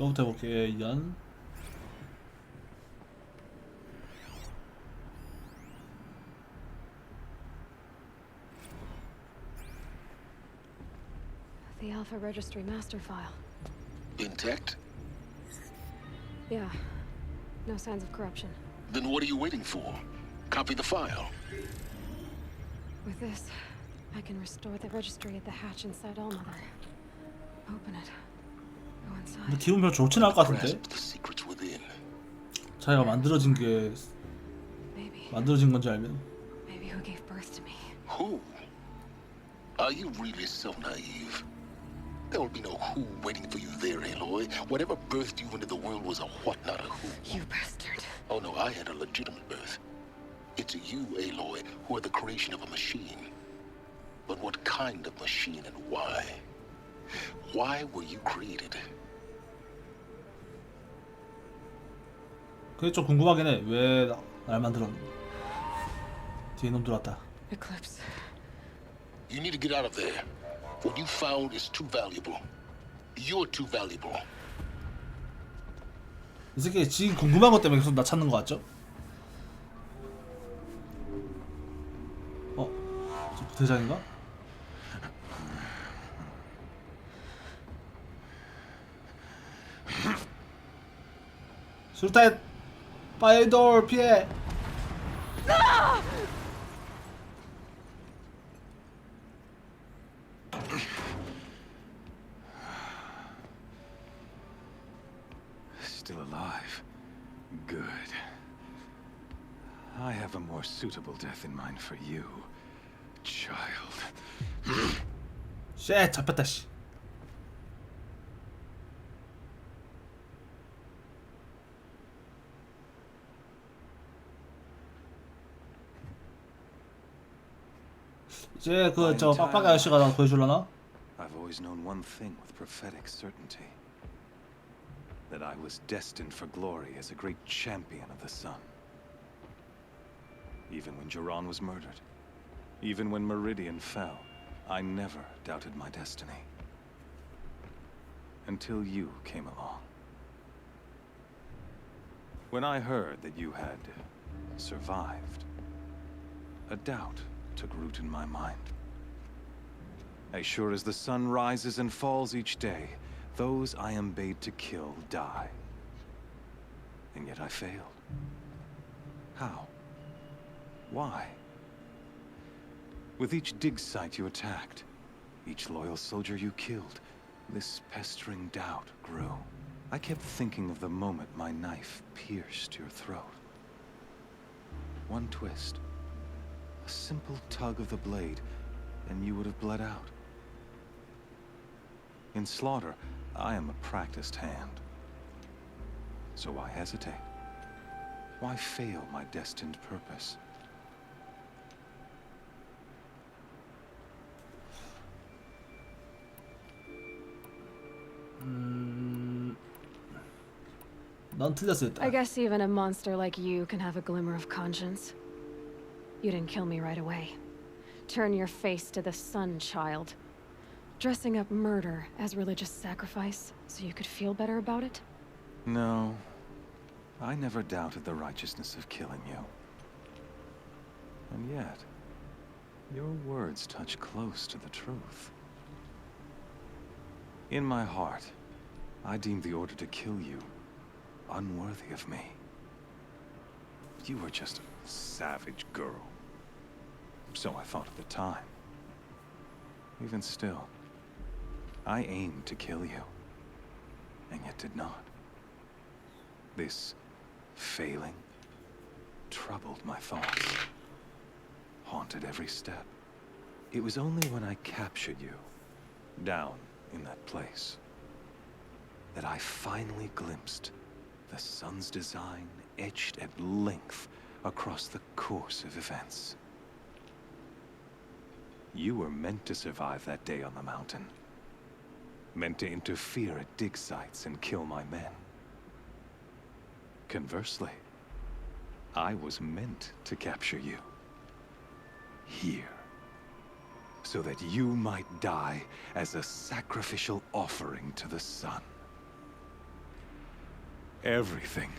이거부터 해볼게. 연 The Alpha Registry master file. Intact? Yeah. No signs of corruption. Then what are you waiting for? Copy the file. With this, I can restore the registry at the hatch inside Allmother. Open it. Go inside. 근데 기분 별로 좋진 않을 것 같은데. 자기가 만들어진 게 만들어진 건지 알면. Maybe who gave birth to me. Who? Are you really so naive? There will be no who waiting for you there, Aloy. Whatever birthed you into the world was a what, not a who. You bastard. Oh no, I had a legitimate birth. It's you, Aloy, who are the creation of a machine. But what kind of machine and why? Why were you created? 그게 좀 궁금하긴 해. 왜 날 만들었는지. 뒤에 놈 들어왔다. Eclipse. You need to get out of there. What you found is too valuable. You're too valuable. 이 새끼 지금 궁금한 것 때문에 계속 나 찾는 거 같죠? 저 부대장인가? 술탄! 파이돌 피해! Still alive. Good. I have a more suitable death in mind for you, child. 쉣! 잡혔다 씨. 이제 그 저 빡빡이 아저씨가 나 보여줄라나? I've always known one thing with prophetic certainty. That I was destined for glory as a great champion of the sun. Even when Jiran was murdered, even when Meridian fell, I never doubted my destiny. Until you came along. When I heard that you had survived, a doubt took root in my mind. As sure as the sun rises and falls each day, those I am bade to kill die. And yet I failed. How? Why? With each dig site you attacked, each loyal soldier you killed, this pestering doubt grew. I kept thinking of the moment my knife pierced your throat. One twist, a simple tug of the blade, and you would have bled out. In slaughter, I am a practiced hand. So why hesitate? Why fail my destined purpose? 넌 틀렸을 때. I guess even a monster like you can have a glimmer of conscience. You didn't kill me right away. Turn your face to the sun, child. Dressing up murder as religious sacrifice so you could feel better about it? No. I never doubted the righteousness of killing you. And yet, your words touch close to the truth. In my heart, I deemed the order to kill you unworthy of me. You were just a savage girl. So I thought at the time. Even still, I aimed to kill you, and yet did not. This failing troubled my thoughts, haunted every step. It was only when I captured you, down in that place, that I finally glimpsed the sun's design etched at length across the course of events. You were meant to survive that day on the mountain. Meant to interfere at dig sites and kill my men. Conversely, I was meant to capture you. Here. So that you might die as a sacrificial offering to the sun. Everything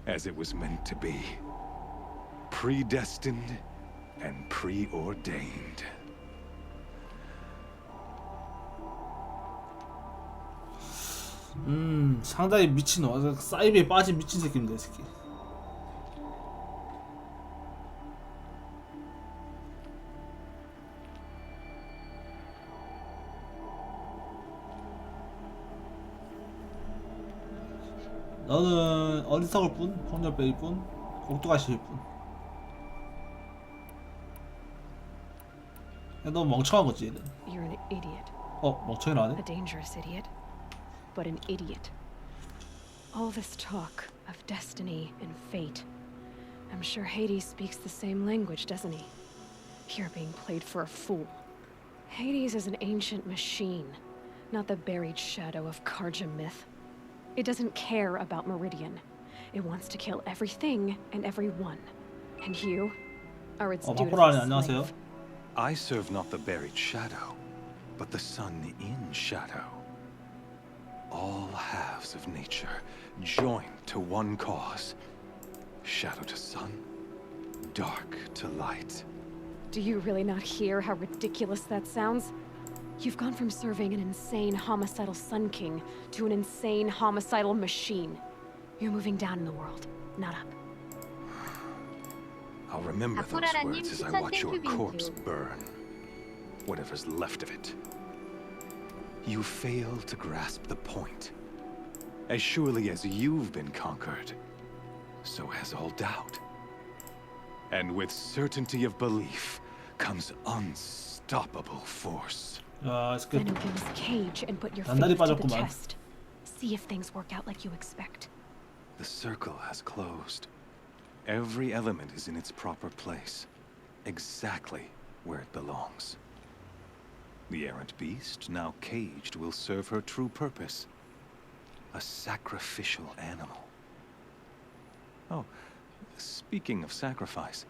as it was meant to be. Predestined and preordained. 상당히 미친 사이비에 빠진 미친 새끼입니다, 이 새끼. 너는 어리석을 뿐, 폭렬배일 뿐, 꼭두가시일 뿐. 너 멍청한 거지, 얘는. You're an idiot. 멍청이라네? A dangerous idiot, but an idiot. All this talk of destiny and fate. I'm sure Hades speaks the same language, doesn't he? You're being played for a fool. Hades is an ancient machine, not the buried shadow of Karja myth. It doesn't care about Meridian. It wants to kill everything and everyone. And you are its dutiful slave. I serve not the buried shadow, but the sun in shadow. All halves of nature joined to one cause. Shadow to sun, dark to light. Do you really not hear how ridiculous that sounds? You've gone from serving an insane homicidal Sun King to an insane homicidal machine. You're moving down in the world, not up. I'll remember those words as I watch your corpse burn. Whatever's left of it. You fail to grasp the point. As surely as you've been conquered, so has all doubt. And with certainty of belief comes unstoppable force. Then open this cage and put your faith to the test. See if things work out like you expect. The circle has closed. Every element is in its proper place, exactly where it belongs. The errant beast, now caged, will serve her true purpose. A sacrificial animal. Oh, speaking of sacrifice,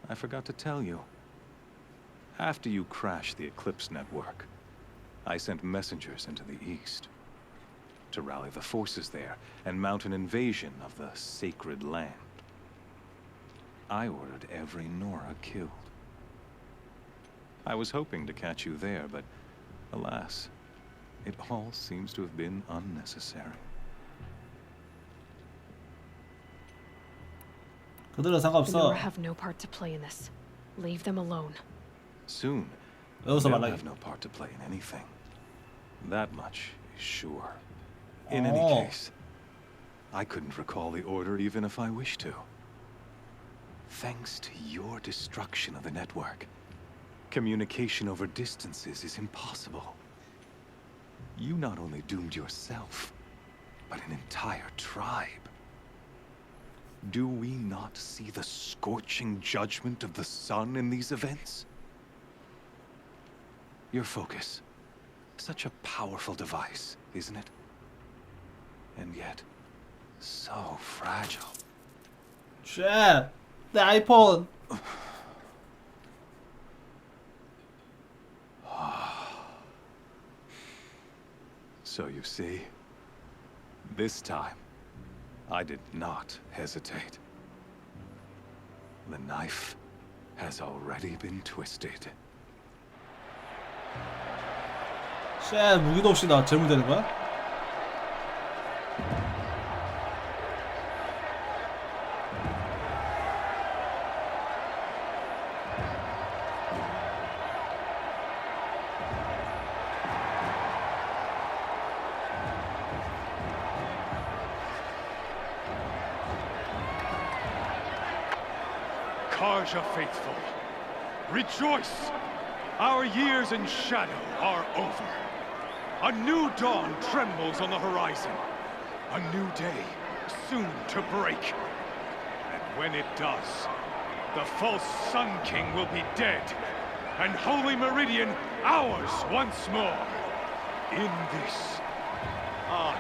I forgot to tell you. After you crashed the Eclipse network, I sent messengers into the east to rally the forces there and mount an invasion of the sacred land. I ordered every Nora killed. I was hoping to catch you there, but alas, it all seems to have been unnecessary. 그들은 상관없어. The Nora have no part to play in this. Leave them alone. Soon, they'll have no part to play in anything. That much is sure. In any case, I couldn't recall the order even if I wished to. Thanks to your destruction of the network, communication over distances is impossible. You not only doomed yourself, but an entire tribe. Do we not see the scorching judgment of the sun in these events? Your focus. Such a powerful device, isn't it? And yet, so fragile. Shit! The iPhone! So you see, this time, I did not hesitate. The knife has already been twisted. 쉣, 무기도 없이 나 재물되는 거야? Karja faithful, rejoice! Our years in shadow are over. A new dawn trembles on the horizon. A new day soon to break. And when it does, the false Sun King will be dead, and Holy Meridian ours once more. In this, I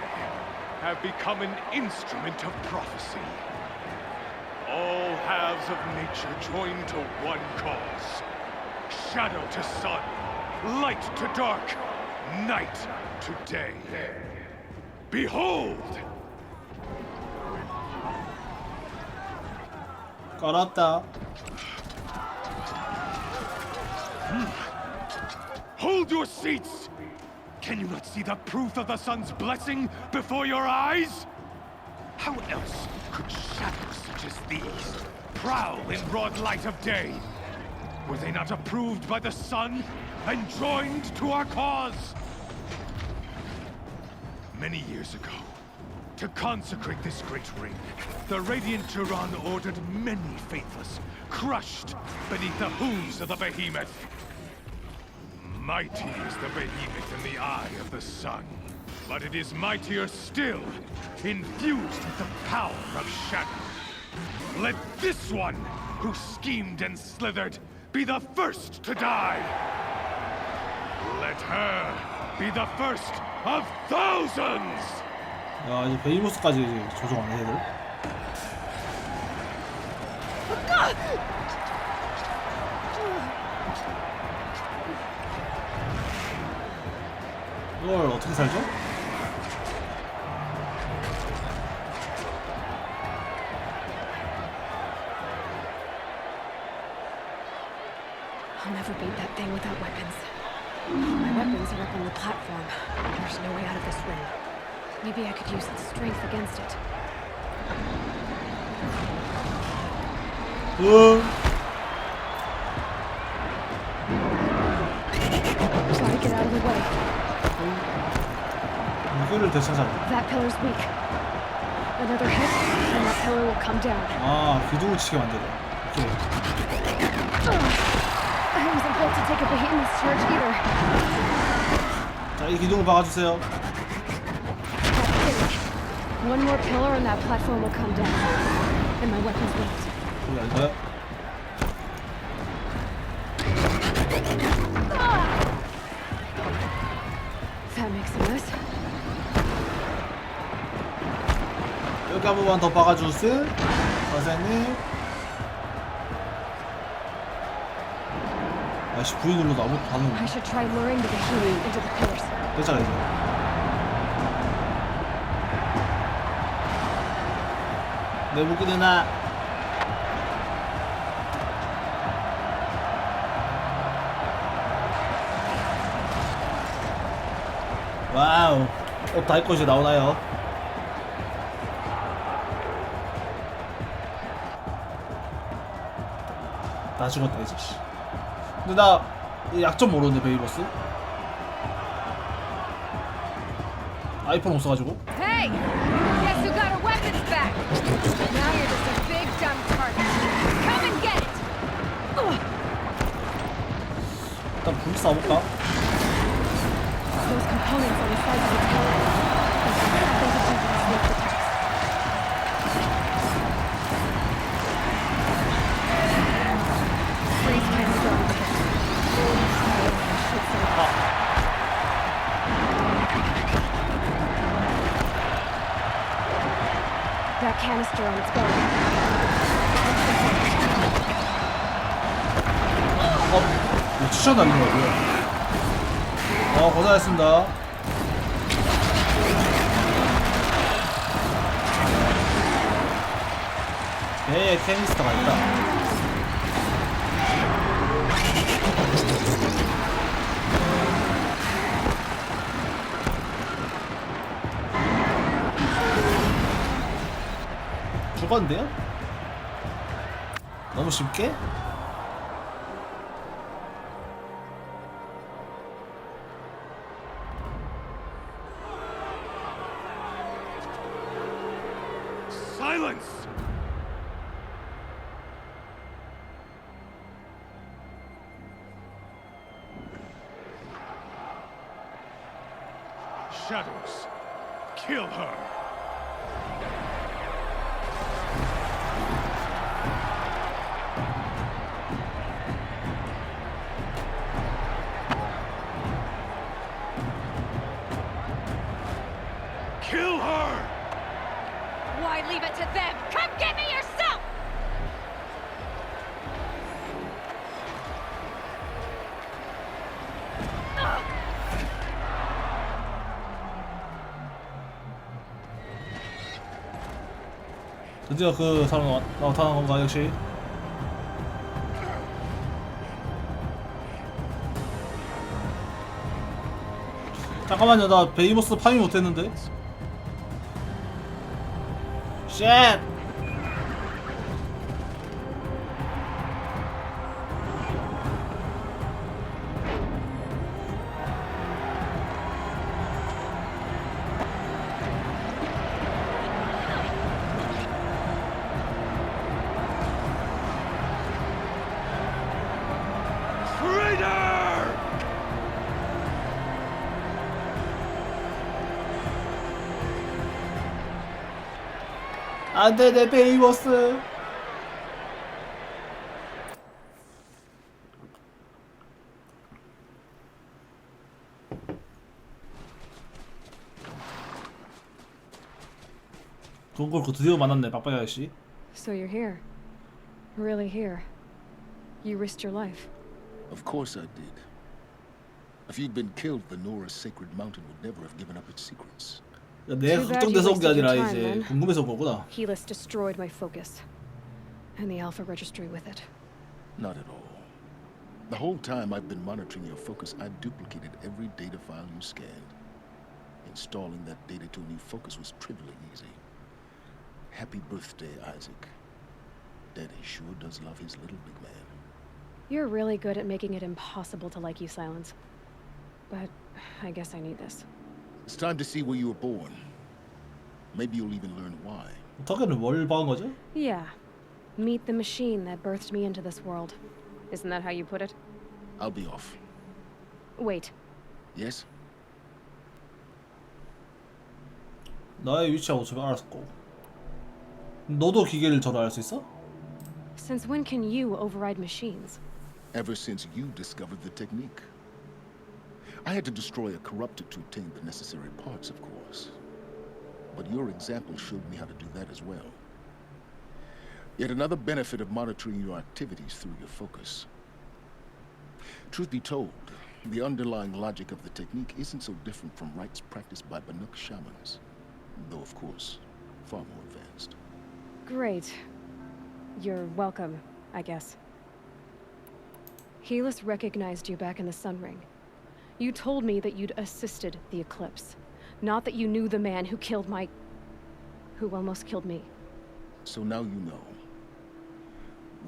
have become an instrument of prophecy. All halves of nature join to one cause. Shadow to sun, light to dark, night to day. Behold! 깔았다. Hold your seats! Can you not see the proof of the sun's blessing before your eyes? How else could shadows such as these prowl in broad light of day? Were they not approved by the sun and joined to our cause? Many years ago, to consecrate this great ring, the Radiant Turan ordered many faithless, crushed beneath the hooves of the behemoth. Mighty is the behemoth in the eye of the sun, but it is mightier still, infused with the power of shadow. Let this one, who schemed and slithered, be the first to die. Let her be the first of thousands! 야, 이제 베이모스까지 이제 조정하네, 얘들. 이걸 어떻게 살죠? I'll never beat that thing without weapons. My weapons are up on the platform. There's no way out of this ring. Maybe I could use its strength against it. Try to get out of the way. 이거를 되찾아. That pillar's weak. Another hit, and that pillar will come down. 아, 기둥을 치게 만들어. 오케이. I wasn't built to take a behemoth's charge either. 자, 이 기둥을 박아주세요. One more pillar and that platform will come down. And my weapons won't. 그게 아닌가요? That makes a mess. 여기 한 번만 더 박아주세요. 선생님. 아씨, V 눌러도 아무것도 안 오네. I should try luring the behemoth into the pillars. 됐잖아, 이제. 내 무기 내놔. 와우. 다이 것이 나오나요? 나 죽었다, 이제. 근데 나 약점 모르는데, 베이버스? 아이폰 없어가지고. Hey! Guess who got her weapons back? Now you're just a big dumb target. Come and get it! 일단 불 쏴볼까? Those components on the sides of the tower. Those are Japanese smoke detectors. Freeze canister on the tip. Shoot some. That canister on its belly. 이거 추천 날린 거고요. 고생하셨습니다. 배에 캐니스터가 있다. 죽었는데요? 너무 쉽게? Silence! shadows. Kill her. Kill her! Why leave it to them? Come get me yourself! 드디어 그 사람 나타난 건가 역시? 잠깐만요, 나 베이모스 파밍 못했는데. 쉣! 안돼, 내 베이모스. 돈 걸고 드디어 만났네, 빡빡이 아저씨. So you're here. Really here. You risked your life. Of course I did. If you'd been killed, the Nora's sacred mountain would never have given up its secrets. 내가 걱정돼서 온 게 아니라 이제 궁금해서 온 거구나. Helis destroyed my focus. And the Alpha Registry with it. Not at all. The whole time I've been monitoring your focus, I duplicated every data file you scanned. Installing that data to a new focus was trivially easy. Happy birthday, Isaac. Daddy sure does love his little big man. You're really good at making it impossible to like you, Silence. But I guess I need this. It's time to see where you were born. Maybe you'll even learn why. 타겟은 뭘 봐온 거죠? Yeah. Meet the machine that birthed me into this world. Isn't that how you put it? I'll be off. Wait. Yes? 나의 위치하고 좀 알았고. 너도 기계를 전화할 수 있어? Since when can you override machines? Ever since you discovered the technique. I had to destroy a corrupted to obtain the necessary parts, of course. But your example showed me how to do that as well. Yet another benefit of monitoring your activities through your focus. Truth be told, the underlying logic of the technique isn't so different from rites practiced by Banuk shamans, though of course, far more advanced. Great. You're welcome, I guess. Helis recognized you back in the Sun Ring. You told me that you'd assisted the eclipse, not that you knew the man who almost killed me. So now you know.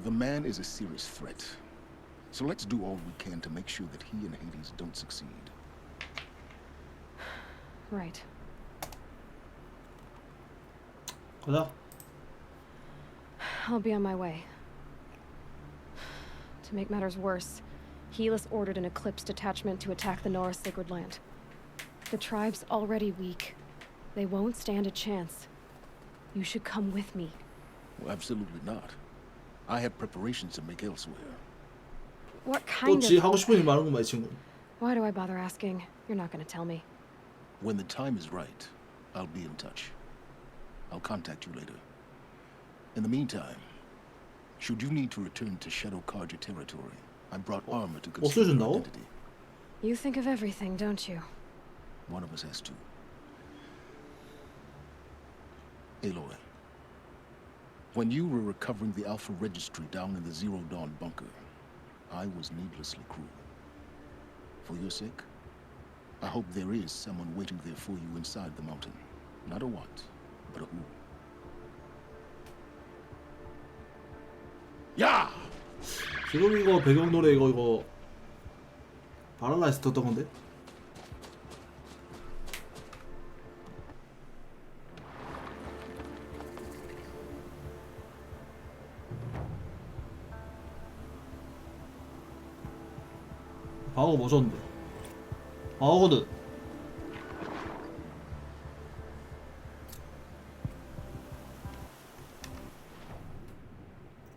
The man is a serious threat. So let's do all we can to make sure that he and Hades don't succeed. Right. 가자. I'll be on my way. To make matters worse, Helis ordered an Eclipse detachment to attack the Norse Sacred Land. The tribe's already weak. They won't stand a chance. You should come with me. Well, absolutely not. I have preparations to make elsewhere. What kind 또 of... 하고 싶은 일 많은구만 이 친구. Why do I bother asking? You're not gonna tell me. When the time is right, I'll be in touch. I'll contact you later. In the meantime, should you need to return to Shadow Karja territory, I brought armor to conceal your identity. You think of everything, don't you? One of us has to. Aloy, when you were recovering the Alpha Registry down in the Zero Dawn bunker, I was needlessly cruel. For your sake, I hope there is someone waiting there for you inside the mountain. Not a what, but a who. 야! 지금 이거 배경 노래 이거 바랄라에서 듣던 건데? 방어가 뭐 줬는데? 방어거든.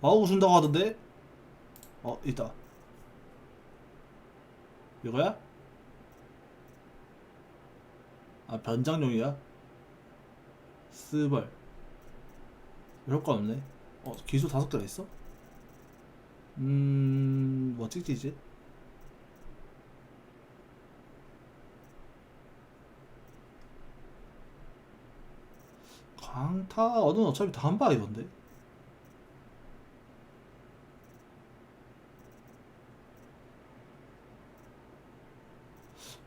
바우고 준다고 하던데? 있다. 이거야? 아, 변장용이야? 스벌. 효과 없네. 기술 5개가 있어? 뭐 찍지 이제? 강타 얻은 어차피 다 한 방이던데?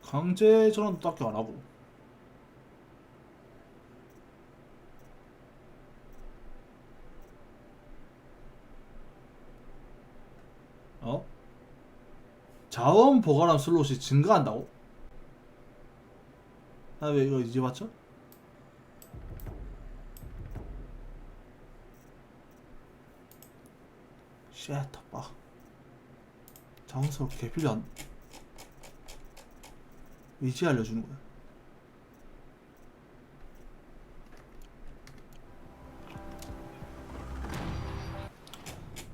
강제 전환도 딱히 안 하고. 자원 보관함 슬롯이 증가한다고? 아, 왜 이거 이제 봤죠? 쉣, 봐. 자원스럽게 개필요 안 이제 알려주는 거야.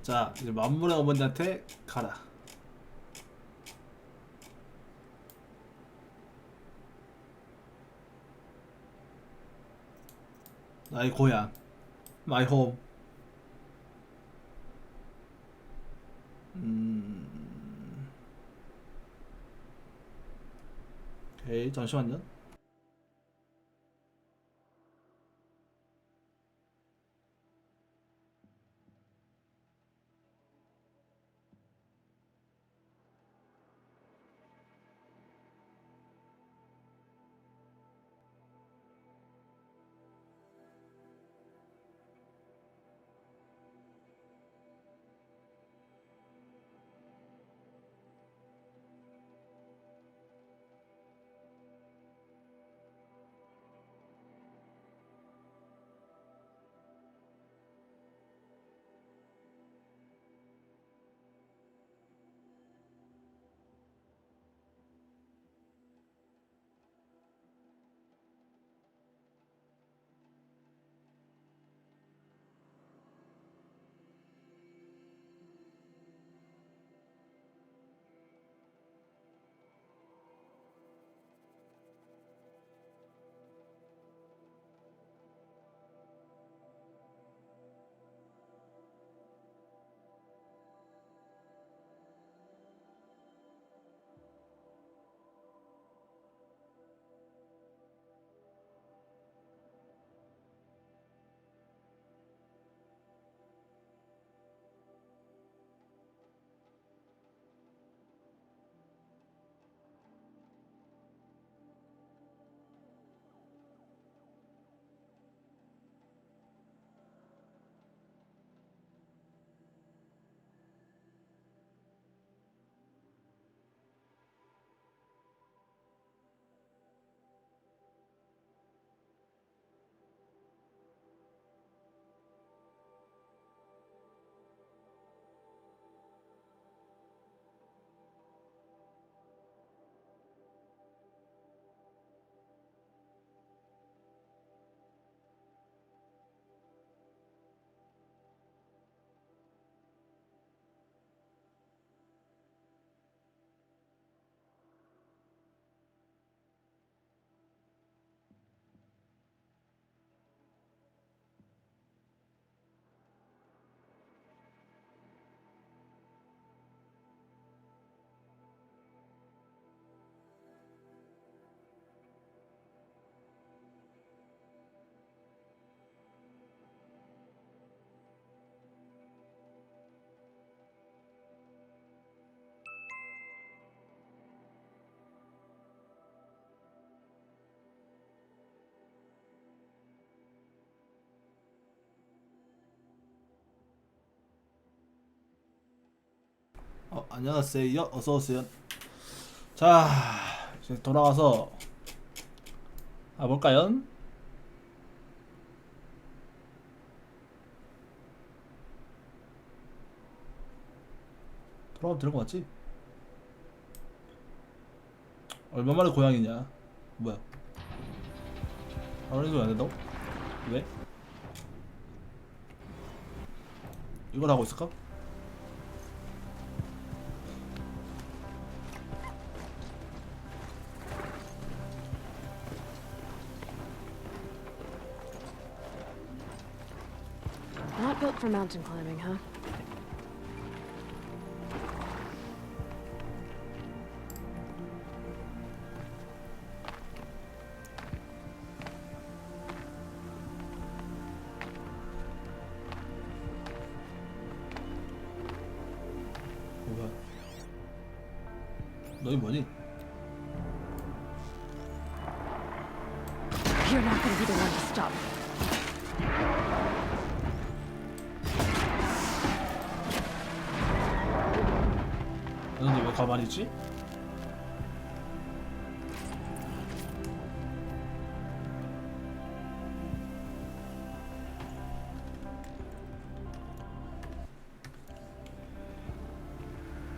자, 이제 만물의 어머니한테 가라. 나의 고향, my home. 오케이, 잠시만요. 안녕하세요. 어서오세요. 자, 이제 돌아와서 볼까요? 돌아가면 되는 거 맞지? 얼마 만에 고향이냐? 뭐야? 아무래도 안 된다고? 왜? 이걸 하고 있을까? Not built for mountain climbing, huh? 뭐야? 너희 뭐니? You're not gonna be the one to stop. 너네 왜 가만히 있지?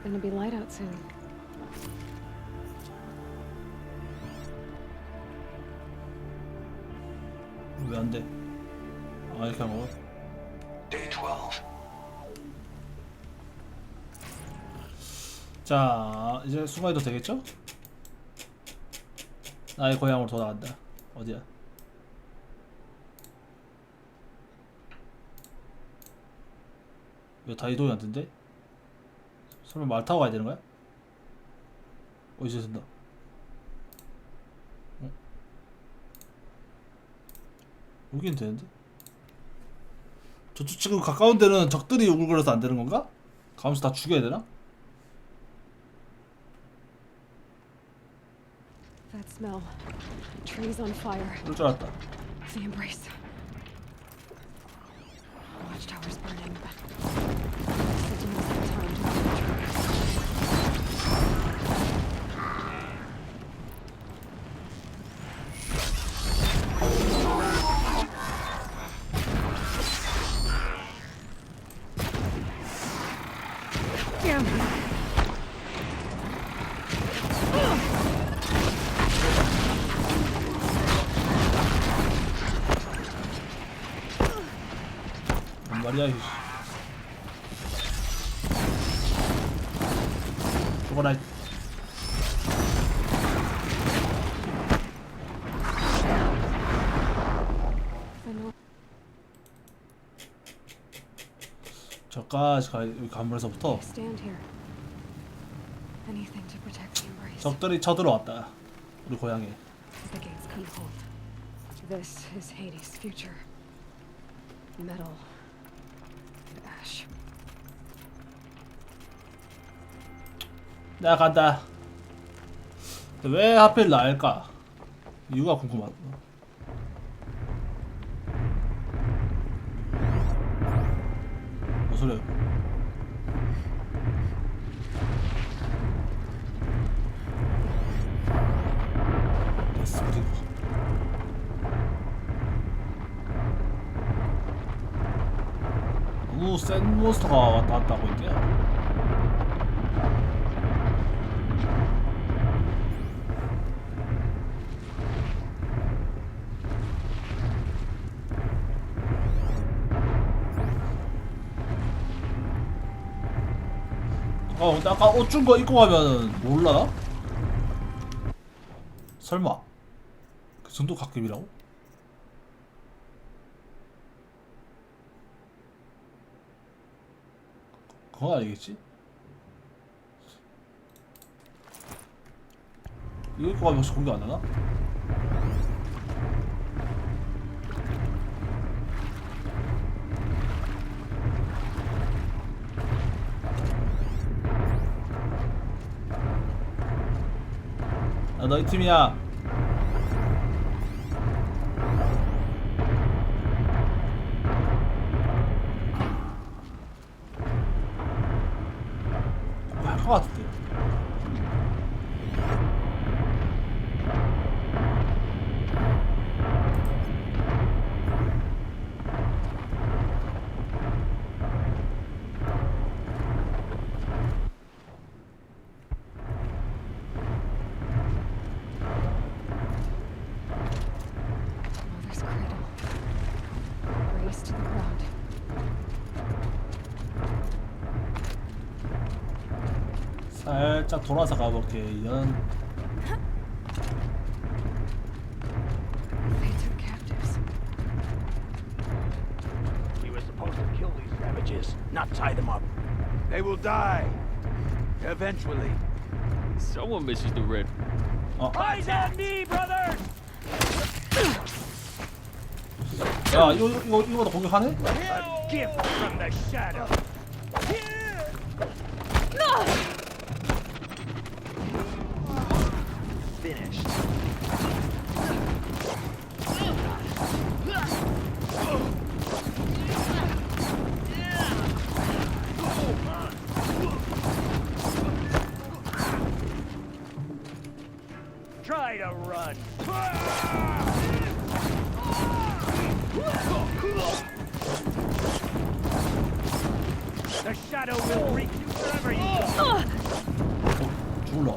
Gonna be light out soon. 왜 안 돼? 아 이렇게 먹어? Day 12. 자 이제 순간이도 되겠죠? 나의 고향으로 돌아간다. 어디야? 왜 다 이동이 안 된대? 설마 말 타고 가야 되는 거야? 이제 된다. 어? 여긴 되는데? 저쪽 지금 가까운 데는 적들이 우글거려서 안 되는 건가? 가면서 다 죽여야 되나? That smell. Trees on fire. 그럴 줄 알았다. The embrace. Watchtower's burning, but Sentinels have time to Damn. 뭔 말이야 이씨. 죽어라. 저까지 가. 여기 건물에서부터 Stand here. Anything to protect the embrace. 적들이 쳐들어왔다. 우리 고향에. The gates come cold. This is Hades' future. Metal. Ash. 내가 간다. 근데 왜 하필 나일까? 이유가 궁금하다. 무슨 소리야? 됐어, 그리고. 너무 센 몬스터가 왔다 갔다 하고 있냐? 근데 아까 옷 준 거 입고 가면은 몰라? 설마 그 정도 갓김이라고? 그건 아니겠지? 이거 입고 가면 혹시 공격 안 하나? 나 너희 팀이야. 뭐 할 것 같은데. Mother's cradle. Raised to the ground. 살짝 돌아서 가볼게요. They took captives. We were supposed to kill these savages, not tie them up. They will die. Eventually. Someone misses the red. Eyes on me, brothers! 야 이거도 공격하네? A gift from the shadow. Finished. Try to run. The shadow will reach you wherever you go. 죽을라.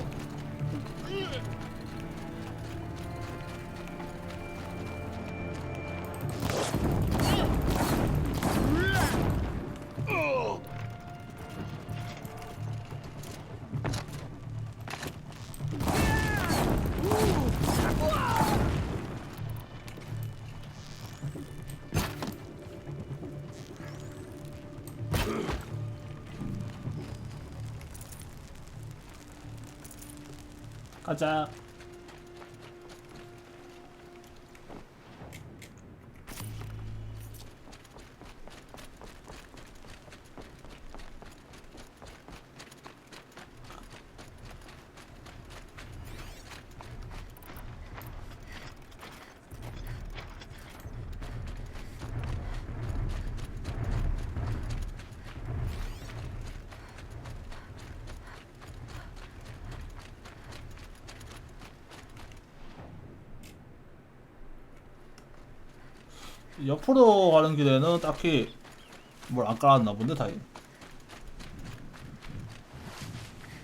가자. 옆으로 가는 길에는 딱히 뭘 안 깔았나 본데 다행.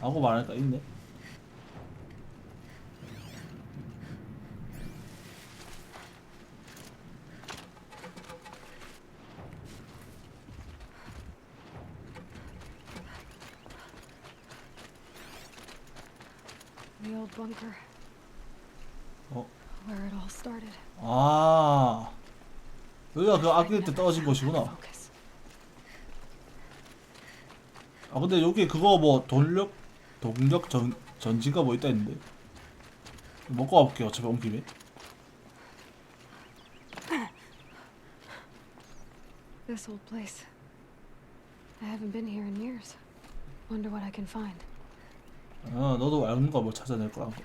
하고 말하니까 있네. The old bunker. Where it all started. 아, 여기가 그 아기일 때 떨어진 곳이구나. 아 근데 여기 그거 뭐 동력 전지가 뭐 있다 했는데 먹고 와볼게요. 어차피 온 김에. This old place. I haven't been here in years. Wonder what I can find. 너도 아는 거 뭐 찾아낼 거란 거.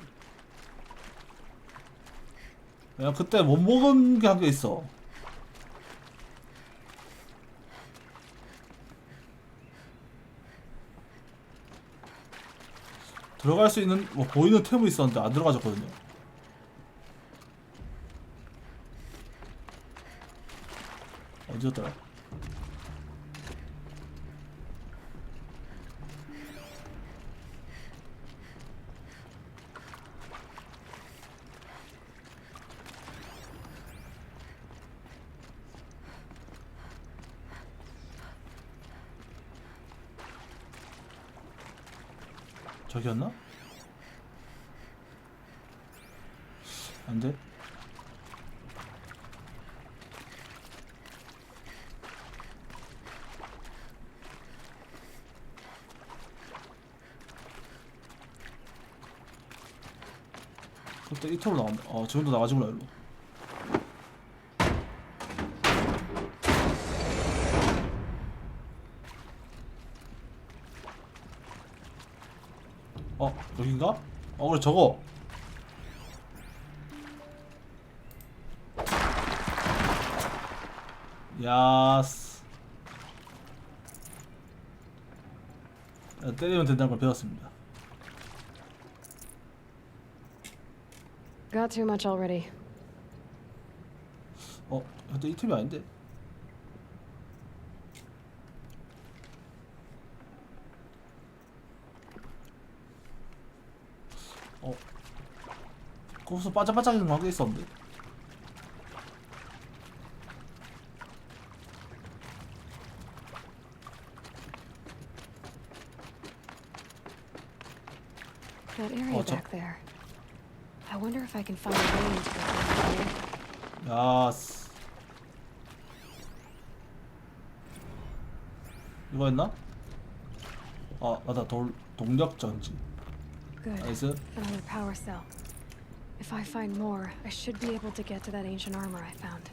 야 그때 못 먹은 게 한 개 있어. 들어갈 수 있는 뭐 보이는 탭이 있었는데 안 들어가졌거든요. 어디였더라? 저기였나? 안 돼? 그때 이터로 나온다. 지금도 나가지구나, 일로. 여긴가? 그래 저거. 야스. 때리면 된다는 걸 배웠습니다. Got too much already. 근데 이 팀이 아닌데? 거기서 반짝반짝이는 거 한 게 있었는데? That area back there. I wonder if I can find a way into it. 야스. 이거 했나? 아 맞다. 동력 전지. Good. 나이스. Another power cell. If I find more, I should be able to get to that ancient armor I found.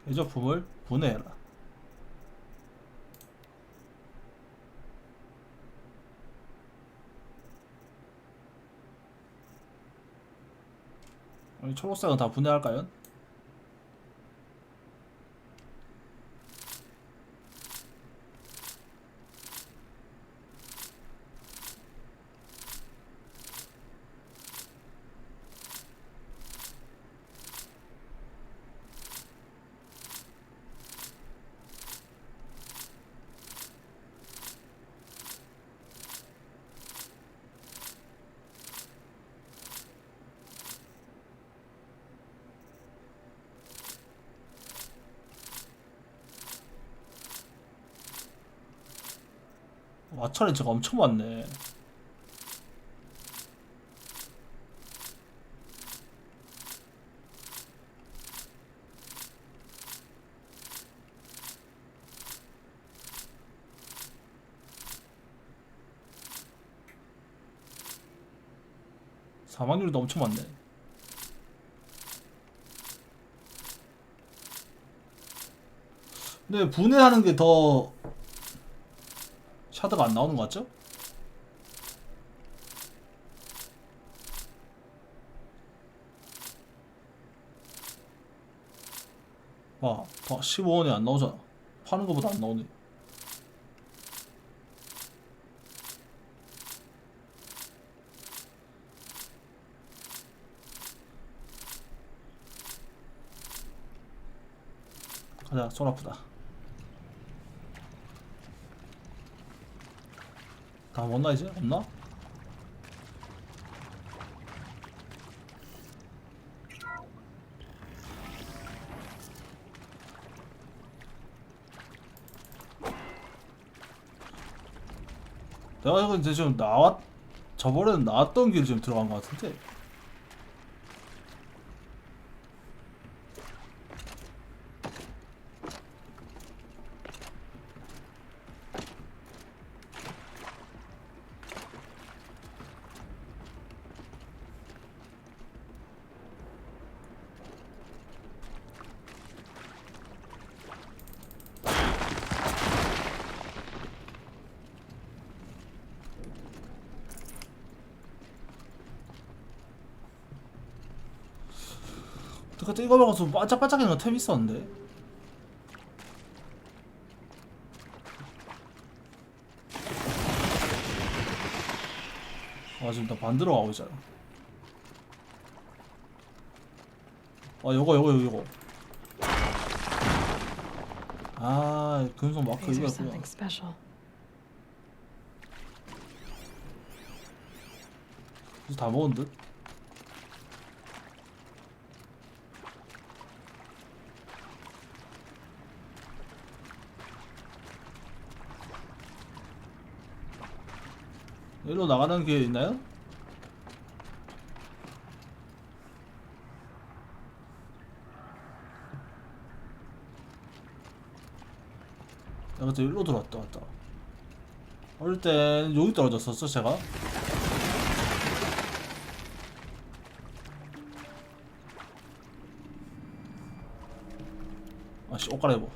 예적품을 분해해라. 초록색은 다 분해할까요? 와, 챌린저가 엄청 많네. 사망률도 엄청 많네. 근데 분해하는 게 더 샤드가 안 나오는 것 같죠? 와, 더 15원이 안 나오잖아. 파는 거보다 안 나오네. 가자, 손 아프다. 다 먹나 이제? 없나? 내가 이거 이제 지금 저번에는 나왔던 길 지금 들어간 것 같은데. 그때 이거 먹어서 반짝반짝한 템 있었는데. 아 지금 나 반대로 가고 있잖아. 아 요거 아 금속 마크 이거였구나. 이제 다 먹은 듯? 여기로 나가는 게 있나요? 내가 그때 일로 들어왔다 왔다. 어릴 땐 여기 떨어졌었어 제가. 아씨 옷 갈아입어.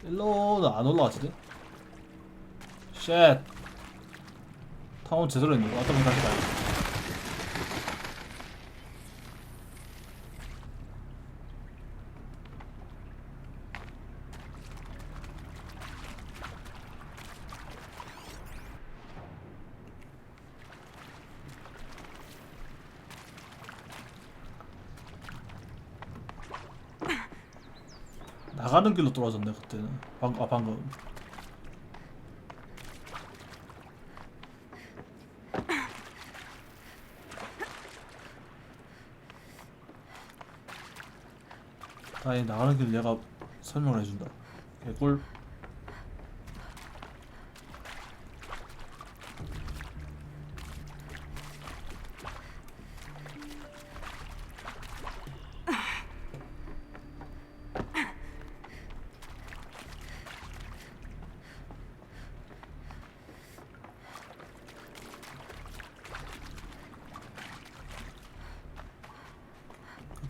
일로는 안 올라가지네. 쉣. 타운 제대로 했네. 왔다 갔다 다시 가야지. 나가는 길로 떨어졌네 그때는. 방금. 다행히 나가는 길 얘가 설명을 해준다. 개꿀.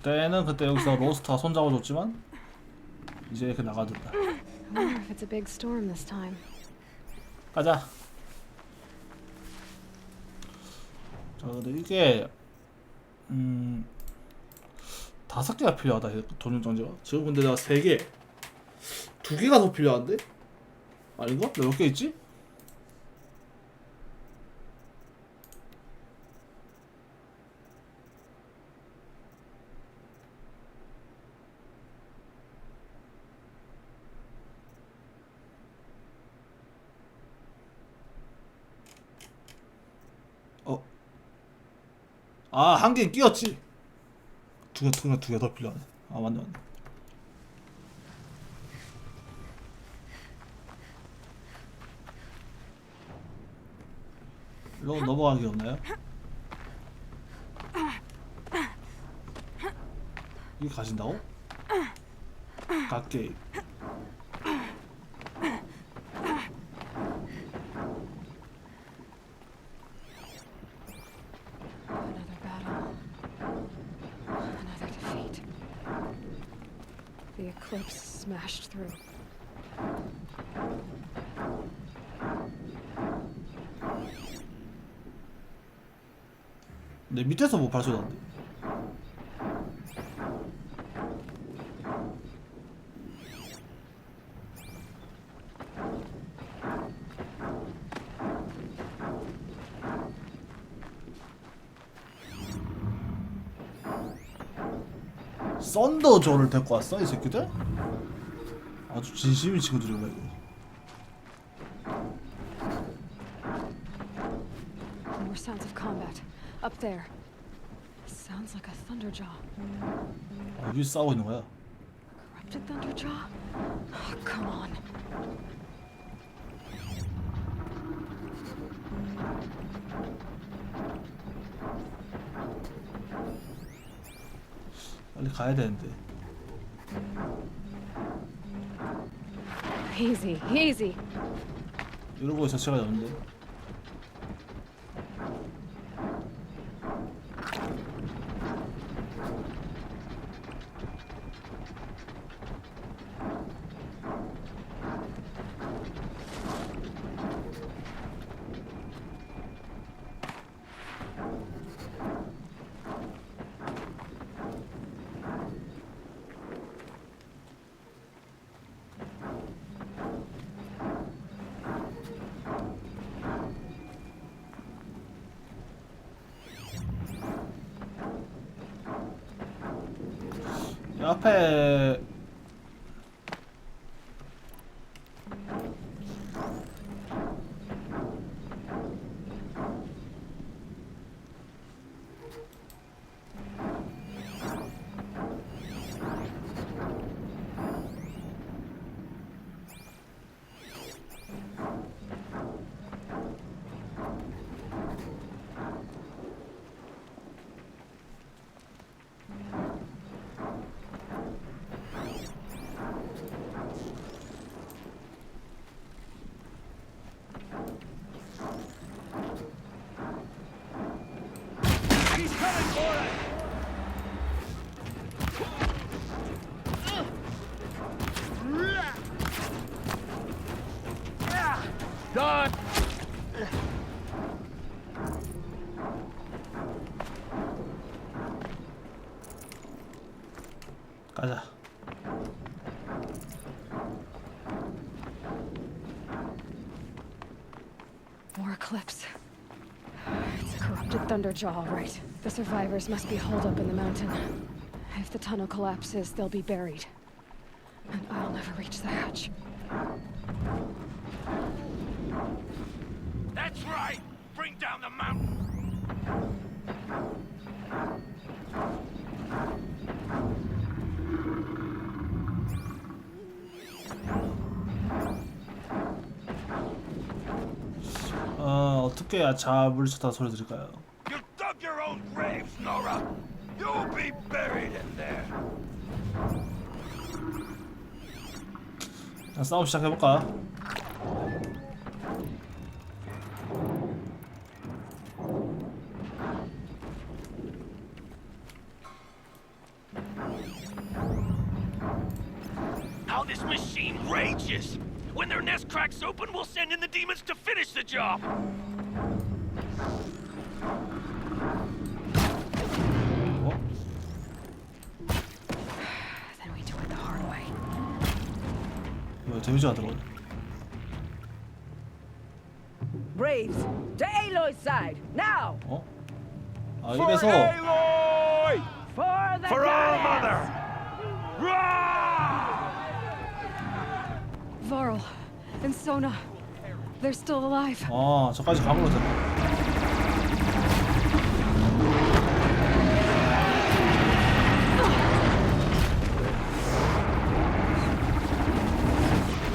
그때는 그때 여기서 로스터가 손잡아줬지만 이제 이렇게 나가준다. I wonder if it's a big storm this time. 가자. 자, 근데 이게 5개가 필요하다. 돈용 장치가. 지금 근데 내가 3개, 2개가 더 필요한데? 아닌가? 내가 몇 개 있지? 아, 한 개는 끼었지. 두 개 더 필요하네. 아, 맞네. 일로 넘어가기 없나요? 이게 가신다고? 갓게임. The eclipse smashed through. 내 밑에서 뭐 발소리 나는데? 썬더존을 데리고 왔어 이 새끼들? 아주 진심인 친구들이구나 이거. More sounds of combat. Up there. Sounds like a thunderjaw. 아, 여기 싸우고 있는 거야. Corrupted thunderjaw? Oh, come on. 빨리 가야 되는데. Easy, easy. 이러고 자체가 없는데. 앞에 가자. More eclipse. It's a corrupted thunderjaw, all right. The survivors must be holed up in the mountain. If the tunnel collapses, they'll be buried. And I'll never reach the hatch. That's right! Bring down the mountain! 어떻게 해야 잘 물리쳤다는 소리 들을까요? You dug your own graves, Nora. You'll be buried in there. 자, 싸움 시작해볼까? How this machine rages! When their nest cracks open, we'll send in the demons to finish the job! Then we do it the hard way. 왜 데미지가 들어오네? Braves, to Aloy's side, now! 어? 아 이래서 Aloy! For the For our goddess! mother! Rah! Varl and Sona, they're still alive. 아 저까지 각오로 됐다.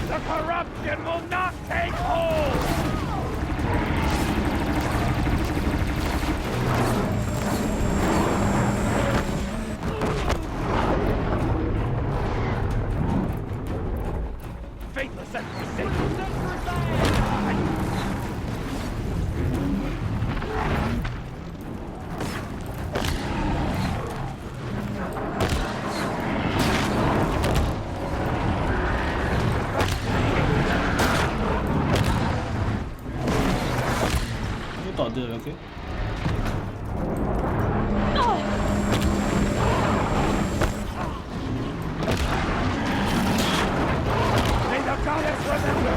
The corruption will not take hold! Faithless and forsaken! 이것도 안 돼요 이렇게? May the goddess remember!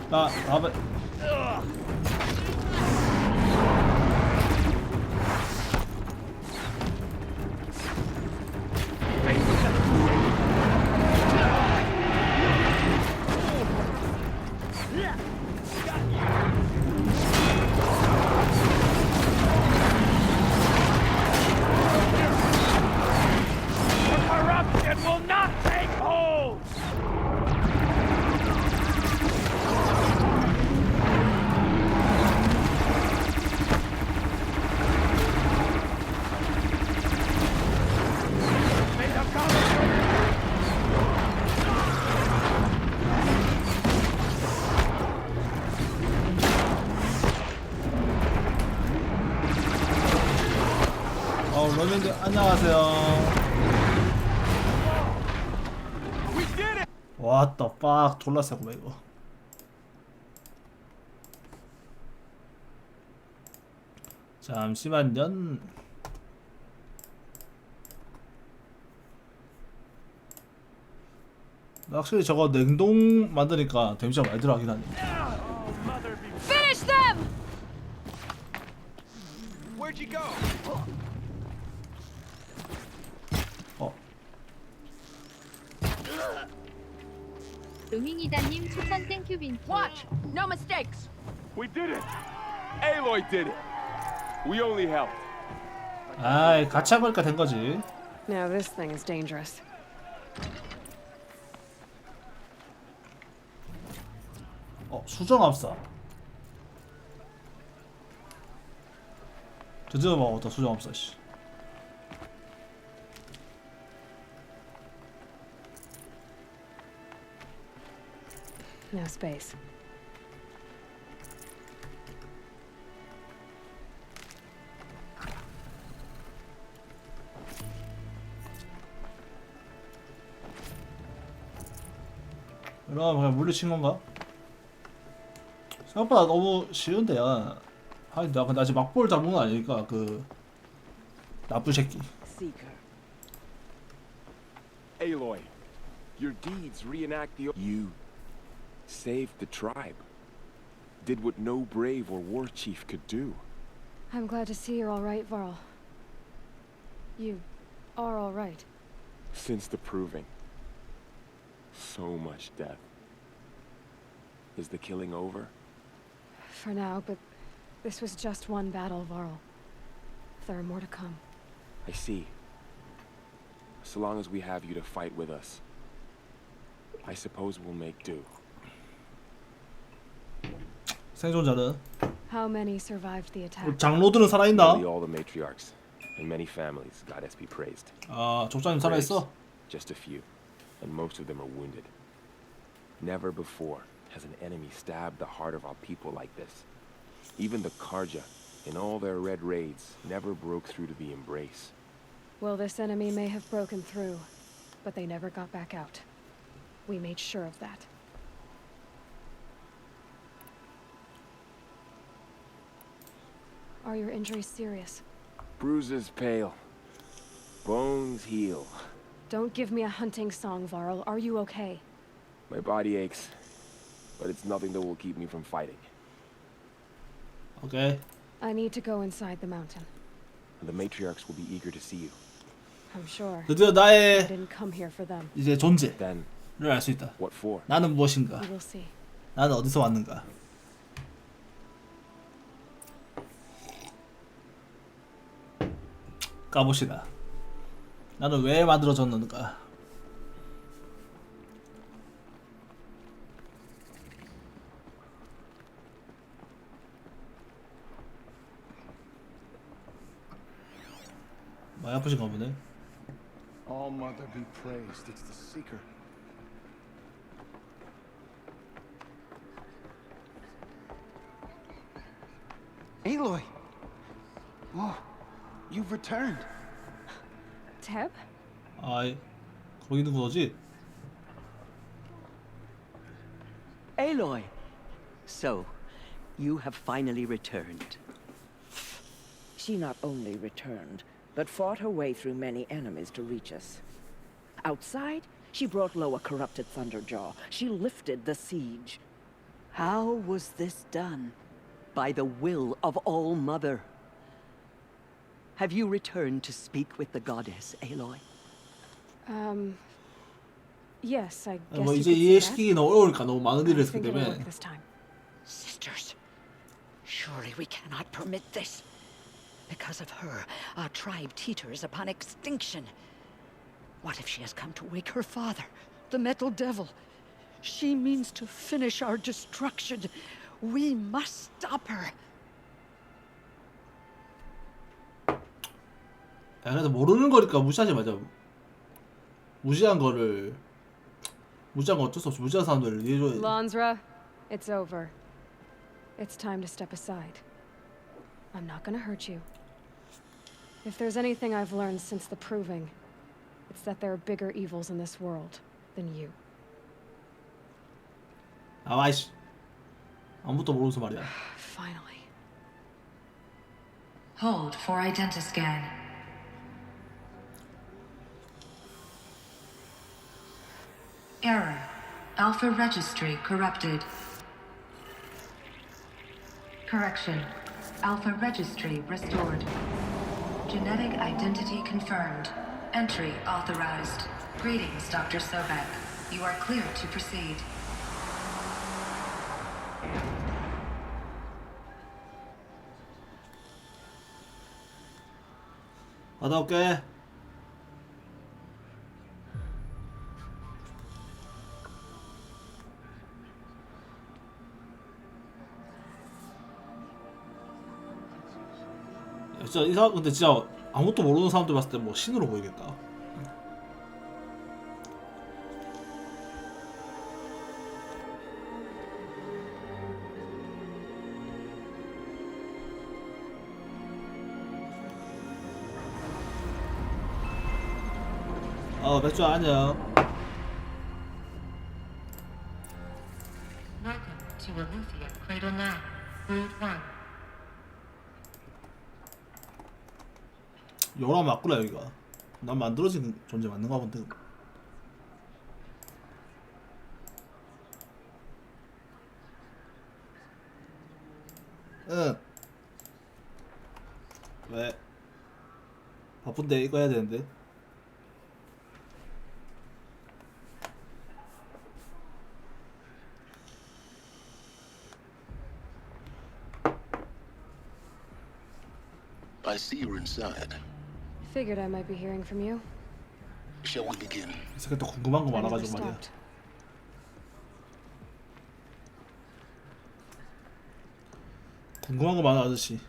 나 다음에 The corruption will not take hold! May the goddess 러닝들 안녕하세요. 왔다 빡 졸라 세구만 이거. 잠시만요. 확실히 저거 냉동 만드니까 데미지가 많이 들어가긴 하네. Finish them! Where'd you go? 루밍이다님 추천 땡큐 빈투. Watch! No mistakes! We did it! Aloy did it! We only helped. 아이 같이 해보니까 된 거지. Now this thing is dangerous. 수정합사. 드디어 먹었다 수정합사 씨. No space. 그럼 그냥 물리친 건가? 생각보다 너무 쉬운데요. 아니 나 근데 아직 막볼 잡은 건 아니니까 그 나쁜 새끼. Aloy, your deeds reenact the... You saved the tribe. Did what no brave or war chief could do. I'm glad to see you're all right, Varl. You are all right. Since the proving. So much death. Is the killing over? For now, but this was just one battle, Varl. There are more to come. I see. So long as we have you to fight with us, I suppose we'll make do. 생존자는 How many survived the attack? 장로들은 살아있나? Nearly all the matriarchs and many families, goddess be praised. 아, 족장님 살아있어? Just a few, and most of them are wounded. Never before has an enemy stabbed the heart of our people like this. Even the Karja, in all their red raids, never broke through to the embrace. Well, this enemy may have broken through, but they never got back out. We made sure of that. Are your injuries serious? Bruises pale, bones heal. Don't give me a hunting song, Varl. Are you okay? My body aches, but it's nothing that will keep me from fighting. Okay. I need to go inside the mountain. And the matriarchs will be eager to see you. I'm sure. 드디어 I 나의 didn't come here for them. 이제 존재를 Then, 알 수 있다. what for? 나는 무엇인가? You will see. 나는 어디서 왔는가? 까봅시다. 나는 왜 만들어졌는가? 많이 아프신가 보네. All Mother be praised, it's the Seeker. Aloy! Oh, you've returned. Teb? 아이, 거기 있는 거지? Aloy! So, you have finally returned. She not only returned, but fought her way through many enemies to reach us. Outside, she brought low a corrupted Thunderjaw. She lifted the siege. How was this done? By the will of All Mother. Have you returned to speak with the goddess, Aloy? Yes, I guess 뭐 you 이제 could say that. 이해시키기 너무 어려우니까 너무 많은 일을 I 했기 think it'll 때문에 work this time. Sisters, surely we cannot permit this. Because of her, our tribe teeters upon extinction. What if she has come to wake her father, the Metal Devil? She means to finish our destruction. We must stop her. 야, 그래도 모르는 거니까 무시하지 마자. 무시한 거 어쩔 수 없이 무시한 사람들을 이해해줘야 돼. Lansra, it's over. It's time to step aside. I'm not gonna hurt you. If there's anything I've learned since the Proving, it's that there are bigger evils in this world than you. 아이씨. 아무것도 모르면서 말이야. Finally. Hold for identiscan. Error. Alpha registry corrupted. Correction. Alpha registry restored. Genetic identity confirmed. Entry authorized. Greetings, Dr. Sobek. You are clear to proceed. 갔다 올게. 진짜 이 사람 근데 진짜 아무것도 모르는 사람들 봤을 때 뭐 신으로 보이겠다. 맥주 안녕. Welcome to Aletheia Cradle 9, Brood 1. 요라 맞구나 여기가. 난 만들어진 존재 맞는가 본데. 응. 왜? 바쁜데 이거 해야 되는데. I see you're inside. Figured I might be hearing from you. Shall we begin? 이 새끼 또 궁금한 거 많아가지고 말이야. 궁금한 거 많아 아저씨.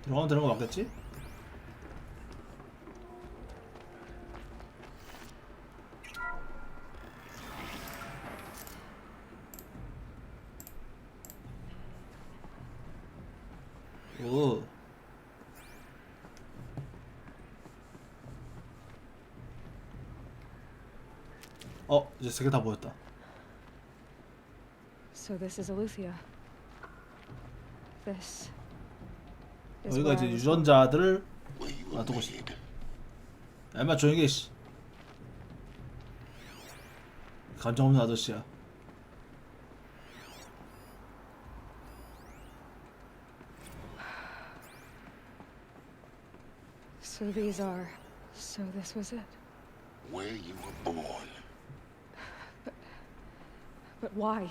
들어가면 되는 거 맞겠지? 오. 이제 세 개 다 보였다. So this is Aletheia. This. 여기가 이제 유전자들을 놔두고 싶어. 얼마 조용히 해, 씨. 감정 없는 아저씨야. So these are. So this was it. Where you were born. But why?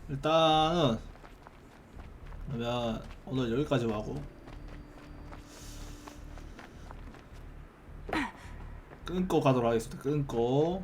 일단은 그러면 오늘 여기까지 하고 끊고 가도록 하겠습니다. 끊고